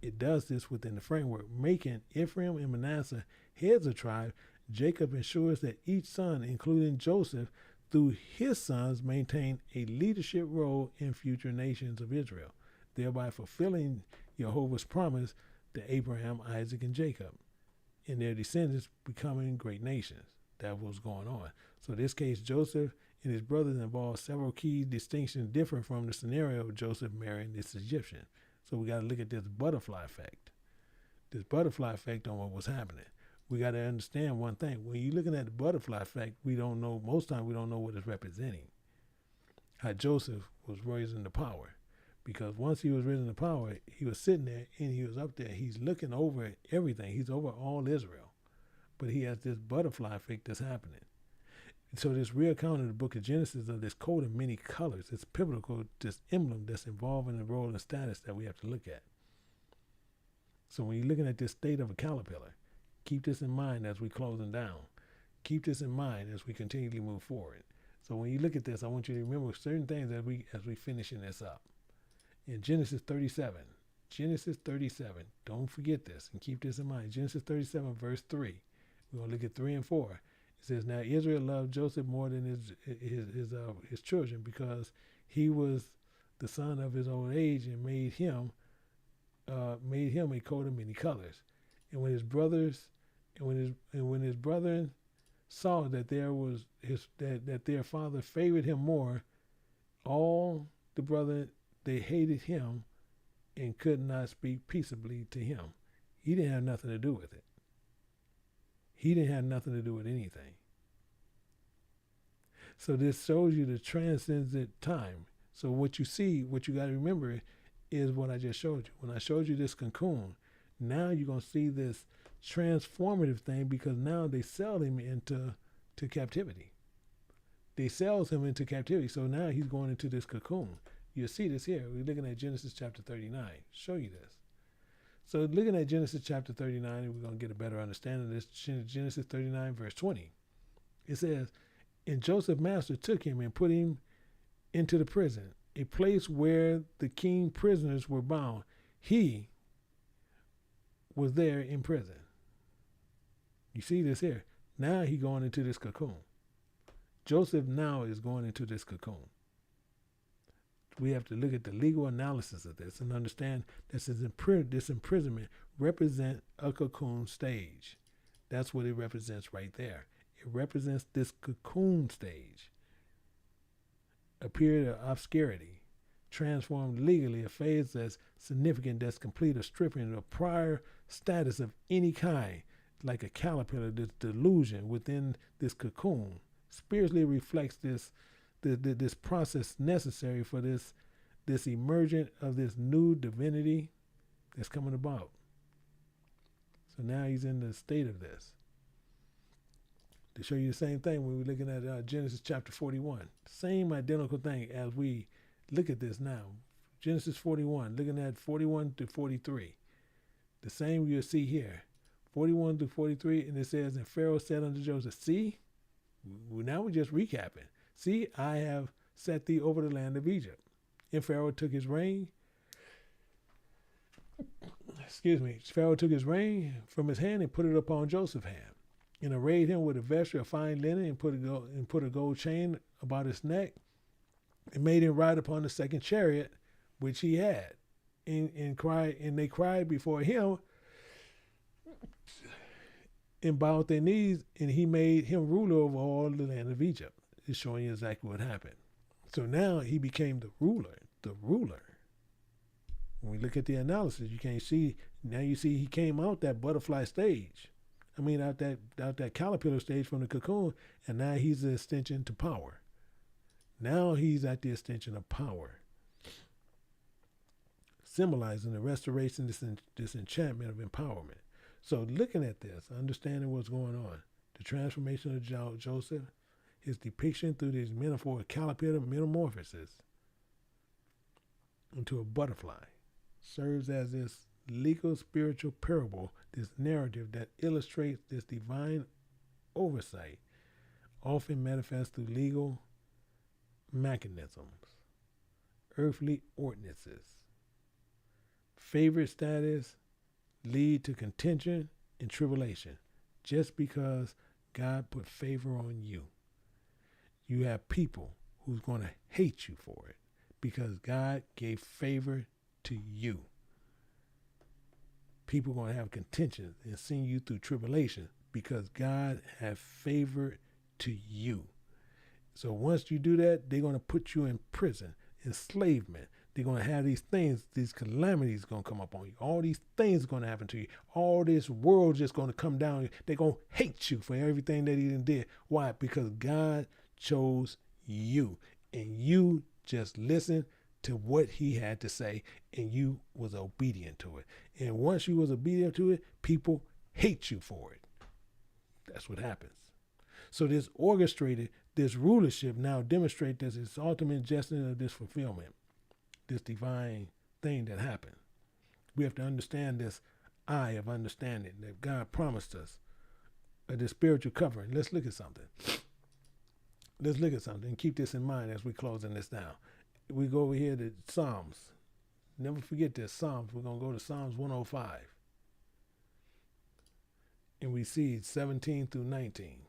It does this within the framework, making Ephraim and Manasseh heads of tribe. Jacob ensures that each son, including Joseph, through his sons, maintain a leadership role in future nations of Israel, thereby fulfilling Jehovah's promise to Abraham, Isaac, and Jacob, and their descendants becoming great nations. That was going on. So in this case, Joseph and his brothers involved several key distinctions different from the scenario of Joseph marrying this Egyptian. So we got to look at this butterfly effect. This butterfly effect on what was happening. We got to understand one thing. When you're looking at the butterfly effect, most times we don't know what it's representing. How Joseph was raising the power. Because once he was raising the power, he was sitting there and he was up there. He's looking over everything. He's over all Israel. But he has this butterfly effect that's happening. So this real account of the book of Genesis of this coat of many colors, this pivotal, this emblem that's involved in the role and status that we have to look at. So when you're looking at this state of a caterpillar, keep this in mind as we're closing down. Keep this in mind as we continually move forward. So when you look at this, I want you to remember certain things as we finishing this up. In Genesis 37, don't forget this and keep this in mind. Genesis 37, verse 3. We're going to look at 3 and 4. It says, Now Israel loved Joseph more than his children, because he was the son of his old age, and made him a coat of many colors. And when his brothers brethren saw that that their father favored him more, all the brethren, they hated him and could not speak peaceably to him. He didn't have nothing to do with it. He didn't have nothing to do with anything. So this shows you the transcendent time. So what you see, what you got to remember is what I just showed you. When I showed you this cocoon, now you're going to see this transformative thing, because now they sell him into captivity. They sells him into captivity. So now he's going into this cocoon. You'll see this here. We're looking at Genesis chapter 39. Show you this. So looking at Genesis chapter 39, we're going to get a better understanding of this. Genesis 39, verse 20. It says, And Joseph's master took him and put him into the prison, a place where the king prisoners were bound. He was there in prison. You see this here. Now he's going into this cocoon. Joseph now is going into this cocoon. We have to look at the legal analysis of this and understand that this imprisonment represents a cocoon stage. That's what it represents right there. It represents this cocoon stage, a period of obscurity, transformed legally, a phase that's significant, that's complete, a stripping of prior status of any kind, like a caterpillar, this delusion within this cocoon, spiritually reflects this process necessary for this emergent of this new divinity that's coming about. So now he's in the state of this. To show you the same thing when we're looking at Genesis chapter 41. Same identical thing as we look at this now. Genesis 41, looking at 41 to 43. The same you'll see here. 41 to 43, and it says, and Pharaoh said unto Joseph, see, now we're just recapping. See, I have set thee over the land of Egypt. And Pharaoh took his reign. Pharaoh took his reign from his hand and put it upon Joseph's hand, and arrayed him with a vesture of fine linen, and put a gold chain about his neck, and made him ride upon the second chariot which he had, and they cried before him, and bowed their knees, and he made him ruler over all the land of Egypt. It's showing you exactly what happened. So now he became the ruler. When we look at the analysis, you can't see, now you see he came out that butterfly stage. Out that caterpillar stage from the cocoon, and now he's the extension to power. Now he's at the extension of power, symbolizing the restoration, this enchantment of empowerment. So looking at this, understanding what's going on, the transformation of Joseph, his depiction through this metaphor of caterpillar metamorphosis into a butterfly, serves as this legal spiritual parable, this narrative that illustrates this divine oversight, often manifests through legal mechanisms, earthly ordinances. Favorite status lead to contention and tribulation just because God put favor on you. You have people who's going to hate you for it because God gave favor to you. People are going to have contention and send you through tribulation because God has favored to you. So once you do that, they're going to put you in prison, enslavement. They're going to have these things, these calamities going to come up on you. All these things are going to happen to you. All this world just going to come down. They're going to hate you for everything that he did. Why? Because God chose you, and you just listened to what he had to say, and you was obedient to it. And once you was obedient to it, people hate you for it. That's what happens. So this orchestrated, this rulership now demonstrates this ultimate justice of this fulfillment, this divine thing that happened. We have to understand this eye of understanding that God promised us, this spiritual covering. Let's look at something. Let's look at something and keep this in mind as we're closing this down. We go over here to Psalms. Never forget this, Psalms. We're going to go to Psalms 105. And we see 17 through 19.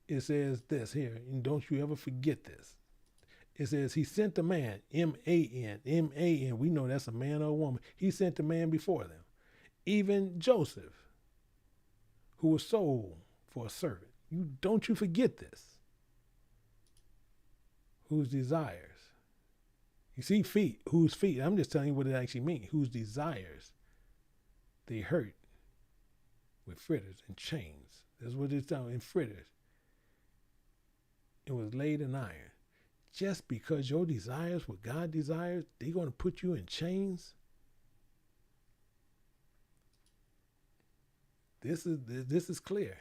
It says this here, and don't you ever forget this. It says, he sent a man, M-A-N, M-A-N. We know that's a man or a woman. He sent a man before them, even Joseph, who was sold for a servant. Don't you forget this. Whose desires. You see feet, whose feet. I'm just telling you what it actually means. Whose desires they hurt with fritters and chains. That's what it's telling, in fritters. It was laid in iron. Just because your desires, what God desires, they're going to put you in chains. This is clear.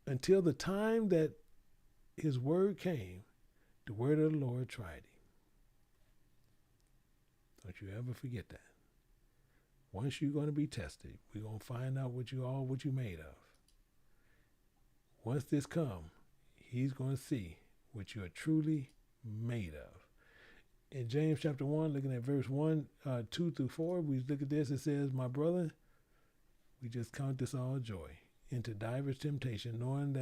Until the time that his word came, the word of the Lord tried him. Don't you ever forget that. Once you're going to be tested, we're going to find out what you made of. Once this comes, he's going to see what you are truly made of. In James chapter 1, looking at verse 1, 2 through 4, we look at this. It says, my brother, we just count this all joy into diverse temptation, knowing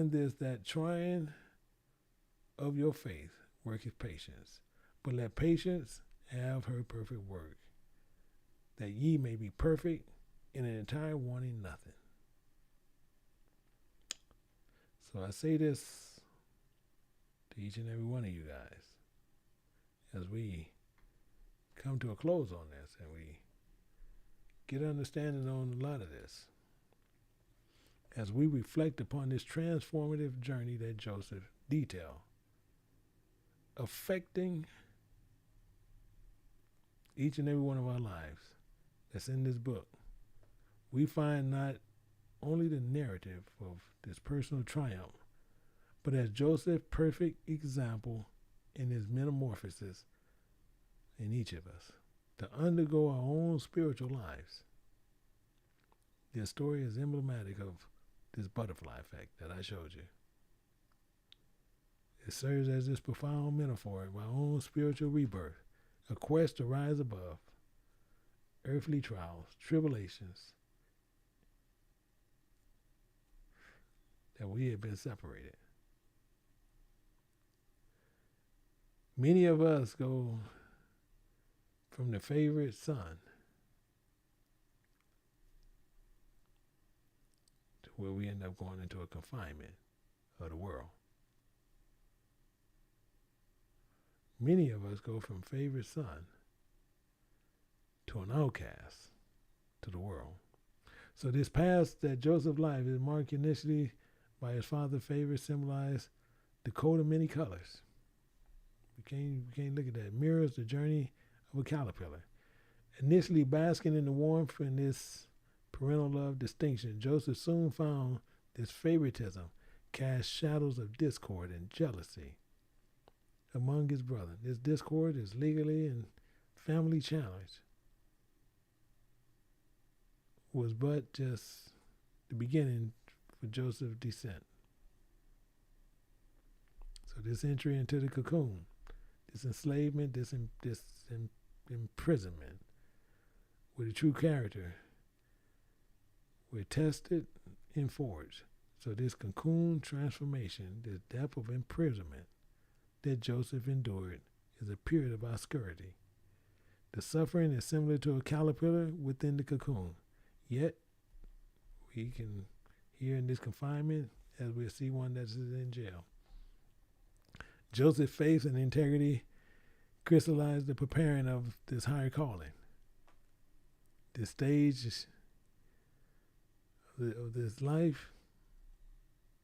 this, that trying of your faith worketh patience. But let patience have her perfect work, that ye may be perfect and an entire wanting nothing. So I say this to each and every one of you guys. as we come to a close on this and we get understanding on a lot of this, as we reflect upon this transformative journey that Joseph detailed, affecting each and every one of our lives that's in this book, we find not only the narrative of this personal triumph, but as Joseph's perfect example in his metamorphosis in each of us to undergo our own spiritual lives. This story is emblematic of this butterfly effect that I showed you. It serves as this profound metaphor of our own spiritual rebirth, a quest to rise above earthly trials, tribulations, that we have been separated. Many of us go from the favorite son to where we end up going into a confinement of the world. Many of us go from favorite son to an outcast to the world. So this past that Joseph's life is marked initially by his father's favor, symbolized the coat of many colors. We can't look at that. It mirrors the journey of a caterpillar. Initially basking in the warmth and this parental love distinction, Joseph soon found this favoritism cast shadows of discord and jealousy among his brothers. This discord is legally and family challenged. Was but just the beginning for Joseph's descent. So this entry into the cocoon, this enslavement, this imprisonment with a true character were tested and forged. So this cocoon transformation, this depth of imprisonment that Joseph endured is a period of obscurity. The suffering is similar to a caterpillar within the cocoon. Yet, we can hear in this confinement as we'll see one that is in jail. Joseph's faith and integrity crystallized the preparing of this higher calling. This stage of this life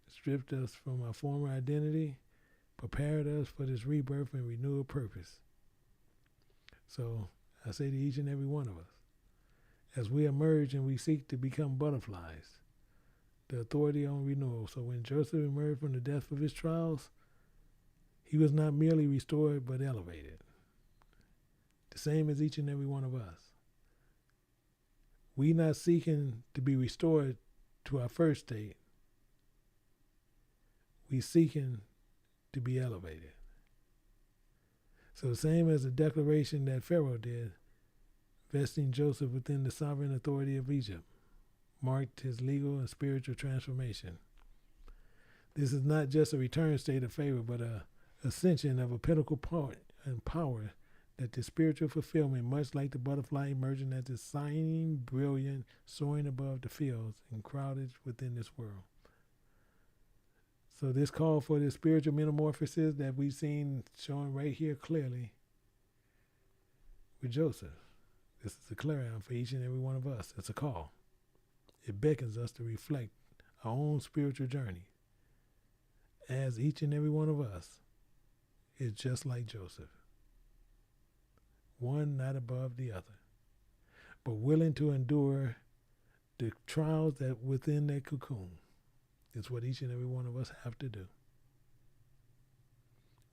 stripped us from our former identity, prepared us for this rebirth and renewal purpose. So I say to each and every one of us, as we emerge and we seek to become butterflies, the authority on renewal. So when Joseph emerged from the depth of his trials, he was not merely restored but elevated. The same as each and every one of us. We not seeking to be restored to our first state. We seeking to be elevated. So the same as the declaration that Pharaoh did, vesting Joseph within the sovereign authority of Egypt, marked his legal and spiritual transformation. This is not just a return state of favor, but a ascension of a pinnacle point and power that the spiritual fulfillment, much like the butterfly emerging as a shining, brilliant, soaring above the fields and crowded within this world. So this call for the spiritual metamorphosis that we've seen showing right here clearly with Joseph. This is a clarion for each and every one of us. It's a call. It beckons us to reflect our own spiritual journey, as each and every one of us is just like Joseph. One not above the other, but willing to endure the trials that within that cocoon. It's what each and every one of us have to do.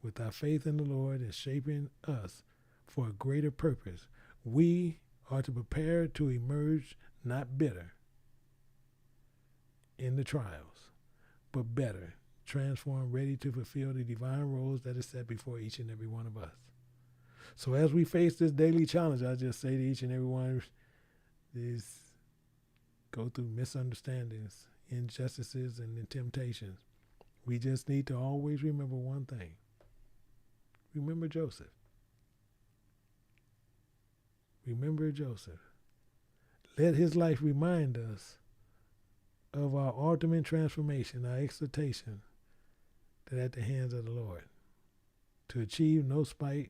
With our faith in the Lord and shaping us for a greater purpose, we are to prepare to emerge not bitter in the trials, but better, transformed, ready to fulfill the divine roles that is set before each and every one of us. So as we face this daily challenge, I just say to each and every one, these go through misunderstandings, injustices, and temptations. We just need to always remember one thing. Remember Joseph. Remember Joseph. Let his life remind us of our ultimate transformation, our exaltation, that at the hands of the Lord, to achieve no spite,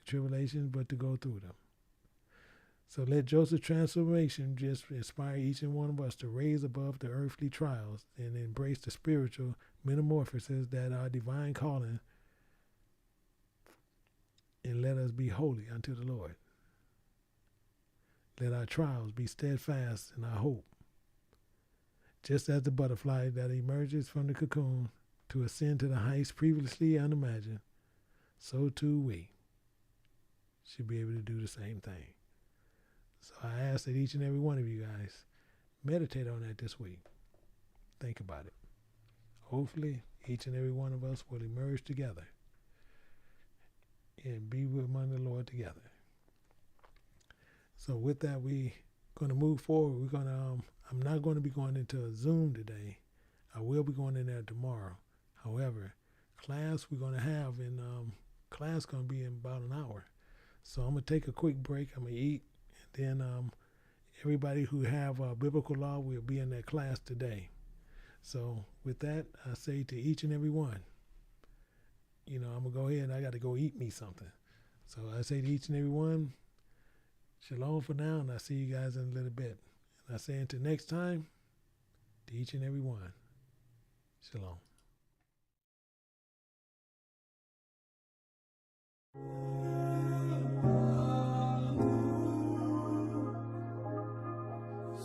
tribulations, but to go through them. So let Joseph's transformation just inspire each and one of us to raise above the earthly trials and embrace the spiritual metamorphosis that our divine calling, and let us be holy unto the Lord. Let our trials be steadfast in our hope. Just as the butterfly that emerges from the cocoon to ascend to the heights previously unimagined, so too we should be able to do the same thing. So I ask that each and every one of you guys meditate on that this week. Think about it. Hopefully, each and every one of us will emerge together and be among the Lord together. So with that, we're going to move forward. We're going to. I'm not going to be going into a Zoom today. I will be going in there tomorrow. However, class we're going to have in class going to be in about an hour. So I'm going to take a quick break. I'm going to eat. And then everybody who have biblical law will be in that class today. So with that, I say to each and every one, I'm going to go ahead and I got to go eat me something. So I say to each and every one, shalom for now, and I'll see you guys in a little bit. And I say until next time, to each and every one, shalom.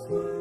See